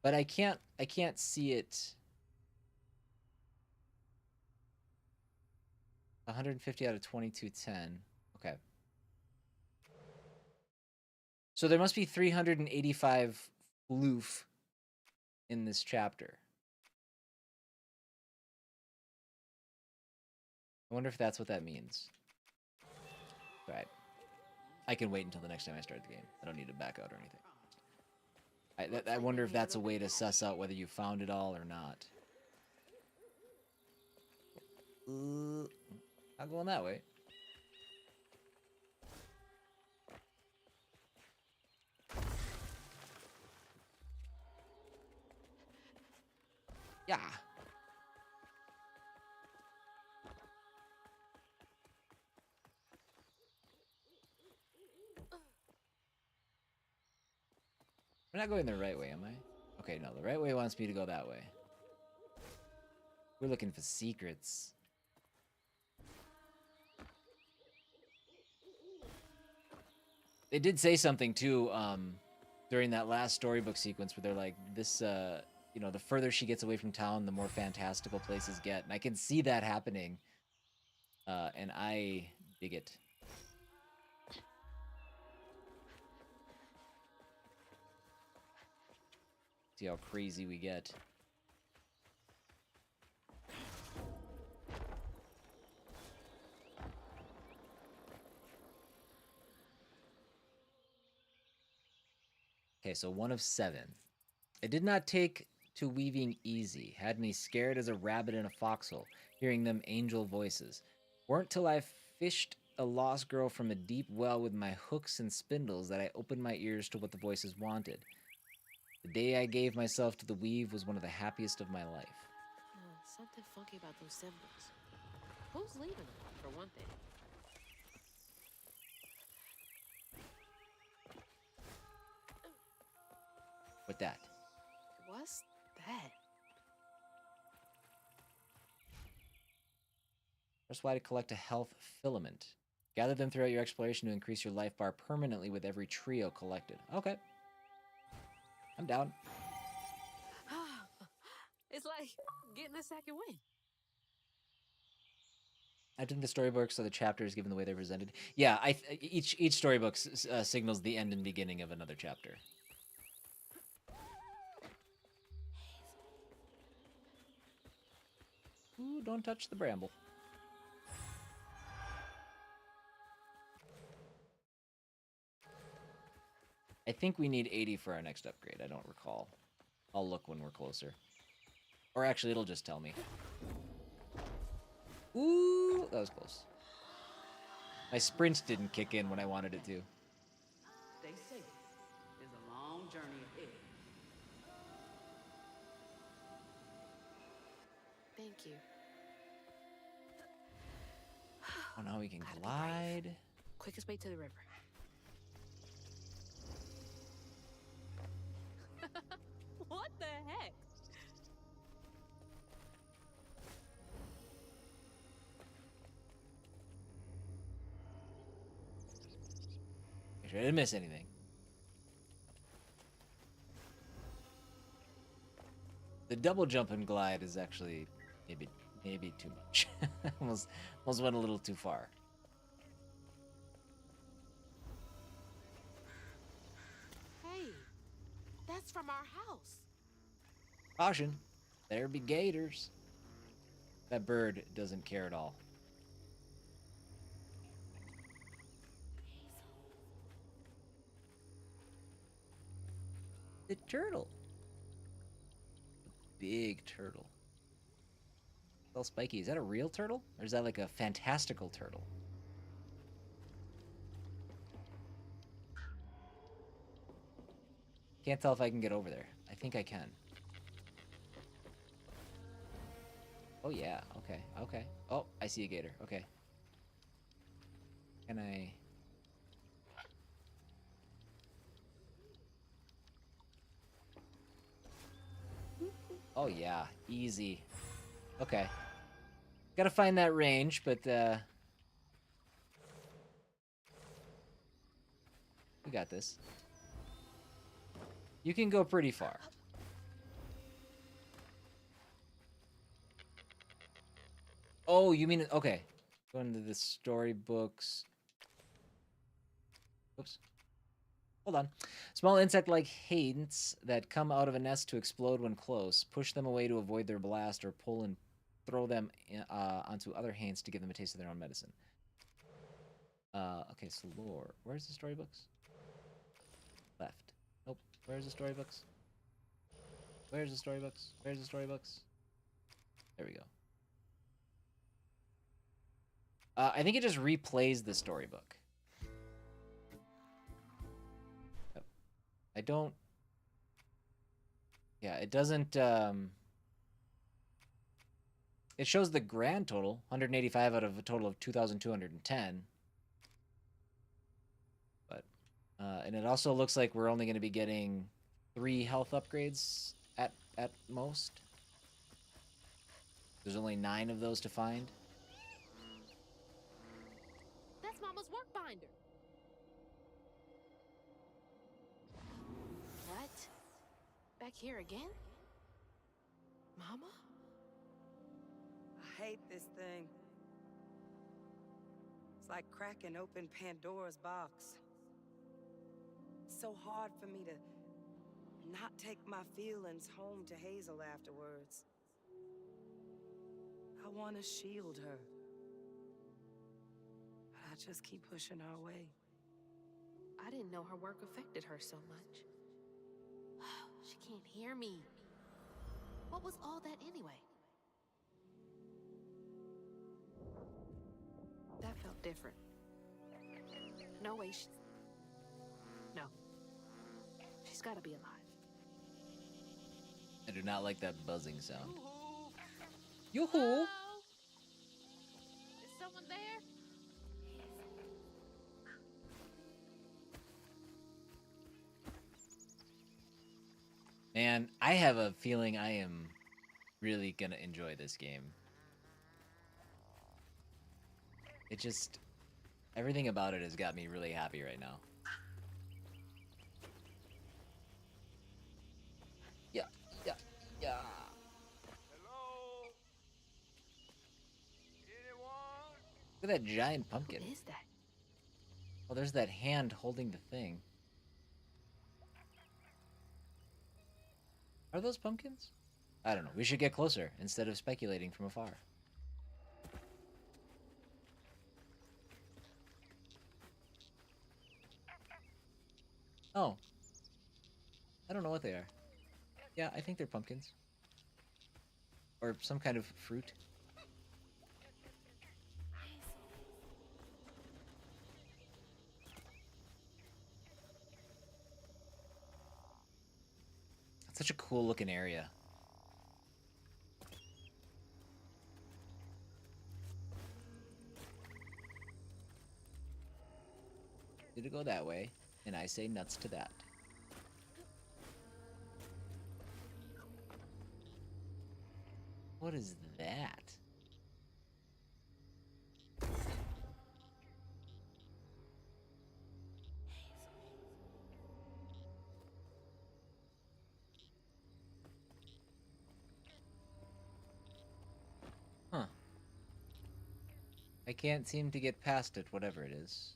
But I can't see it. 150 out of 2210. Okay. So there must be 385 floof in this chapter. I wonder if that's what that means. Right. I can wait until the next time I start the game. I don't need to back out or anything. I wonder if that's a way to suss out whether you found it all or not. Not going that way. Yeah. I'm not going the right way, am I? Okay, no, the right way wants me to go that way. We're looking for secrets. They did say something too, during that last storybook sequence where they're like, this, you know, the further she gets away from town, the more fantastical places get. And I can see that happening. And I dig it. See how crazy we get. Okay, so 1 of 7. I did not take to weaving easy. Had me scared as a rabbit in a foxhole, hearing them angel voices. Weren't till I fished a lost girl from a deep well with my hooks and spindles that I opened my ears to what the voices wanted. The day I gave myself to the weave was one of the happiest of my life. Something funky about those symbols. Who's leaving them, for one thing? What that? What's that? Press Y to collect a health filament. Gather them throughout your exploration to increase your life bar permanently with every trio collected. Okay. I'm down. It's like getting a second win. I think the storybooks are the chapters given the way they're presented. Yeah, each storybook signals the end and beginning of another chapter. Ooh, don't touch the bramble. I think we need 80 for our next upgrade. I don't recall. I'll look when we're closer. Or actually, it'll just tell me. Ooh, that was close. My sprint didn't kick in when I wanted it to. Stay safe. There's a long journey ahead. Thank you. Oh, now we can glide. Quickest way to the river. What the heck? Make sure I didn't miss anything. The double jump and glide is actually maybe too much. almost went a little too far. Hey, that's from our house. Caution, there be gators. That bird doesn't care at all. The turtle. The big turtle. Well, spiky. Is that a real turtle? Or is that like a fantastical turtle? Can't tell if I can get over there. I think I can. Oh, yeah. Okay. Okay. Oh, I see a gator. Okay. Can I... Oh, yeah. Easy. Okay. Gotta find that range, but, we got this. You can go pretty far. Oh, you mean... Okay. Going to the storybooks. Oops. Hold on. Small insect-like haints that come out of a nest to explode when close. Push them away to avoid their blast, or pull and throw them onto other haints to give them a taste of their own medicine. Okay, so lore. Where's the storybooks? Left. Nope. Where's the storybooks? Where's the storybooks? Where's the storybooks? There we go. I think it just replays the storybook. I don't... Yeah, it doesn't... It shows the grand total, 185 out of a total of 2,210. But, and it also looks like we're only going to be getting 3 health upgrades at most. There's only 9 of those to find. That's Mama's work binder. What? Back here again? Mama? I hate this thing. It's like cracking open Pandora's box. It's so hard for me to not take my feelings home to Hazel afterwards. I want to shield her. But I just keep pushing our way. I didn't know her work affected her so much. She can't hear me. What was all that anyway? That felt different. No way. No. She's gotta be alive. I do not like that buzzing sound. Yoo-hoo! Hello? Is someone there? Man, I have a feeling I am really gonna enjoy this game. It just... Everything about it has got me really happy right now. Yeah. Hello? Anyone? Look at that giant pumpkin. What is that? Oh, there's that hand holding the thing. Are those pumpkins? I don't know. We should get closer instead of speculating from afar. Oh. I don't know what they are. Yeah, I think they're pumpkins. Or some kind of fruit. It's such a cool looking area. Did it go that way? And I say nuts to that. What is that? Huh. I can't seem to get past it, whatever it is.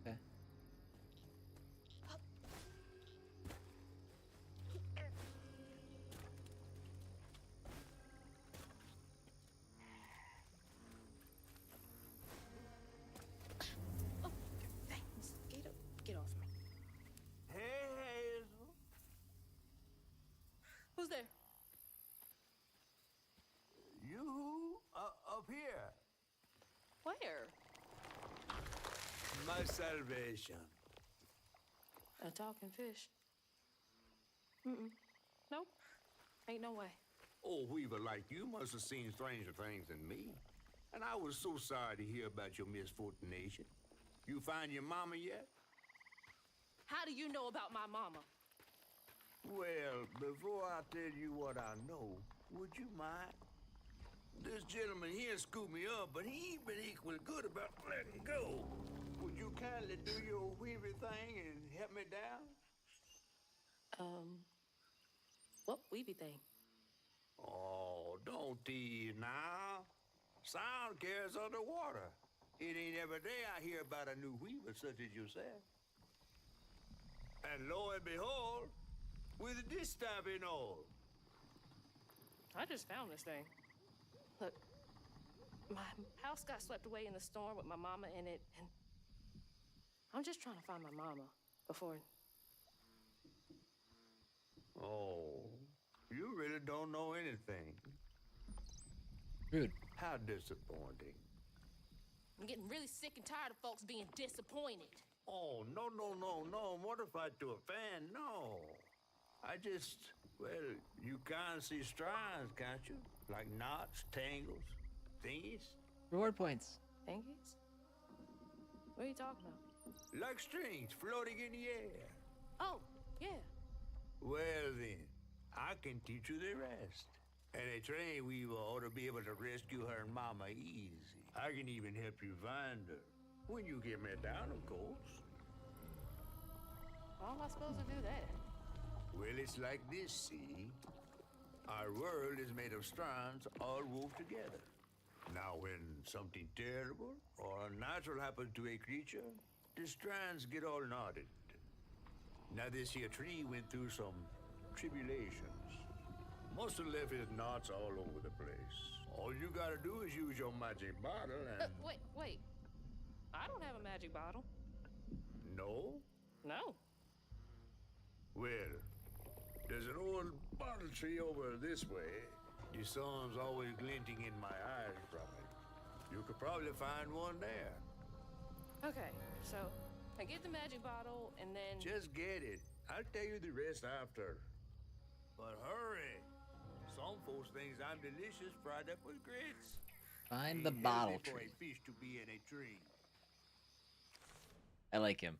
Okay. Oh, thanks. Get off me. Hey, Hazel. Who's there? You up here. Where? My salvation. A talking fish. Nope. Ain't no way. Oh, Weaver like you must have seen stranger things than me. And I was so sorry to hear about your misfortunation. You find your mama yet? How do you know about my mama? Well, before I tell you what I know, would you mind? This gentleman here scooped me up, but he ain't been equal good about letting go. Would you kindly do your weavy thing and help me down? What weavy thing? Oh, don't tease now. Sound carries underwater. It ain't every day I hear about a new weaver such as yourself. And lo and behold, with this time and all. I just found this thing. Look, my house got swept away in the storm with my mama in it, and I'm just trying to find my mama before... Oh, you really don't know anything. Rude. How disappointing. I'm getting really sick and tired of folks being disappointed. Oh, no. Mortified to a fan, no. I just, well, you can't see strands, can't you? Like knots, tangles, thingies? Reward points. Thingies? What are you talking about? Like strings floating in the air. Oh, yeah. Well then, I can teach you the rest. And a train weaver ought to be able to rescue her mama easy. I can even help you find her. When you get me down, of course. How am I supposed to do that? Well, it's like this, see? Our world is made of strands all wove together. Now, when something terrible or unnatural happens to a creature, the strands get all knotted. Now, this here tree went through some tribulations. Must have left his knots all over the place. All you gotta do is use your magic bottle and... Wait. I don't have a magic bottle. No? No. Well, there's an old bottle tree over this way. The sun's always glinting in my eyes from it. You could probably find one there. Okay, so I get the magic bottle and then. Just get it. I'll tell you the rest after. But hurry. Some folks think I'm delicious fried up with grits. Find the Ain't bottle healthy for tree. a fish to be in a tree. I like him.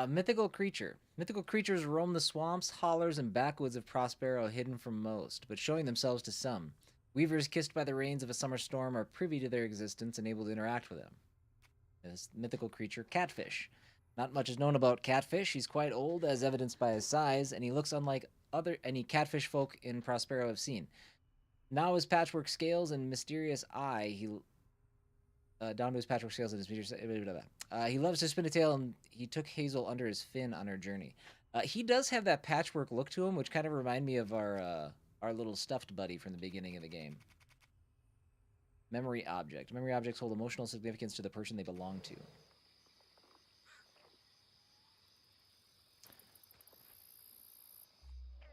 Mythical creature. Mythical creatures roam the swamps, hollers, and backwoods of Prospero, hidden from most, but showing themselves to some. Weavers kissed by the rains of a summer storm are privy to their existence and able to interact with them. This mythical creature, catfish. Not much is known about catfish. He's quite old, as evidenced by his size, and he looks unlike any catfish folk in Prospero have seen. Now his patchwork scales and mysterious eye, down to his patchwork scales and his mysterious. He loves to spin a tail, and he took Hazel under his fin on her journey. He does have that patchwork look to him, which kind of remind me of our little stuffed buddy from the beginning of the game. Memory object. Memory objects hold emotional significance to the person they belong to.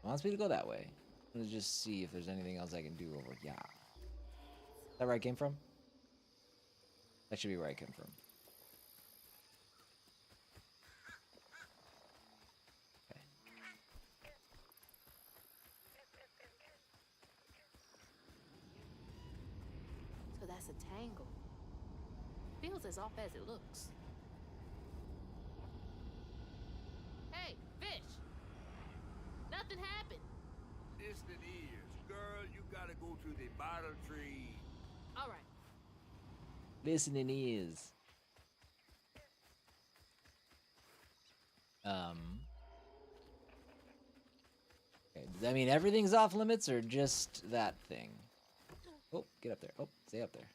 Wants me to go that way. Let's just see if there's anything else I can do over here. Is that where I came from? That should be where I came from. Okay. So that's a tangle. Feels as off as it looks. Hey, fish! Nothing happened. Distant ears. Girl, you gotta go to the bottle tree. All right. Listening ears. Okay, does that mean everything's off limits or just that thing? Oh, get up there. Oh, stay up there.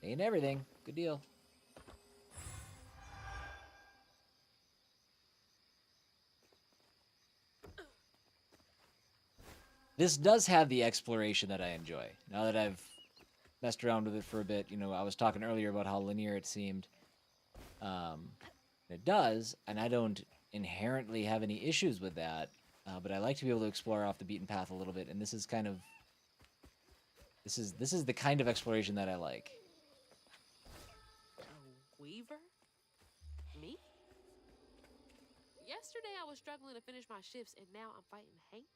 Ain't everything. Good deal. This does have the exploration that I enjoy. Now that I've messed around with it for a bit, you know, I was talking earlier about how linear it seemed. It does, and I don't inherently have any issues with that, but I like to be able to explore off the beaten path a little bit, and this is kind of... This is the kind of exploration that I like. A weaver? Me? Yesterday I was struggling to finish my shifts, and now I'm fighting Haints.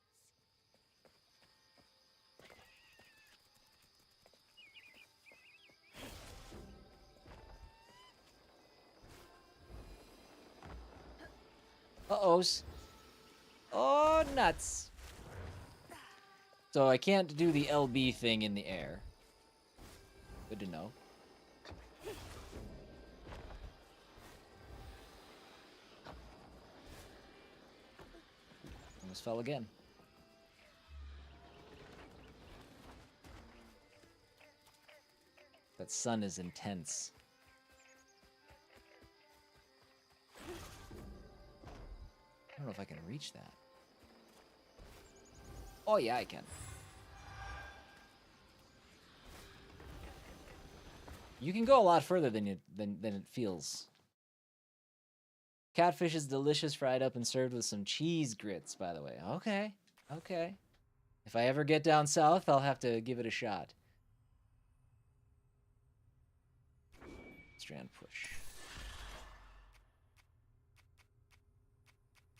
Uh-ohs. Oh, nuts. So I can't do the LB thing in the air. Good to know. Almost fell again. That sun is intense. I don't know if I can reach that. Oh yeah, I can. You can go a lot further than it feels. Catfish is delicious, fried up and served with some cheese grits, by the way. Okay, okay. If I ever get down south, I'll have to give it a shot. Strand push.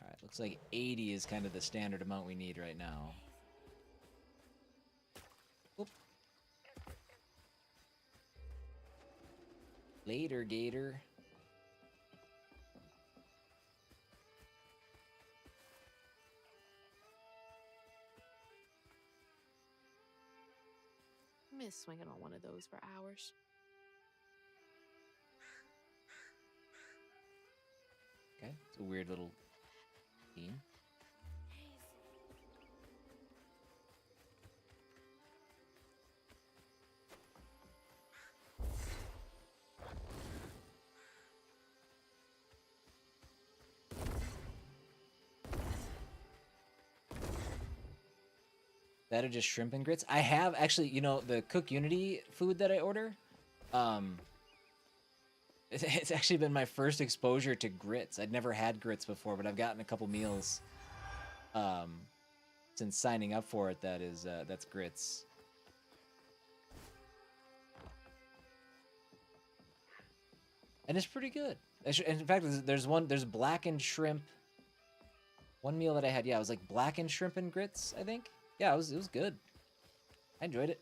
Alright, looks like 80 is kind of the standard amount we need right now. Oop. Later, Gator. Miss swinging on one of those for hours. Okay, it's a weird little theme. That are just shrimp and grits. I have actually, you know, the Cook Unity food that I order. It's actually been my first exposure to grits. I'd never had grits before, but I've gotten a couple meals since signing up for it. That's grits. And it's pretty good. In fact, there's blackened shrimp. One meal that I had, yeah, it was like blackened shrimp and grits, I think. Yeah, it was good. I enjoyed it.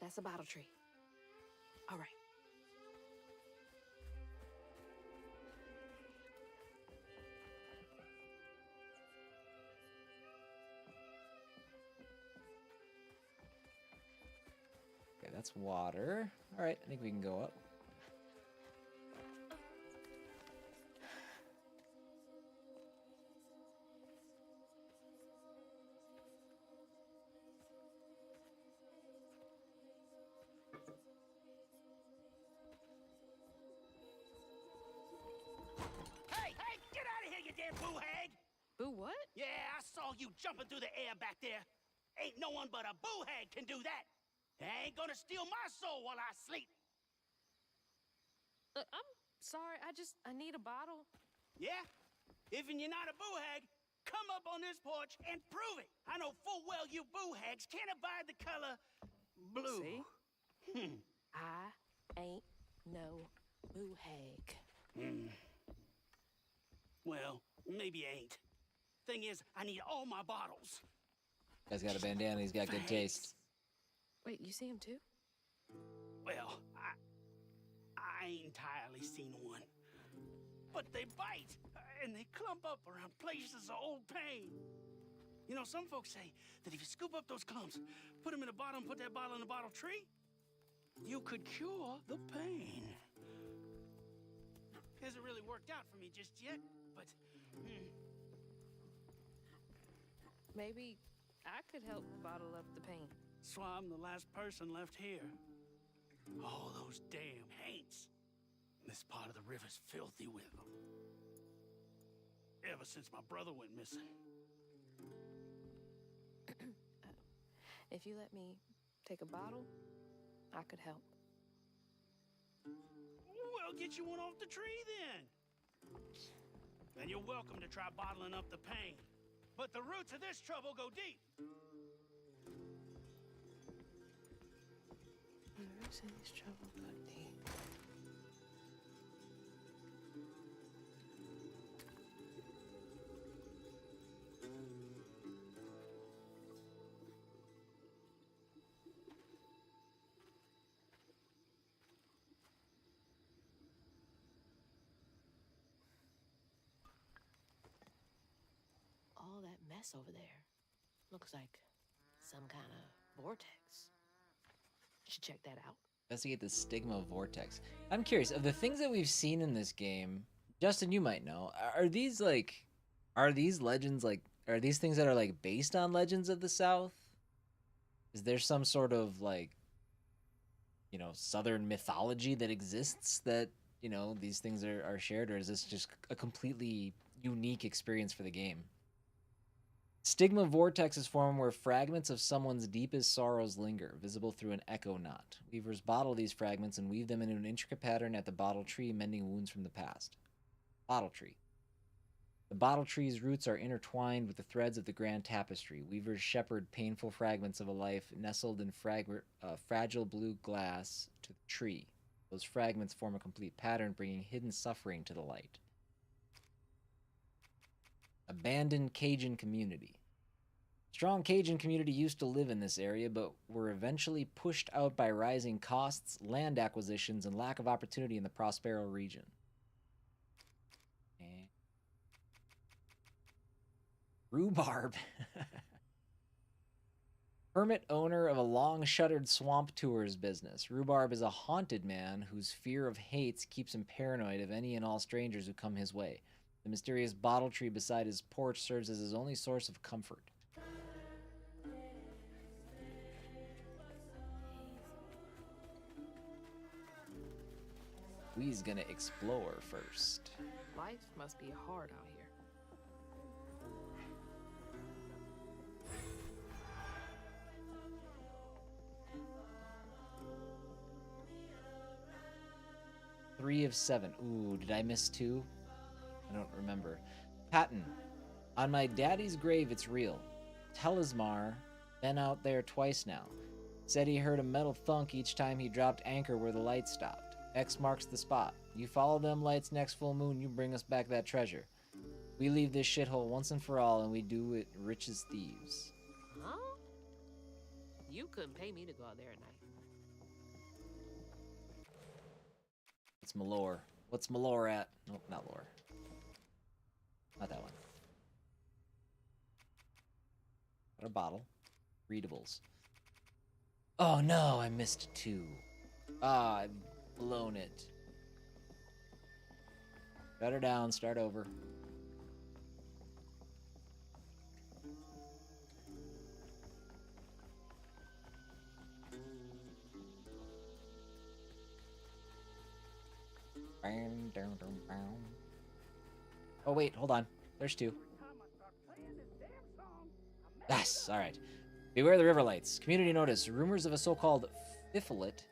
That's a bottle tree. All right. Okay, that's water. All right, I think we can go up. Hey, get out of here, you damn boo hag! Boo what? Yeah, I saw you jumping through the air back there. Ain't no one but a boo hag can do that. I ain't gonna steal my soul while I sleep. Look, I'm sorry. I need a bottle. Yeah? Even you're not a boo hag, come up on this porch and prove it. I know full well you boo hags can't abide the color blue. See? I ain't no boo hag. Well, maybe ain't. Thing is, I need all my bottles. Guy's got a bandana. He's got good taste. Wait, you see him too? Well, I ain't entirely seen one. But they bite, and they clump up around places of old pain. You know, some folks say that if you scoop up those clumps, put them in a bottle and put that bottle in a bottle tree, you could cure the pain. Hasn't really worked out for me just yet, but... Maybe I could help bottle up the pain. That's why I'm the last person left here. All those damn Haints. This part of the river's filthy with them. Ever since my brother went missing. If you let me take a bottle, I could help. Well, get you one off the tree then. And you're welcome to try bottling up the pain. But the roots of this trouble go deep. The roots of this trouble go deep. All that mess over there looks like some kind of vortex. Should check that out. Investigate the stigma vortex. I'm curious, of the things that we've seen in this game, Justin, you might know, are these legends like, are these things that are like based on legends of the South? Is there some sort of like, you know, Southern mythology that exists that, you know, these things are shared, or is this just a completely unique experience for the game? Stigma vortexes form where fragments of someone's deepest sorrows linger, visible through an echo knot. Weavers bottle these fragments and weave them into an intricate pattern at the bottle tree, mending wounds from the past. Bottle tree. The bottle tree's roots are intertwined with the threads of the Grand Tapestry. Weavers shepherd painful fragments of a life nestled in fragile blue glass to the tree. Those fragments form a complete pattern, bringing hidden suffering to the light. Abandoned Cajun community. Strong Cajun community used to live in this area, but were eventually pushed out by rising costs, land acquisitions, and lack of opportunity in the Prospero region. And rhubarb. Hermit owner of a long-shuttered swamp tours business. Rhubarb is a haunted man whose fear of hates keeps him paranoid of any and all strangers who come his way. The mysterious bottle tree beside his porch serves as his only source of comfort. We's gonna explore first. Life must be hard out here. 3 of 7. Ooh, did I miss 2? I don't remember. Patton. On my daddy's grave, it's real. Telesmar. Been out there twice now. Said he heard a metal thunk each time he dropped anchor where the light stopped. X marks the spot. You follow them lights next full moon, you bring us back that treasure. We leave this shithole once and for all, and we do it rich as thieves. Huh? You couldn't pay me to go out there at night. What's my lore? What's my lore at? Nope, not lore. Not that one. Got a bottle. Readables. Oh no, I missed 2. Ah, I've blown it. Shut her down, start over. Oh wait, hold on. There's 2. Yes, alright. Beware the river lights. Community notice. Rumors of a so-called Fifilet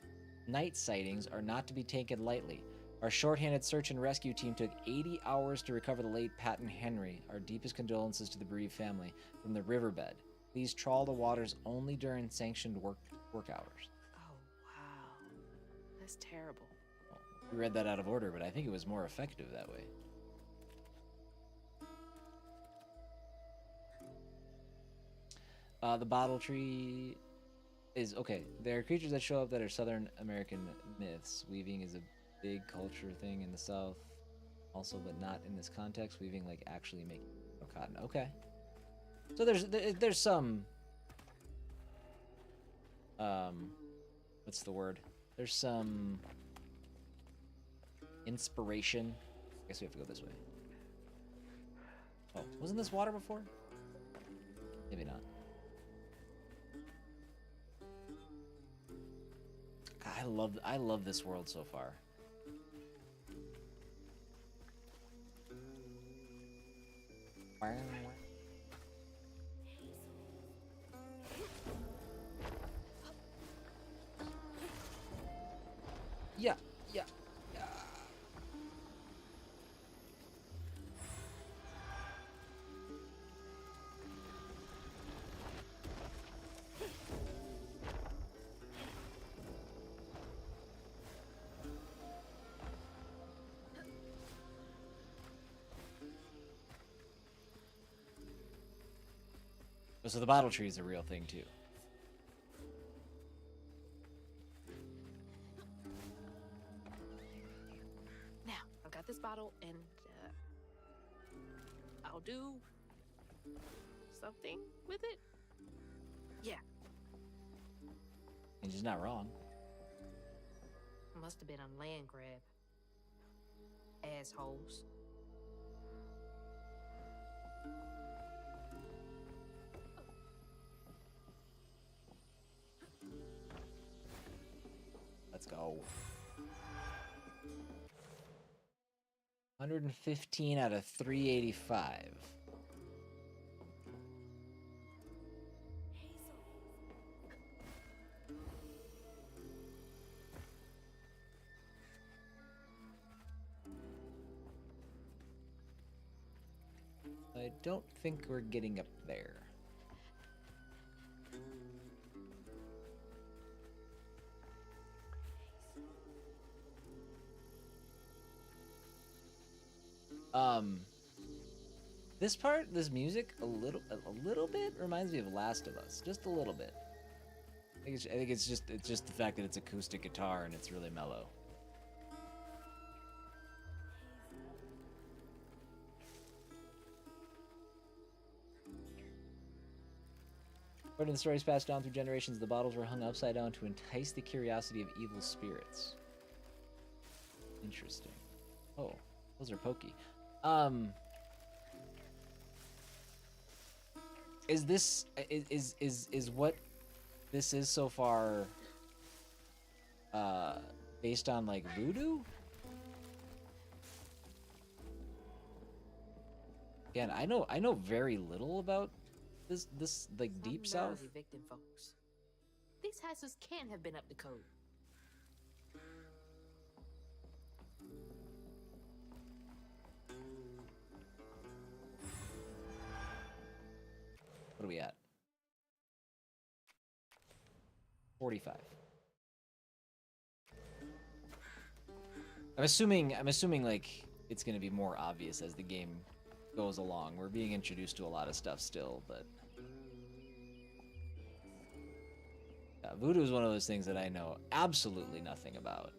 night sightings are not to be taken lightly. Our short-handed search and rescue team took 80 hours to recover the late Patton Henry. Our deepest condolences to the bereaved family from the riverbed. Please trawl the waters only during sanctioned work hours. Oh, wow. That's terrible. Well, we read that out of order, but I think it was more effective that way. The bottle tree is okay. There are creatures that show up that are Southern American myths. Weaving is a big culture thing in the South, also, but not in this context. Weaving, like actually making cotton. Okay, so there's some what's the word? There's some inspiration. I guess we have to go this way. Oh, wasn't this water before? Maybe not. I love this world so far. Yeah. So the bottle tree is a real thing too. Now, I've got this bottle, and I'll do something with it. Yeah. And she's not wrong. Must have been a land grab. Assholes. Let's go. 115 out of 385. I don't think we're getting up there. This part, this music, a little bit reminds me of Last of Us, just a little bit. I think it's just the fact that it's acoustic guitar and it's really mellow. According to the stories passed down through generations, the bottles were hung upside down to entice the curiosity of evil spirits. Interesting. Oh, those are pokey. Is this is what this is so far based on like voodoo? Again, I know very little about this like deep south. Evicting folks. These houses can't have been up to code. What are we at? 45. I'm assuming like it's gonna be more obvious as the game goes along. We're being introduced to a lot of stuff still, but yeah, voodoo is one of those things that I know absolutely nothing about.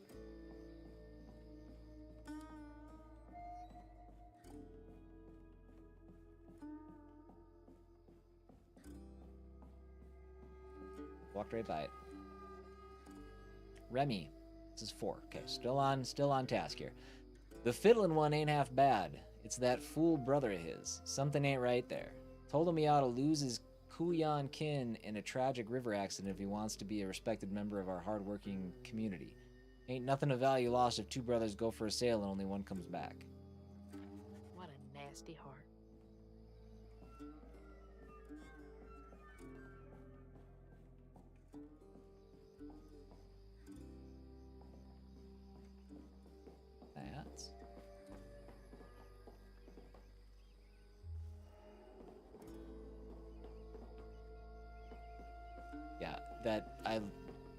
Walked right by it. Remy. This is 4. Okay, still on task here. The fiddlin' one ain't half bad. It's that fool brother of his. Something ain't right there. Told him he ought to lose his Kuyan kin in a tragic river accident if he wants to be a respected member of our hard-working community. Ain't nothing of value lost if 2 brothers go for a sail and only one comes back. What a nasty heart. That's... yeah,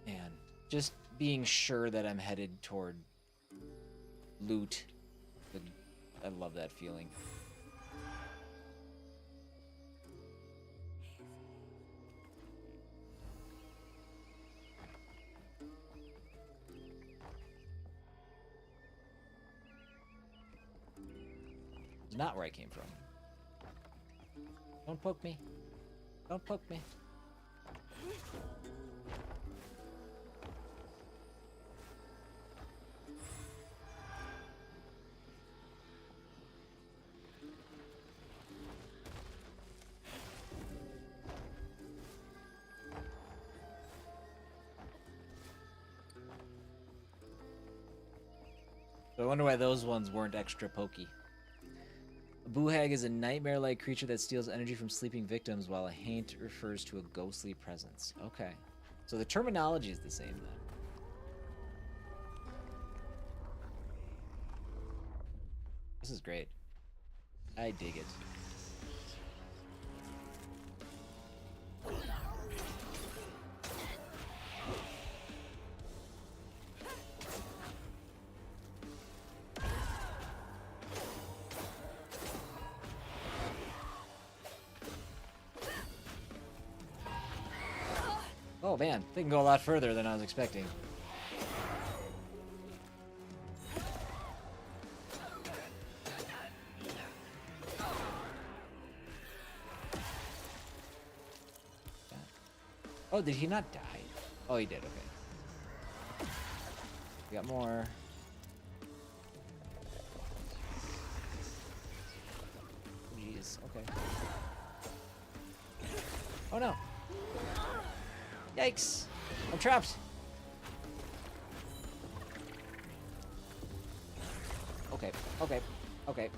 man, just being sure that I'm headed toward loot. I love that feeling. It's not where I came from. Don't poke me. Don't poke me. So I wonder why those ones weren't extra pokey. A boohag is a nightmare-like creature that steals energy from sleeping victims, while a haint refers to a ghostly presence. Okay. So the terminology is the same then. This is great. I dig it. Oh man, they can go a lot further than I was expecting. Oh, did he not die? Oh, he did, okay. We got more. Jeez, okay. Oh no! Yikes! I'm trapped! Okay, okay, okay.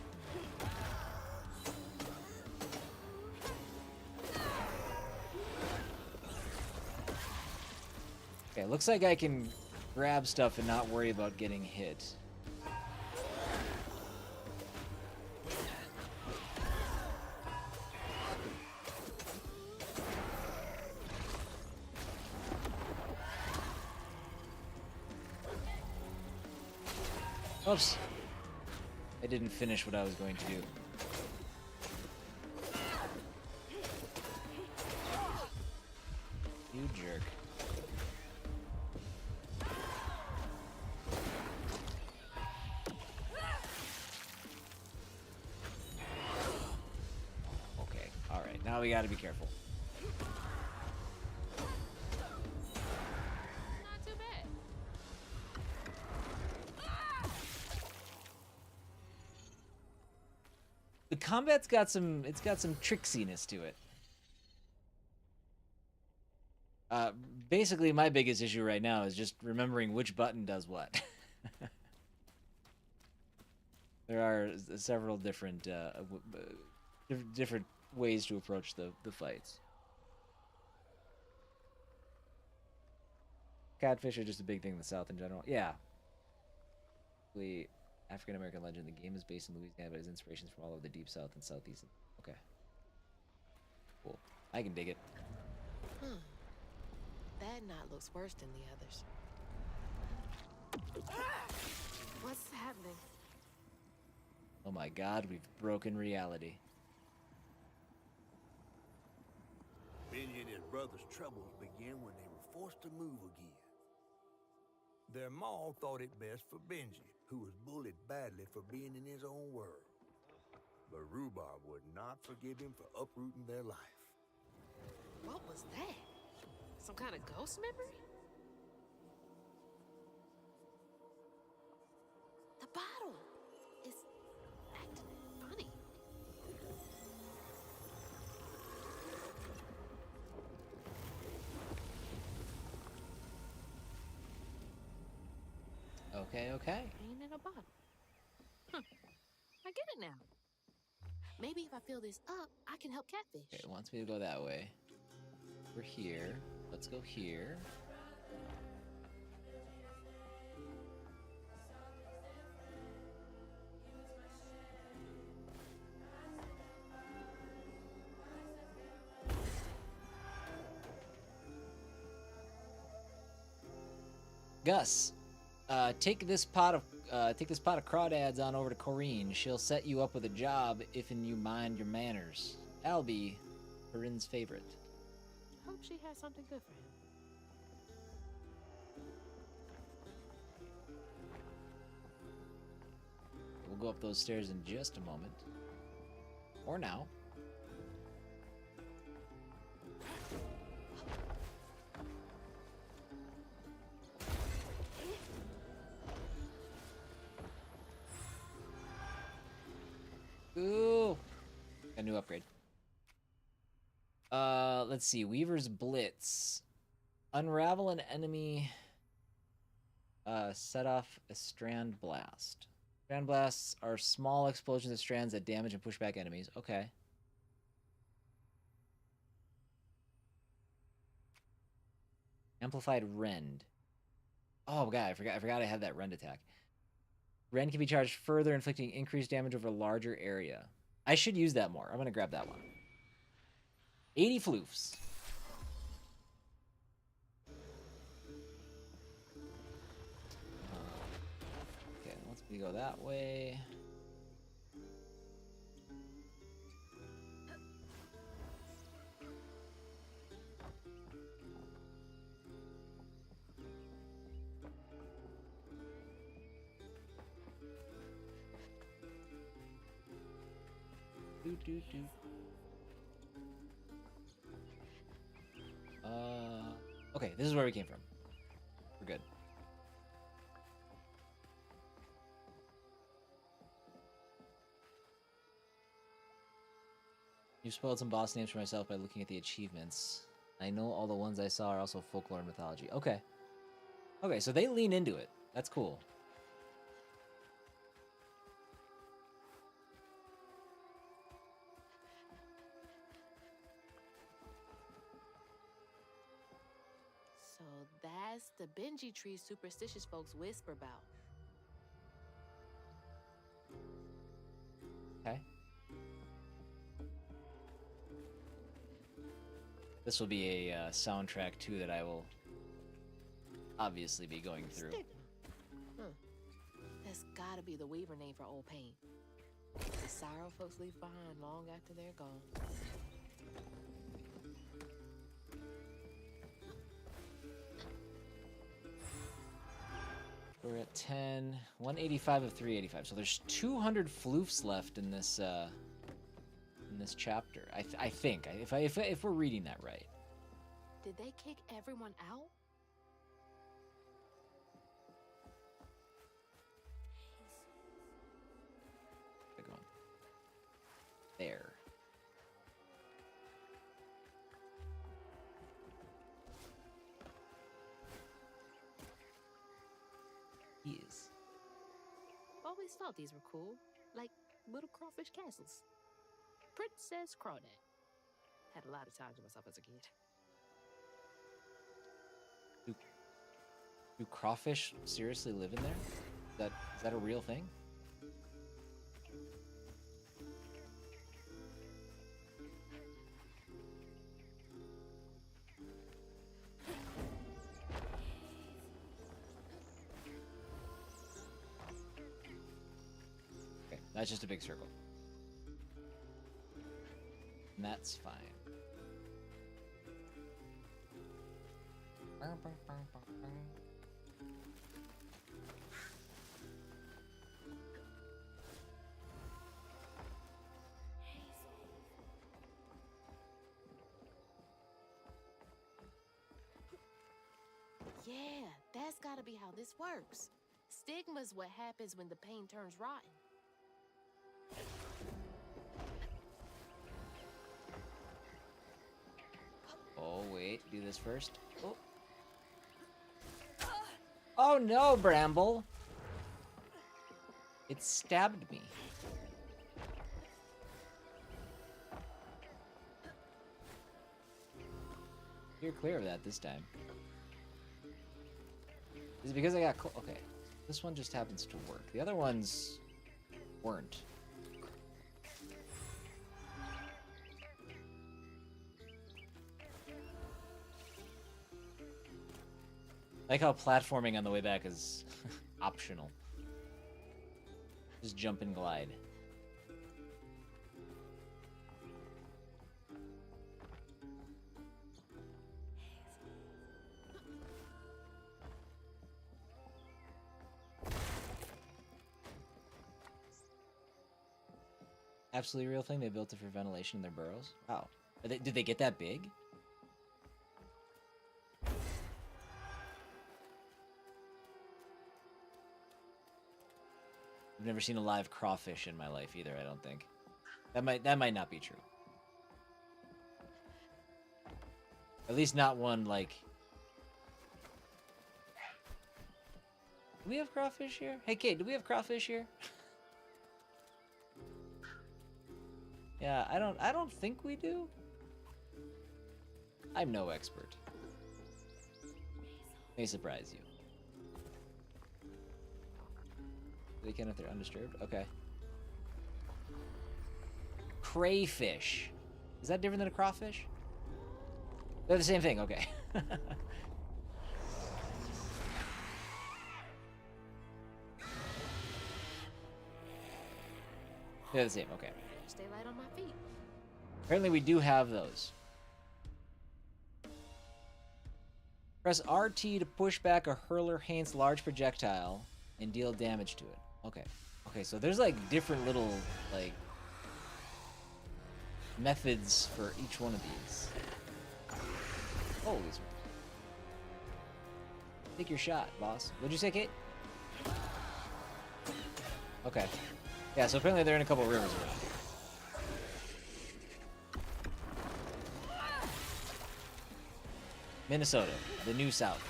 Okay, looks like I can grab stuff and not worry about getting hit. Oops. I didn't finish what I was going to do. You jerk. Okay, alright. Now we gotta be careful. Not too bad. The combat's got some tricksiness to it. Basically, my biggest issue right now is just remembering which button does what. There are several different different ways to approach the fights. Catfish are just a big thing in the South in general. Yeah. African American legend. The game is based in Louisiana, but has inspirations from all over the Deep South and Southeast. Okay. Cool. I can dig it. That knot looks worse than the others. What's happening? Oh my god, we've broken reality. Benji and his brother's troubles began when they were forced to move again. Their maw thought it best for Benji, who was bullied badly for being in his own world. But Rhubarb would not forgive him for uprooting their life. What was that? Some kind of ghost memory? The bottle is acting funny. Okay, okay. Ain't in a bottle. I get it now. Maybe if I fill this up, I can help catfish. Okay, it wants me to go that way. We're here. Let's go here. Gus, take this pot of crawdads on over to Corrine. She'll set you up with a job if and you mind your manners. I'll be Corinne's favorite. Hope she has something good for him. We'll go up those stairs in just a moment. Or now. Ooh! A new upgrade. Let's see. Weaver's Blitz. Unravel an enemy. Set off a strand blast. Strand blasts are small explosions of strands that damage and push back enemies. Okay. Amplified Rend. Oh god, I forgot I had that Rend attack. Rend can be charged further, inflicting increased damage over a larger area. I should use that more. I'm gonna grab that one. 80 floofs. Okay, let's go that way. Okay, this is where we came from. We're good. You spoiled some boss names for myself by looking at the achievements. I know all the ones I saw are also folklore and mythology. Okay. Okay, so they lean into it. That's cool. So that's the Benji tree superstitious folks whisper about. Okay. This will be a soundtrack too that I will obviously be going through. Huh. That's gotta be the Weaver name for old pain. The sorrow folks leave behind long after they're gone. We're at 10, 185 of 385. So there's 200 floofs left in this chapter. I think if we're reading that right. Did they kick everyone out? Good going. There. He is. Always thought these were cool, like little crawfish castles. Princess Crawdad. Had a lot of time to myself as a kid. Do crawfish seriously live in there? Is that a real thing? That's just a big circle. And that's fine. Yeah, that's gotta be how this works. Stigma's what happens when the paint turns rotten. Oh, wait. Do this first. Oh. Oh no, Bramble! It stabbed me. You're clear of that this time. Is it because I got okay. This one just happens to work. The other ones weren't. I like how platforming on the way back is optional. Just jump and glide. Absolutely real thing. They built it for ventilation in their burrows. Wow. Did they get that big? I've never seen a live crawfish in my life either, I don't think. That might not be true. At least not one like... Do we have crawfish here? Hey Kate, do we have crawfish here? Yeah, I don't think we do. I'm no expert. May surprise you. They can if they're undisturbed? Okay. Crayfish. Is that different than a crawfish? They're the same thing, okay. They're the same, okay. Stay light on my feet. Apparently we do have those. Press RT to push back a hurler Haints large projectile and deal damage to it. Okay. Okay, so there's like different little like methods for each one of these. Holy smokes. Take your shot, boss. What'd you say, Kate? Okay. Yeah, so apparently they're in a couple rivers around here. Minnesota, the New South.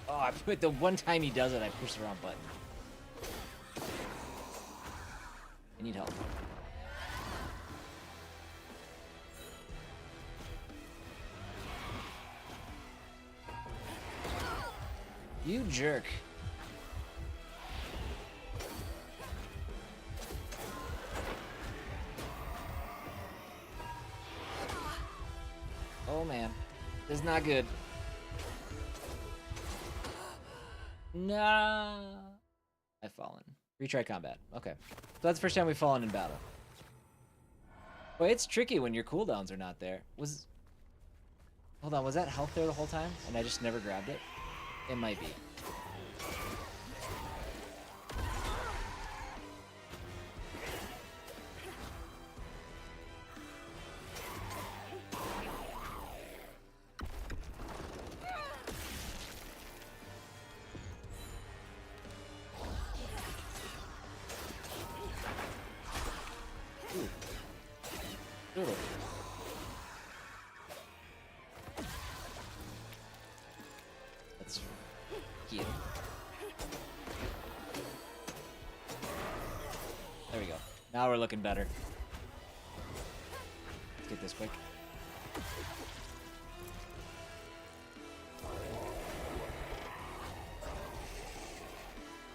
Oh, I put the one time he does it, I push the wrong button. I need help. You jerk. Oh man, this is not good. Nah. I've fallen. Retry combat. Okay. So that's the first time we've fallen in battle. Boy, it's tricky when your cooldowns are not there. Hold on, was that health there the whole time? And I just never grabbed it? It might be. Doodle. Let's get him. There we go. Now we're looking better. Let's get this quick.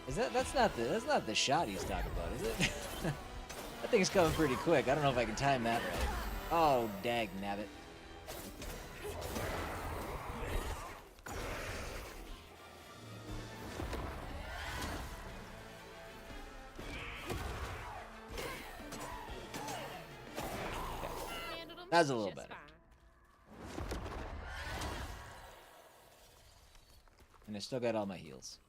Is that's not the shot he's talking about, is it? That thing's coming pretty quick. I don't know if I can time that right. Oh, dag nabbit. That's a little Just better. fine. And I still got all my heals.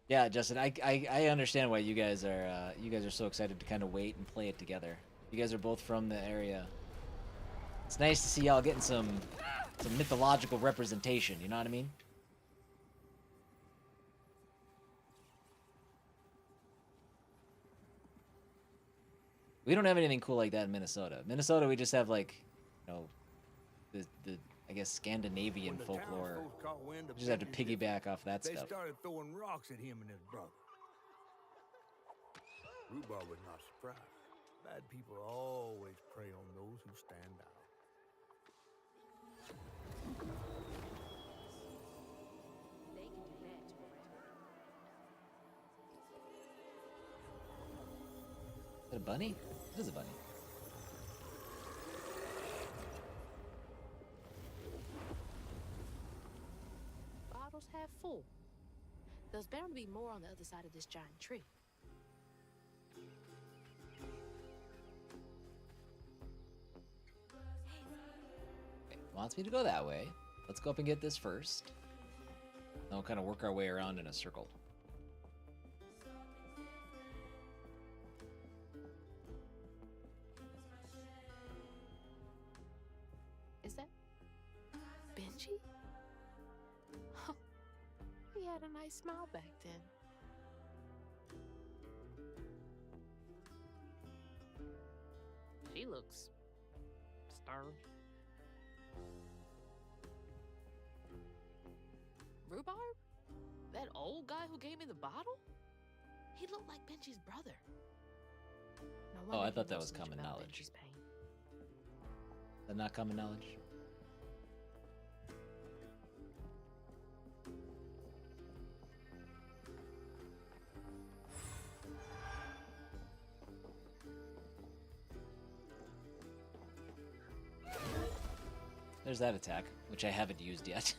Yeah, Justin, I understand why you guys are so excited to kind of wait and play it together. You guys are both from the area. It's nice to see y'all getting some mythological representation, you know what I mean? We don't have anything cool like that in Minnesota. Minnesota, we just have like, you know, the I guess Scandinavian When the folklore. townsfolk caught wind of We just have to Benji's piggyback off that They stuff. started throwing rocks at him and his brother. Rhubarb was not surprised. Bad people always prey on those who stand out. They can do that to a rat. Is that a bunny? It is a bunny. Bottles half full. There's bound to be more on the other side of this giant tree. Okay, wants me to go that way. Let's go up and get this first. Then we'll kind of work our way around in a circle. Is that Benji? He had a nice smile back then. She looks stern. Rhubarb? That old guy who gave me the bottle? He looked like Benji's brother. No Oh, I wonder he thought that knows was so much common about knowledge. Benji's pain. Is that not common knowledge? There's that attack, which I haven't used yet.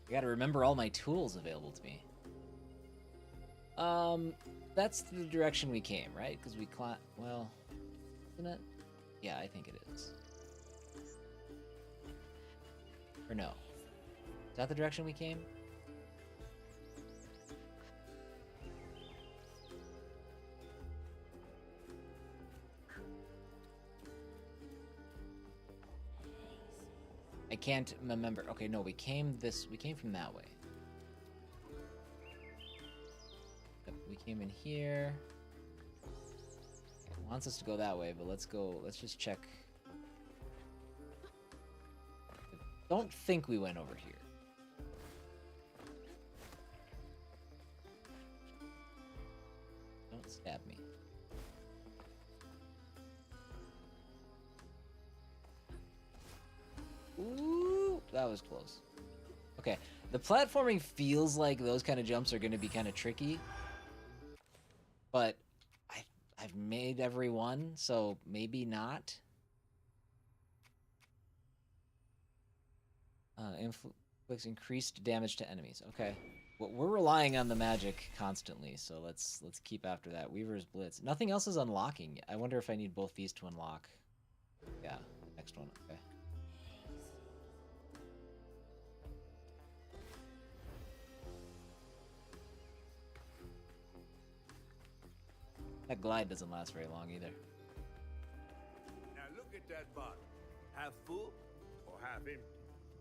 I gotta remember all my tools available to me. That's the direction we came, right? Because we well, isn't it? Yeah, I think it is. Or no? Is that the direction we came? I can't remember. Okay, no, we came from that way. Yep, we came in here. It wants us to go that way, but let's just check. I don't think we went over here. Don't stab me. Ooh, that was close. Okay, the platforming feels like those kind of jumps are going to be kind of tricky, but I've made every one, so maybe not. Inflicts increased damage to enemies. Okay, well, we're relying on the magic constantly, so let's keep after that. Weaver's Blitz. Nothing else is unlocking. I wonder if I need both these to unlock. Yeah, next one. Okay. That glide doesn't last very long either. Now look at that bottle. Half full or half empty.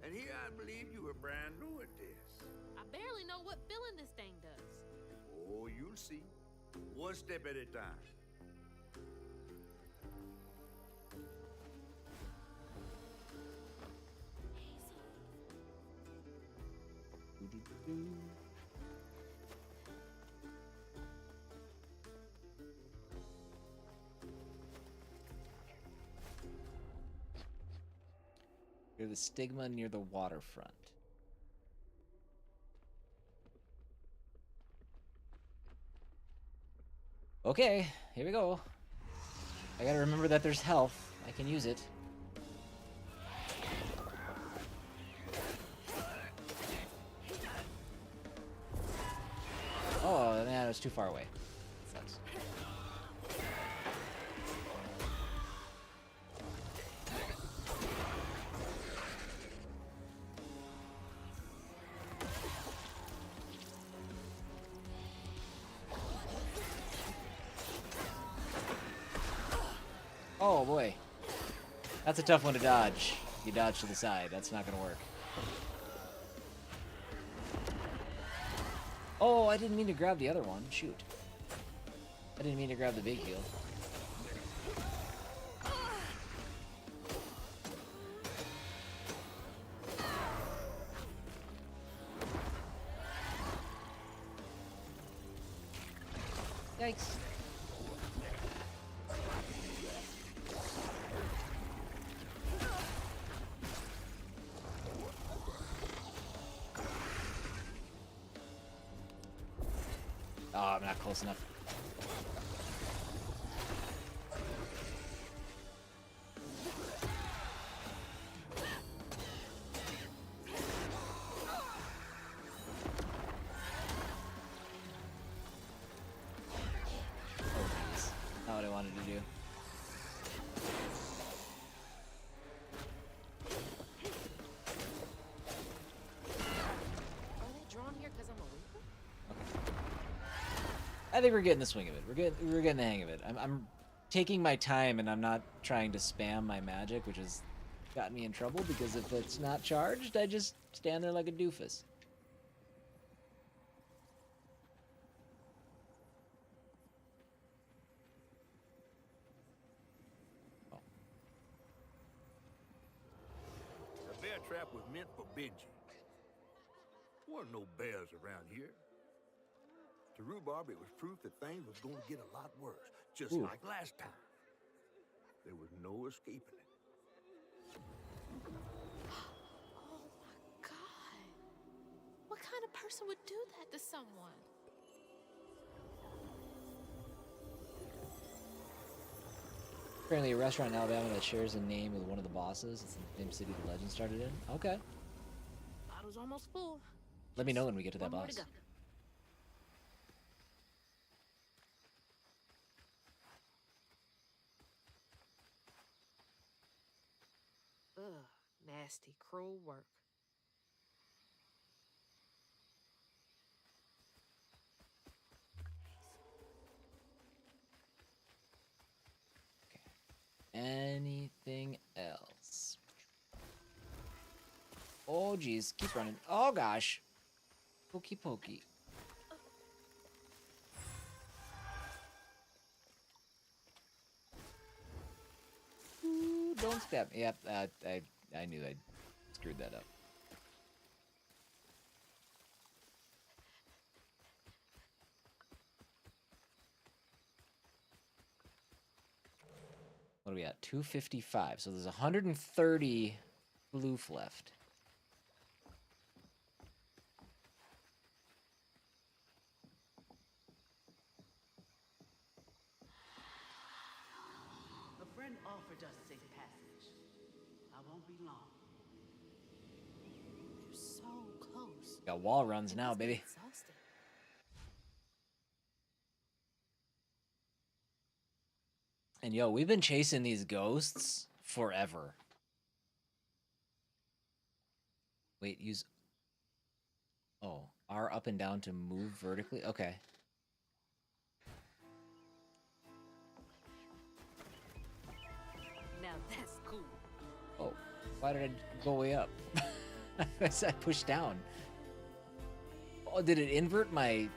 And here I believe you were brand new at this. I barely know what filling this thing does. Oh, you'll see. One step at a time. You're the stigma near the waterfront. Okay, here we go. I gotta remember that there's health. I can use it. it's too far away. Sucks. Oh boy. That's a tough one to dodge. You dodge to the side. That's not gonna work. Oh, I didn't mean to grab the other one. Shoot. I didn't mean to grab the big heal. Yikes. Oh, I'm not close enough. Oh, geez. Not what I wanted to do. Are they drawn here because I'm a weaver? I think we're getting the swing of it. We're getting the hang of it. I'm taking my time and I'm not trying to spam my magic, which has gotten me in trouble because if it's not charged, I just stand there like a doofus. Oh. The bear trap was meant for Benji. Weren't no bears around here. To Rhubarb, it was proof that things was going to get a lot worse, just Ooh. like last time. There was no escaping it. Oh my god. What kind of person would do that to someone? Apparently a restaurant in Alabama that shares a name with one of the bosses. It's in the same city the legend started in. Okay. Bottle's almost full. Let me know when we get to that One more boss. to go. Ugh, nasty, cruel work. Anything else? Oh, geez. Keep running. Oh, gosh. Pokey pokey. Ooh, don't stab me. Yep, I knew I screwed that up. What are we at? 255. So there's 130 floof left. A friend offered us safe passage. I won't be long. You're so close. Got wall runs now, must be baby. exhausted. And yo, we've been chasing these ghosts forever. Wait, use... Oh, R up and down to move vertically? Okay. Now that's cool. Oh, why did I go way up? I said push down. Oh, did it invert my...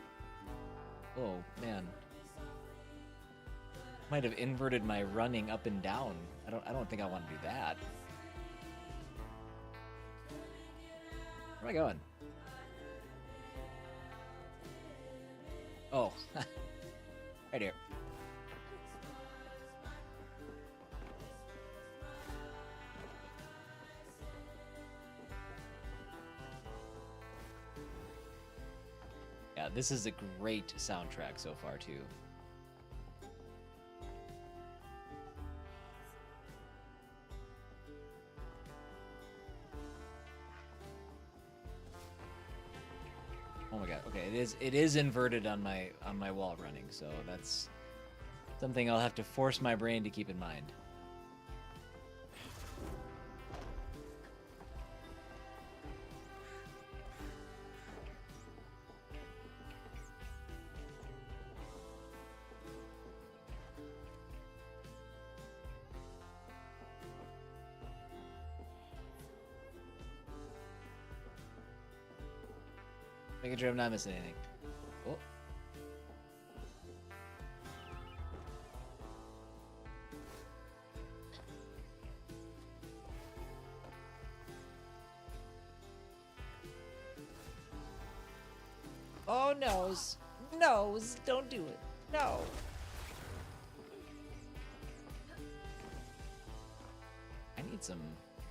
Oh, man. Might have inverted my running up and down. I don't think I want to do that. Where am I going? Oh. Right here. Yeah, this is a great soundtrack so far, too. Oh my god, okay, it is inverted on my wall running, so that's something I'll have to force my brain to keep in mind. Making sure I'm not missing anything. Oh. Oh, nose. Nose, don't do it. No. I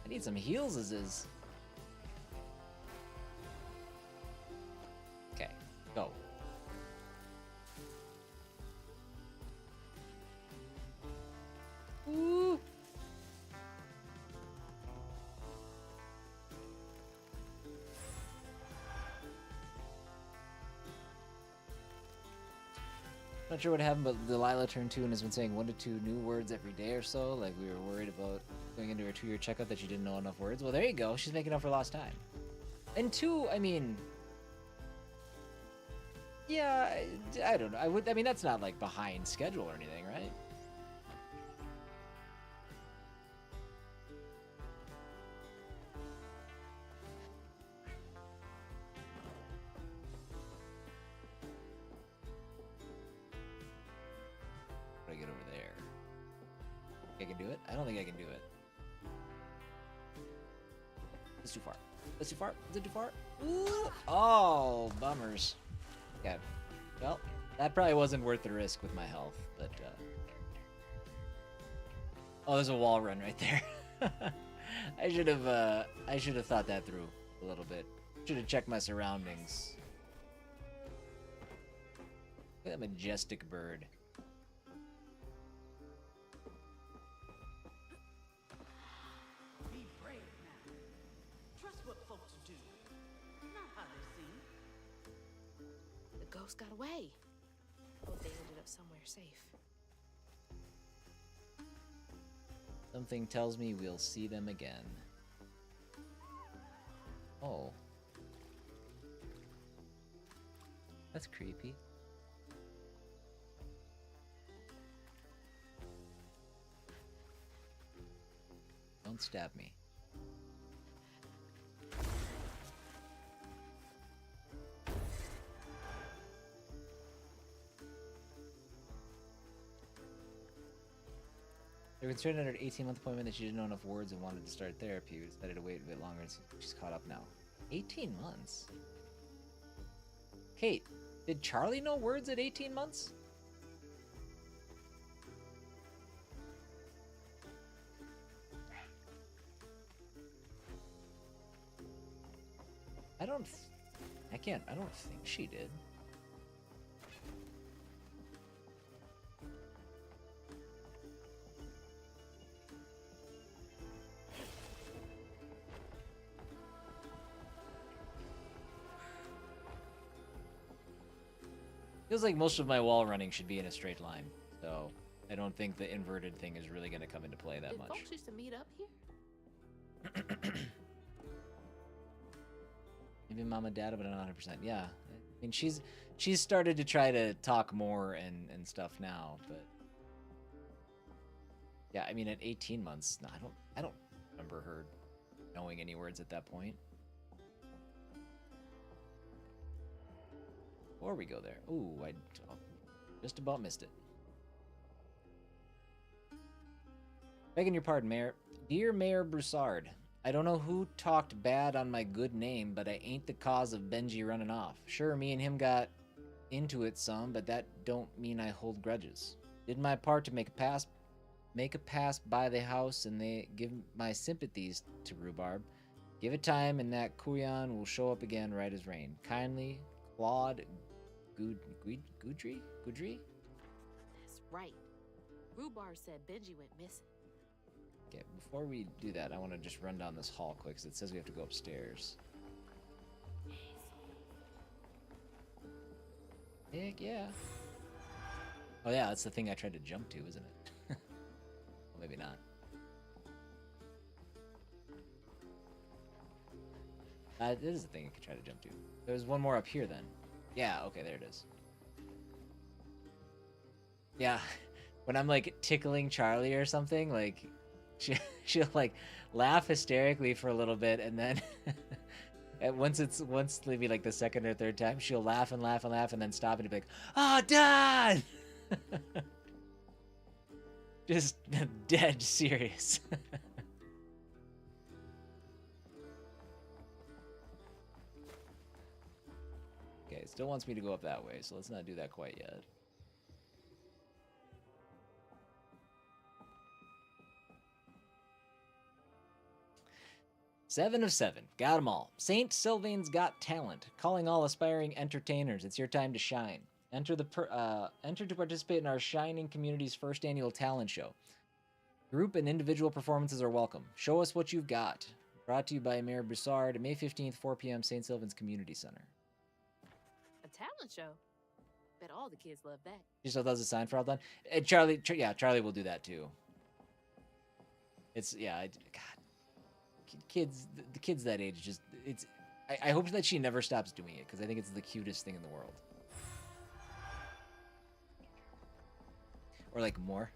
need some heals as is. Okay, go. Ooh. Not sure what happened, but Delilah turned 2 and has been saying 1 to 2 new words every day or so. Like we were worried about going into her 2-year checkup that she didn't know enough words. Well, there you go. She's making up for lost time. And 2, I mean, yeah, I don't know. I mean, that's not like behind schedule or anything, right? How do I get over there? I can do it? I don't think I can do it. It's too far. That's too far. Is it too far? Ooh. Oh, bummers. Okay. Well, that probably wasn't worth the risk with my health, but oh, there's a wall run right there. I should have thought that through a little bit. Should have checked my surroundings. Look at that majestic bird. Be brave now. Trust what folks do, not how they seem. The ghost got away. Hope they ended up somewhere safe. Something tells me we'll see them again. Oh. That's creepy. Don't stab me. They're concerned at her 18-month appointment that she didn't know enough words and wanted to start therapy. We decided to wait a bit longer and she's caught up now. 18 months? Kate, did Charlie know words at 18 months? I don't think she did. Feels like most of my wall running should be in a straight line, so I don't think the inverted thing is really going to come into play that much. Did folks used to meet up here? Maybe mama, dad, but not 100%. Yeah, I mean she's started to try to talk more and stuff now, but yeah, I mean at 18 months, no, I don't remember her knowing any words at that point. Before we go there, ooh, I just about missed it. Begging your pardon, Mayor. Dear Mayor Broussard, I don't know who talked bad on my good name, but I ain't the cause of Benji running off. Sure, me and him got into it some, but that don't mean I hold grudges. Did my part to make a pass by the house, and they give my sympathies to Rhubarb. Give it time, and that Kuyan will show up again right as rain. Kindly, Claude Goudry? That's right. Rhubarb said Benji went missing. Okay, before we do that, I want to just run down this hall quick, because it says we have to go upstairs. Heck yeah. Oh yeah, that's the thing I tried to jump to, isn't it? Well, maybe not. This is the thing I could try to jump to. There's one more up here then. Yeah, okay, there it is. Yeah, when I'm like tickling Charlie or something, like she'll like laugh hysterically for a little bit, and then once maybe like the second or third time, she'll laugh and laugh and laugh, and then stop and be like, "Oh, Dad!" Just dead serious. Okay, it still wants me to go up that way, so let's not do that quite yet. Seven of 7. Got 'em all. St. Sylvain's Got Talent. Calling all aspiring entertainers. It's your time to shine. Enter to participate in our Shining Community's first annual talent show. Group and individual performances are welcome. Show us what you've got. Brought to you by Mayor Broussard, May 15th, 4 p.m., St. Sylvain's Community Center. A talent show. Bet all the kids love that. She still does a sign for all done. And Charlie will do that too. It's, yeah, God. Kids, the kids that age, just, it's, I hope that she never stops doing it, because I think it's the cutest thing in the world. Or like more?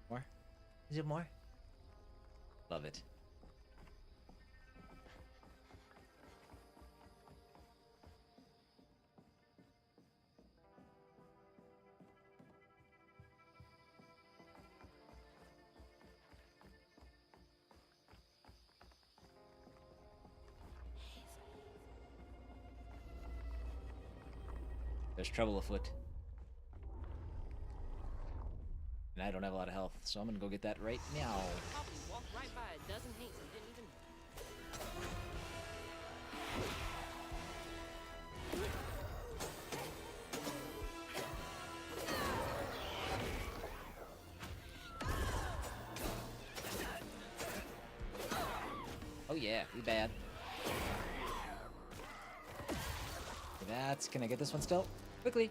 More? Is it more? Love it. There's trouble afoot. And I don't have a lot of health, so I'm gonna go get that right now. Probably walked right by a dozen Haints and didn't even Oh yeah, we bad. That's, can I get this one still? Quickly.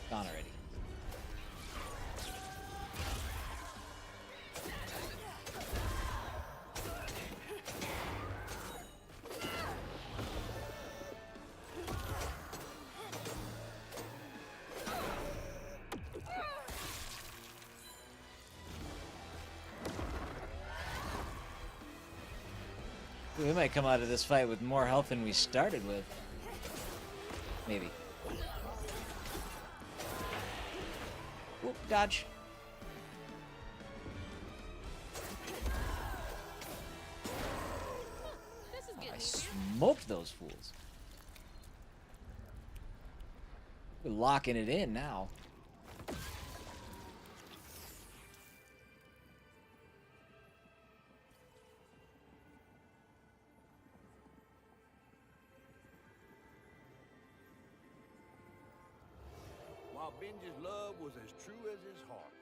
Gone already. We might come out of this fight with more health than we started with. Maybe. Whoop, dodge. I smoked those fools. We're locking it in now. While Benji's love was as true as his heart,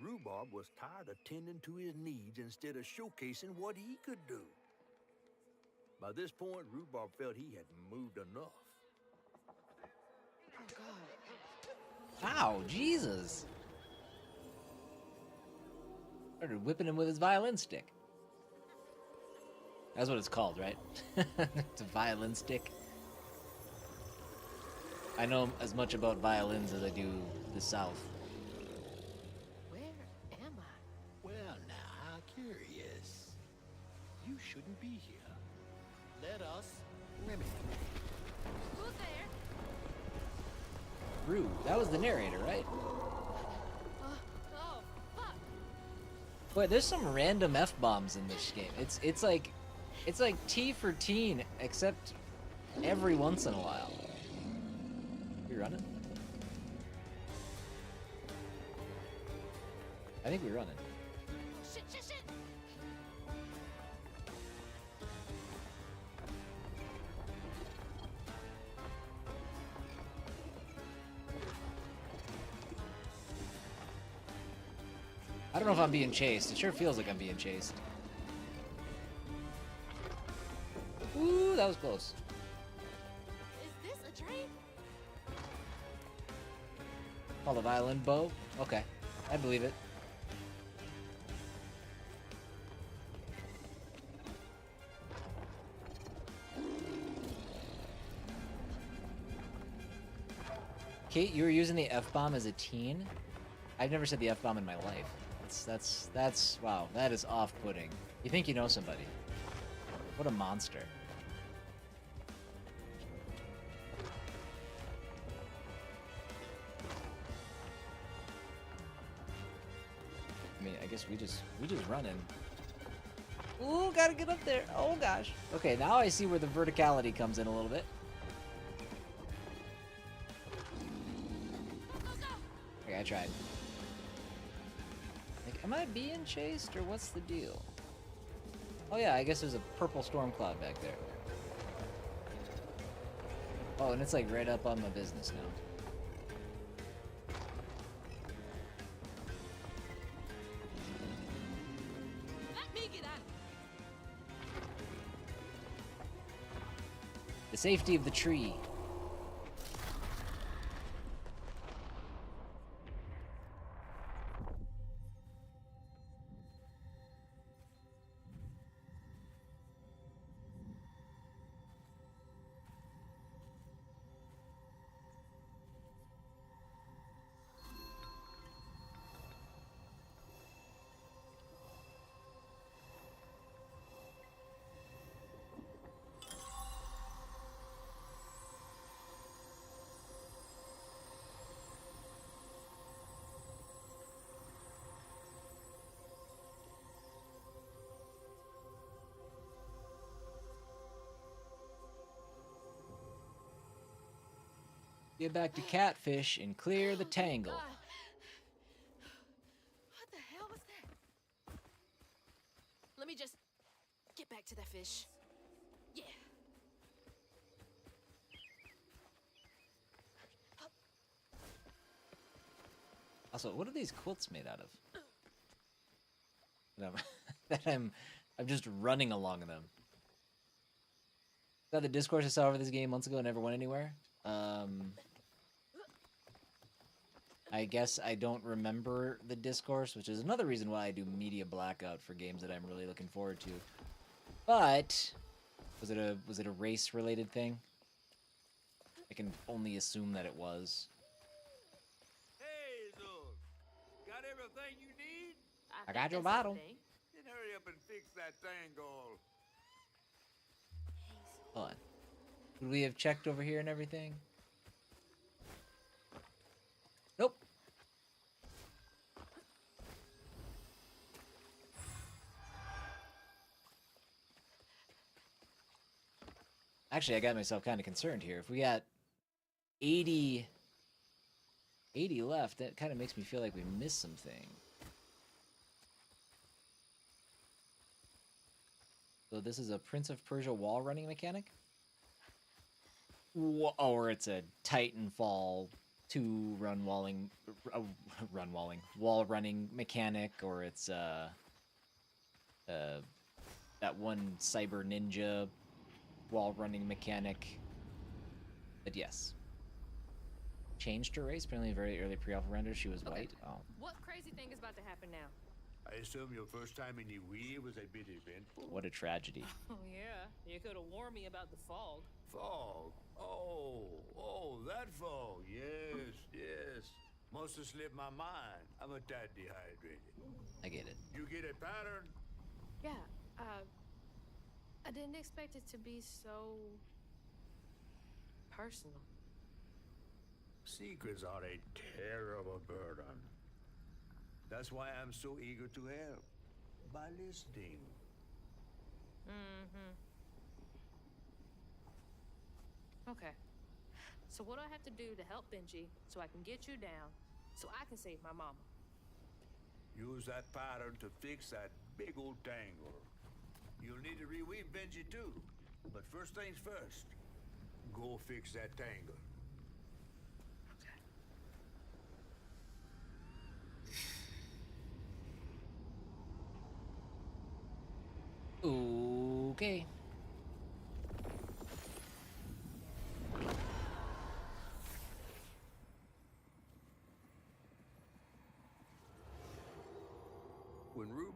Rhubarb was tired of tending to his needs instead of showcasing what he could do. By this point, Rhubarb felt he had moved enough. Oh, God. Ow, Jesus. Started whipping him with his violin stick. That's what it's called, right? It's a violin stick. I know as much about violins as I do the South. Where am I? Well, now, how curious. You shouldn't be here. Let us remedy. Who's there? Rue, that was the narrator, right? Oh, fuck. Boy, there's some random F-bombs in this game. It's like T for teen, except every once in a while. We running? I think we're running. Shit, shit, shit. I don't know if I'm being chased. It sure feels like I'm being chased. Ooh, that was close. Called a violin bow? Okay. I believe it. Kate, you were using the F-bomb as a teen? I've never said the F-bomb in my life. That's wow, that is off-putting. You think you know somebody. What a monster. I mean, I guess we just run in. Ooh, gotta get up there. Oh gosh. Okay, now I see where the verticality comes in a little bit. Okay, I tried. Like, am I being chased or what's the deal? Oh yeah, I guess there's a purple storm cloud back there. Oh, and it's like right up on my business now. Let me get out. The safety of the tree. Get back to Catfish and clear the tangle. God. What the hell was that? Let me just get back to that fish. Yeah. Also, what are these quilts made out of? That I'm just running along them. Is that the discourse I saw over this game months ago and never went anywhere? I guess I don't remember the discourse, which is another reason why I do media blackout for games that I'm really looking forward to. But was it a race related thing? I can only assume that it was. Hazel, got everything you need? I got your bottle. Then hurry up and fix that tangle. Hold on. Would we have checked over here and everything? Nope. Actually, I got myself kind of concerned here. If we got 80 left, that kind of makes me feel like we missed something. So this is a Prince of Persia wall running mechanic? Or it's a Titanfall 2 wall running mechanic, or it's that one Cyber Ninja wall running mechanic. But yes. Changed her race, apparently a very early pre-alpha render. She was white. Oh. What crazy thing is about to happen now? I assume your first time in the Wii was a bit eventful. What a tragedy. Oh yeah, you could have warned me about the fog. Fog? Oh, that fog. Yes. Must have slipped my mind. I'm a tad dehydrated. I get it. You get a pattern? Yeah, I didn't expect it to be so personal. Secrets are a terrible burden. That's why I'm so eager to help. By listening. Okay. So what do I have to do to help Benji so I can get you down, so I can save my mama? Use that pattern to fix that big old tangle. You'll need to reweave Benji too. But first things first. Go fix that tangle. Okay.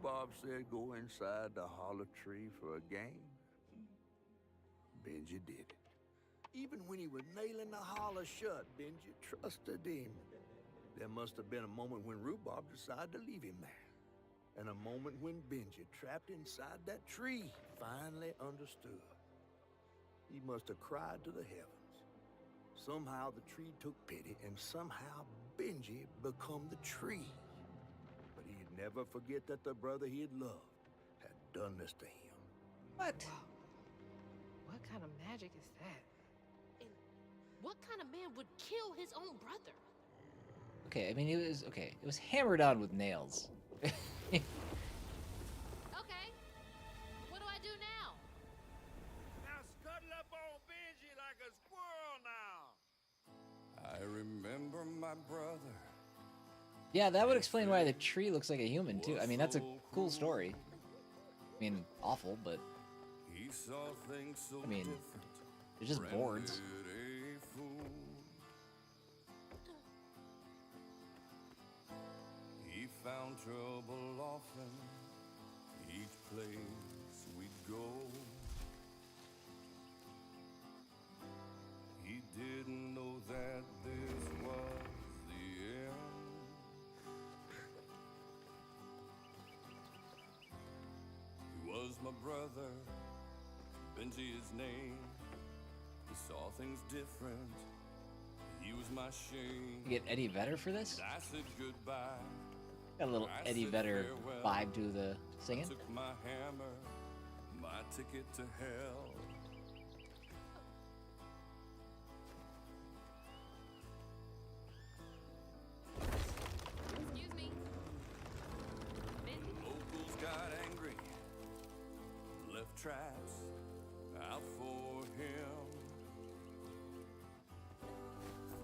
Rhubarb said go inside the hollow tree for a game, Benji did it. Even when he was nailing the hollow shut, Benji trusted him. There must have been a moment when Rhubarb decided to leave him there. And a moment when Benji, trapped inside that tree, finally understood. He must have cried to the heavens. Somehow the tree took pity, and somehow Benji become the tree. But he'd never forget that the brother he had loved had done this to him. What? What kind of magic is that? And what kind of man would kill his own brother? Okay, I mean, it was hammered on with nails. Okay. What do I do now? Now scuttle up on Benji like a squirrel now. I remember my brother. Yeah, that would explain why the tree looks like a human too. I mean, that's a cool story. I mean, awful, but He saw things so I mean, different. they're just boards. Rendered a fool. He found trouble often, each place we'd go. He didn't know that this was the end. He was my brother, Benji his name. He saw things different. He was my shame. You get Eddie Vedder for this? I said goodbye. Got a little I Eddie said Vedder farewell. vibe to the singing. I took my hammer, my ticket to hell. Excuse me. Benji? Locals got angry, left traps out for him.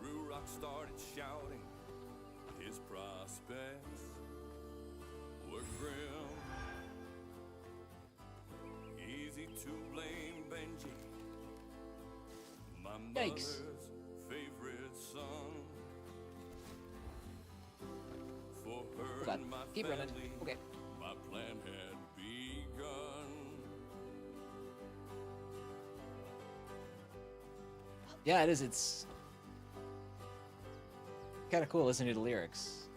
Threw rocks, started shouting. His prospects were grim. Easy to blame Benji, my Yikes. mother's favorite son. For her Hold on. and my Keep running. family, Okay. my plan had begun. Yeah, it is. It's kind of cool listening to the lyrics.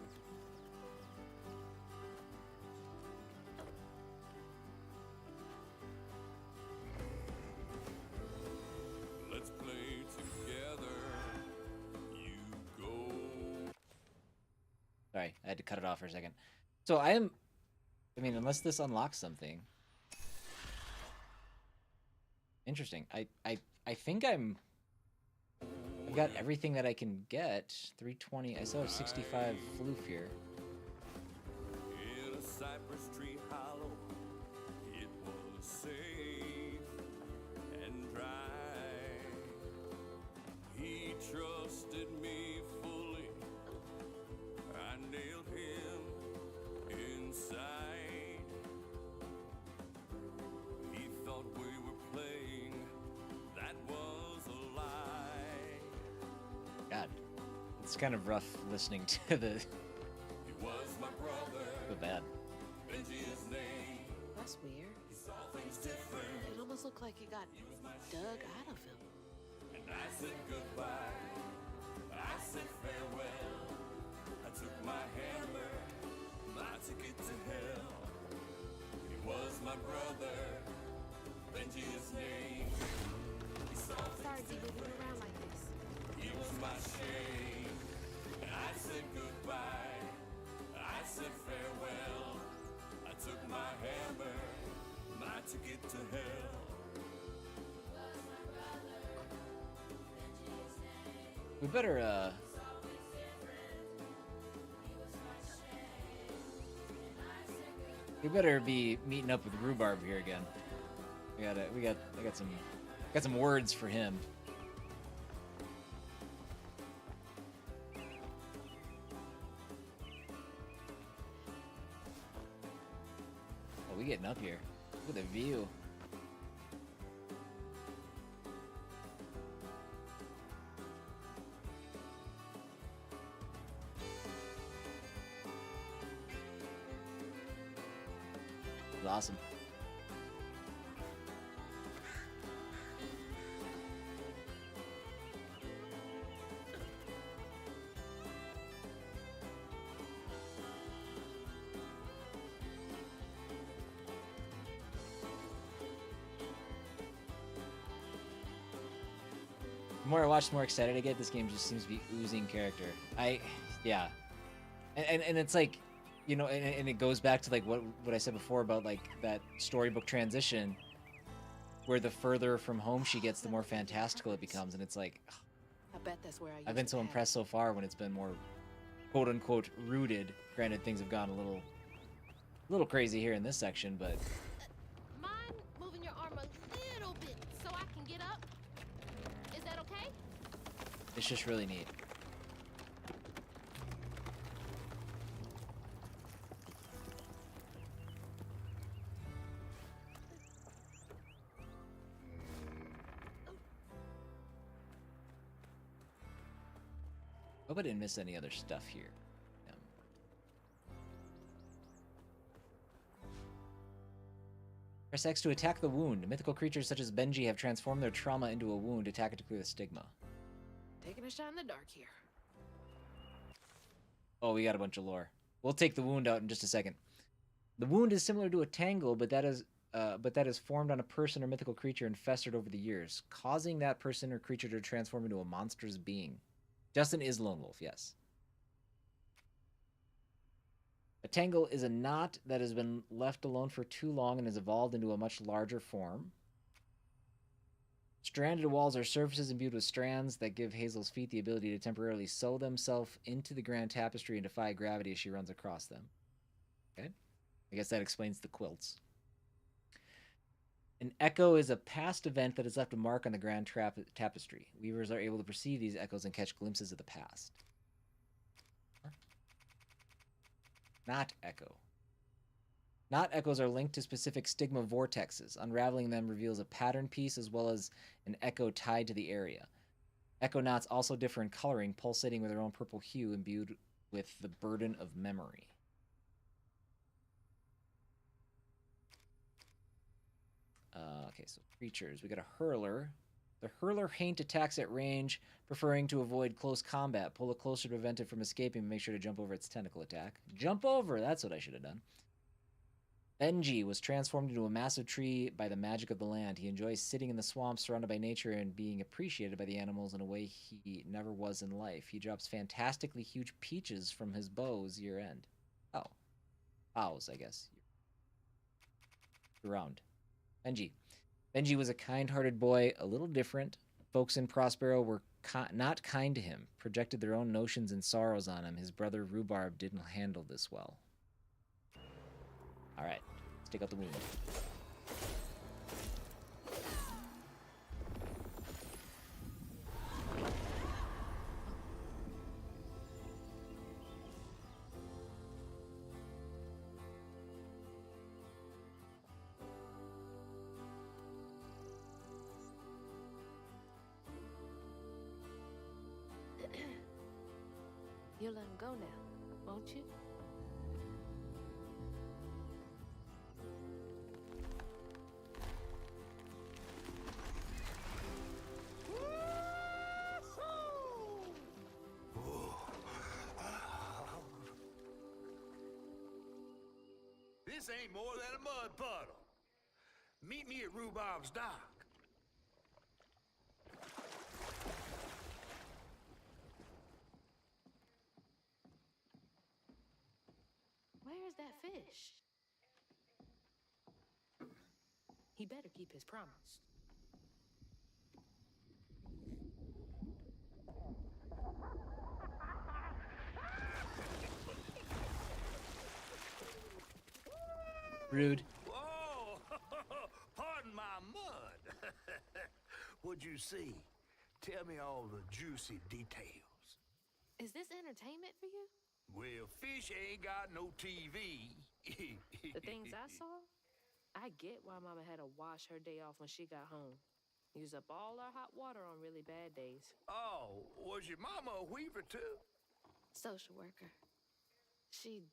Let's play together. You go. Sorry, I had to cut it off for a second. So I mean, unless this unlocks something. Interesting. I think I've got everything that I can get. 320. I still have 65 floof here. In a cypress tree hollow, it was safe and dry. He trusted me fully. I nailed him inside. He thought we were playing. That was a lie. God, it's kind of rough listening to the He was my brother. bad. Benji his name. That's weird. He saw things different. It almost looked like it got dug out of him. And I said goodbye. I said farewell. I took my hammer, my ticket to hell. He was my brother. Benji his name. He saw Sorry things to be moving around like this. He was my shame. And I said goodbye. I said farewell. I took my hammer, my ticket to hell. We better we better be meeting up with Rhubarb here again. I got some words for him. Oh, we getting up here. Look at the view. awesome. The more I watch, the more excited I get. This game just seems to be oozing character. Yeah. And it's like, you know, and it goes back to like what I said before about like that storybook transition where the further from home she gets, the more fantastical it becomes. And it's like, I bet that's where I've been so impressed so far when it's been more quote unquote rooted. Granted, things have gone a little crazy here in this section, but Mind moving your arm a little bit so I can get up? Is that okay? it's just really neat. Hope I didn't miss any other stuff here. Press X to attack the wound. Mythical creatures such as Benji have transformed their trauma into a wound. Attack it to clear the stigma. Taking a shot in the dark here. Oh, we got a bunch of lore. We'll take the wound out in just a second. The wound is similar to a tangle, but that is formed on a person or mythical creature and festered over the years, causing that person or creature to transform into a monstrous being. Justin is Lone Wolf, yes. A tangle is a knot that has been left alone for too long and has evolved into a much larger form. Stranded walls are surfaces imbued with strands that give Hazel's feet the ability to temporarily sew themselves into the Grand Tapestry and defy gravity as she runs across them. Okay? I guess that explains the quilts. An echo is a past event that has left a mark on the Grand Tapestry. Weavers are able to perceive these echoes and catch glimpses of the past. Not echo. Not echoes are linked to specific stigma vortexes. Unraveling them reveals a pattern piece as well as an echo tied to the area. Echo knots also differ in coloring, pulsating with their own purple hue imbued with the burden of memory. Okay, so creatures. We got a hurler. The hurler Haint attacks at range, preferring to avoid close combat. Pull it closer to prevent it from escaping and make sure to jump over its tentacle attack. Jump over! That's what I should have done. Benji was transformed into a massive tree by the magic of the land. He enjoys sitting in the swamp surrounded by nature and being appreciated by the animals in a way he never was in life. He drops fantastically huge peaches from his bows year-end. Oh. Boughs, I guess. Around. Benji. Benji was a kind-hearted boy, a little different. Folks in Prospero were not kind to him, projected their own notions and sorrows on him. His brother Rhubarb didn't handle this well. All right, let's take out the wound. You'll let him go now, won't you? This ain't more than a mud puddle. Meet me at Rhubarb's dock. Where's that fish? He better keep his promise. Rude. Whoa! Pardon my mud. What'd you see? Tell me all the juicy details. Is this entertainment for you? Well, fish ain't got no TV. The things I saw? I get why Mama had to wash her day off when she got home. Use up all our hot water on really bad days. Oh, was your mama a weaver too? Social worker. She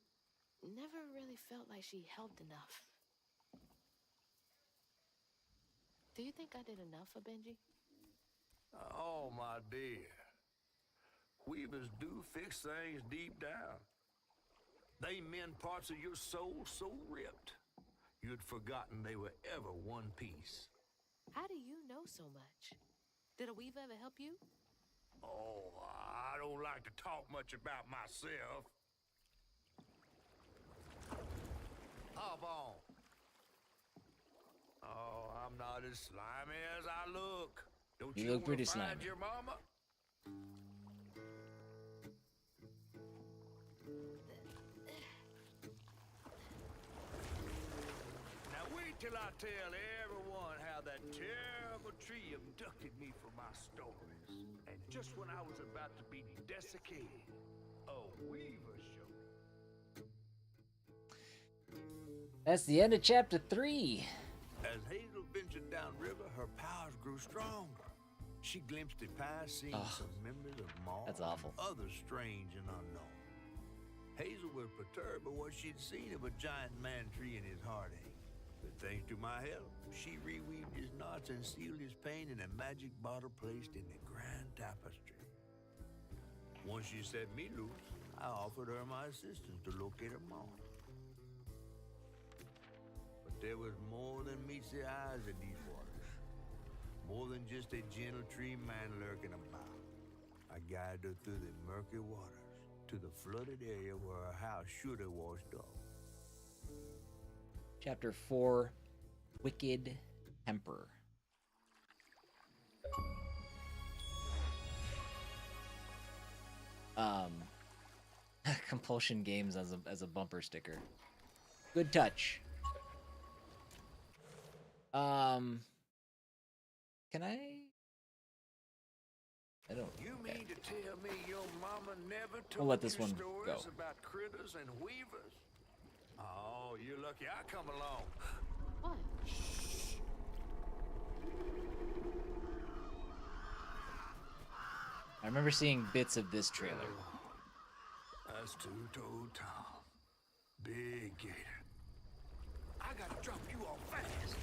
never really felt like she helped enough. Do you think I did enough for Benji? Oh, my dear. Weavers do fix things deep down. They mend parts of your soul so ripped, you'd forgotten they were ever one piece. How do you know so much? Did a weave ever help you? Oh, I don't like to talk much about myself. Hop on. Oh, I'm not as slimy as I look. Don't You look wanna pretty find slimy. your mama? Now wait till I tell everyone how that terrible tree abducted me for my stories. And just when I was about to be desiccated, a weaver showed. That's the end of chapter 3. As Hazel ventured downriver, her powers grew stronger. She glimpsed a past scene, some memories of Maul, That's awful. others strange and unknown. Hazel was perturbed by what she'd seen of a giant man tree in his heartache. But thanks to my help, she reweaved his knots and sealed his pain in a magic bottle placed in the Grand Tapestry. Once she set me loose, I offered her my assistance to locate her mom. But there was more than meets the eyes in these waters. More than just a gentle tree man lurking about. I guided her through the murky waters to the flooded area where her house should have washed off. Chapter 4, Wicked Temper. Compulsion Games as a bumper sticker. Good touch. Can I don't. You mean to tell me your mama never I'll told let this you one stories go. about critters and weavers? Oh, you're lucky I come along. What? Shh. I remember seeing bits of this trailer. That's two-toed Tom. Big gator. I gotta drop you off fast.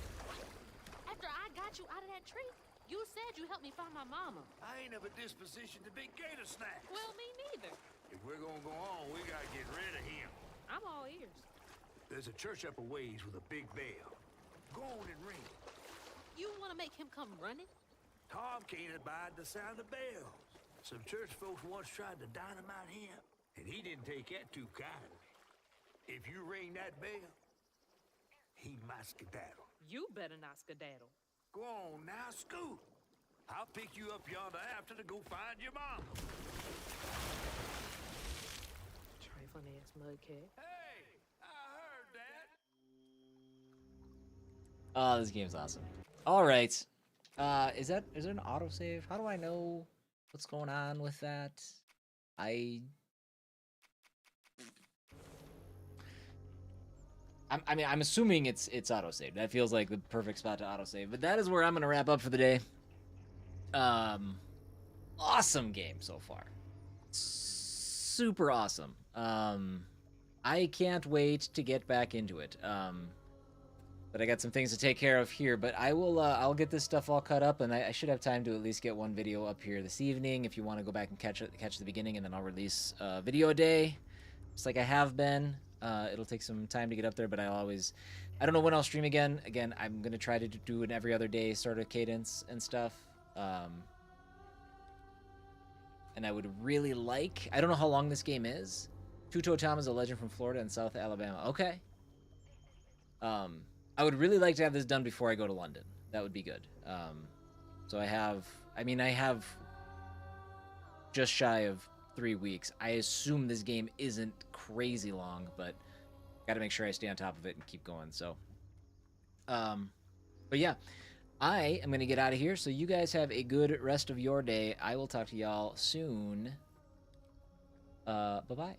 After I got you out of that tree, you said you helped me find my mama. I ain't of a disposition to be gator snacks. Well, me neither. If we're gonna go on, we gotta get rid of him. I'm all ears. There's a church up a ways with a big bell. Go on and ring it. You want to make him come running? Tom can't abide the sound of bells. Some church folks once tried to dynamite him, and he didn't take that too kindly. If you ring that bell, he might skedaddle. You better not skedaddle. Go on now, scoot. I'll pick you up yonder after to go find your mom. Trifling ass mudcat. Hey, I heard that. Oh, this game's awesome. All right. Is there an autosave? How do I know what's going on with that? I'm assuming it's autosaved. That feels like the perfect spot to autosave. But that is where I'm gonna wrap up for the day. Awesome game so far. Super awesome. I can't wait to get back into it. But I got some things to take care of here. But I will. I'll get this stuff all cut up, and I should have time to at least get one video up here this evening. If you want to go back and catch the beginning, and then I'll release a video a day, just like I have been. It'll take some time to get up there, but I don't know when I'll stream again. Again, I'm gonna try to do an every other day sort of cadence and stuff. And I would really like. I don't know how long this game is. Two-Toe Tom is a legend from Florida and South Alabama. Okay. I would really like to have this done before I go to London. That would be good. So I have just shy of 3 weeks. I assume this game isn't crazy long, but got to make sure I stay on top of it and keep going. So, but yeah, I am going to get out of here. So you guys have a good rest of your day. I will talk to y'all soon. Bye-bye.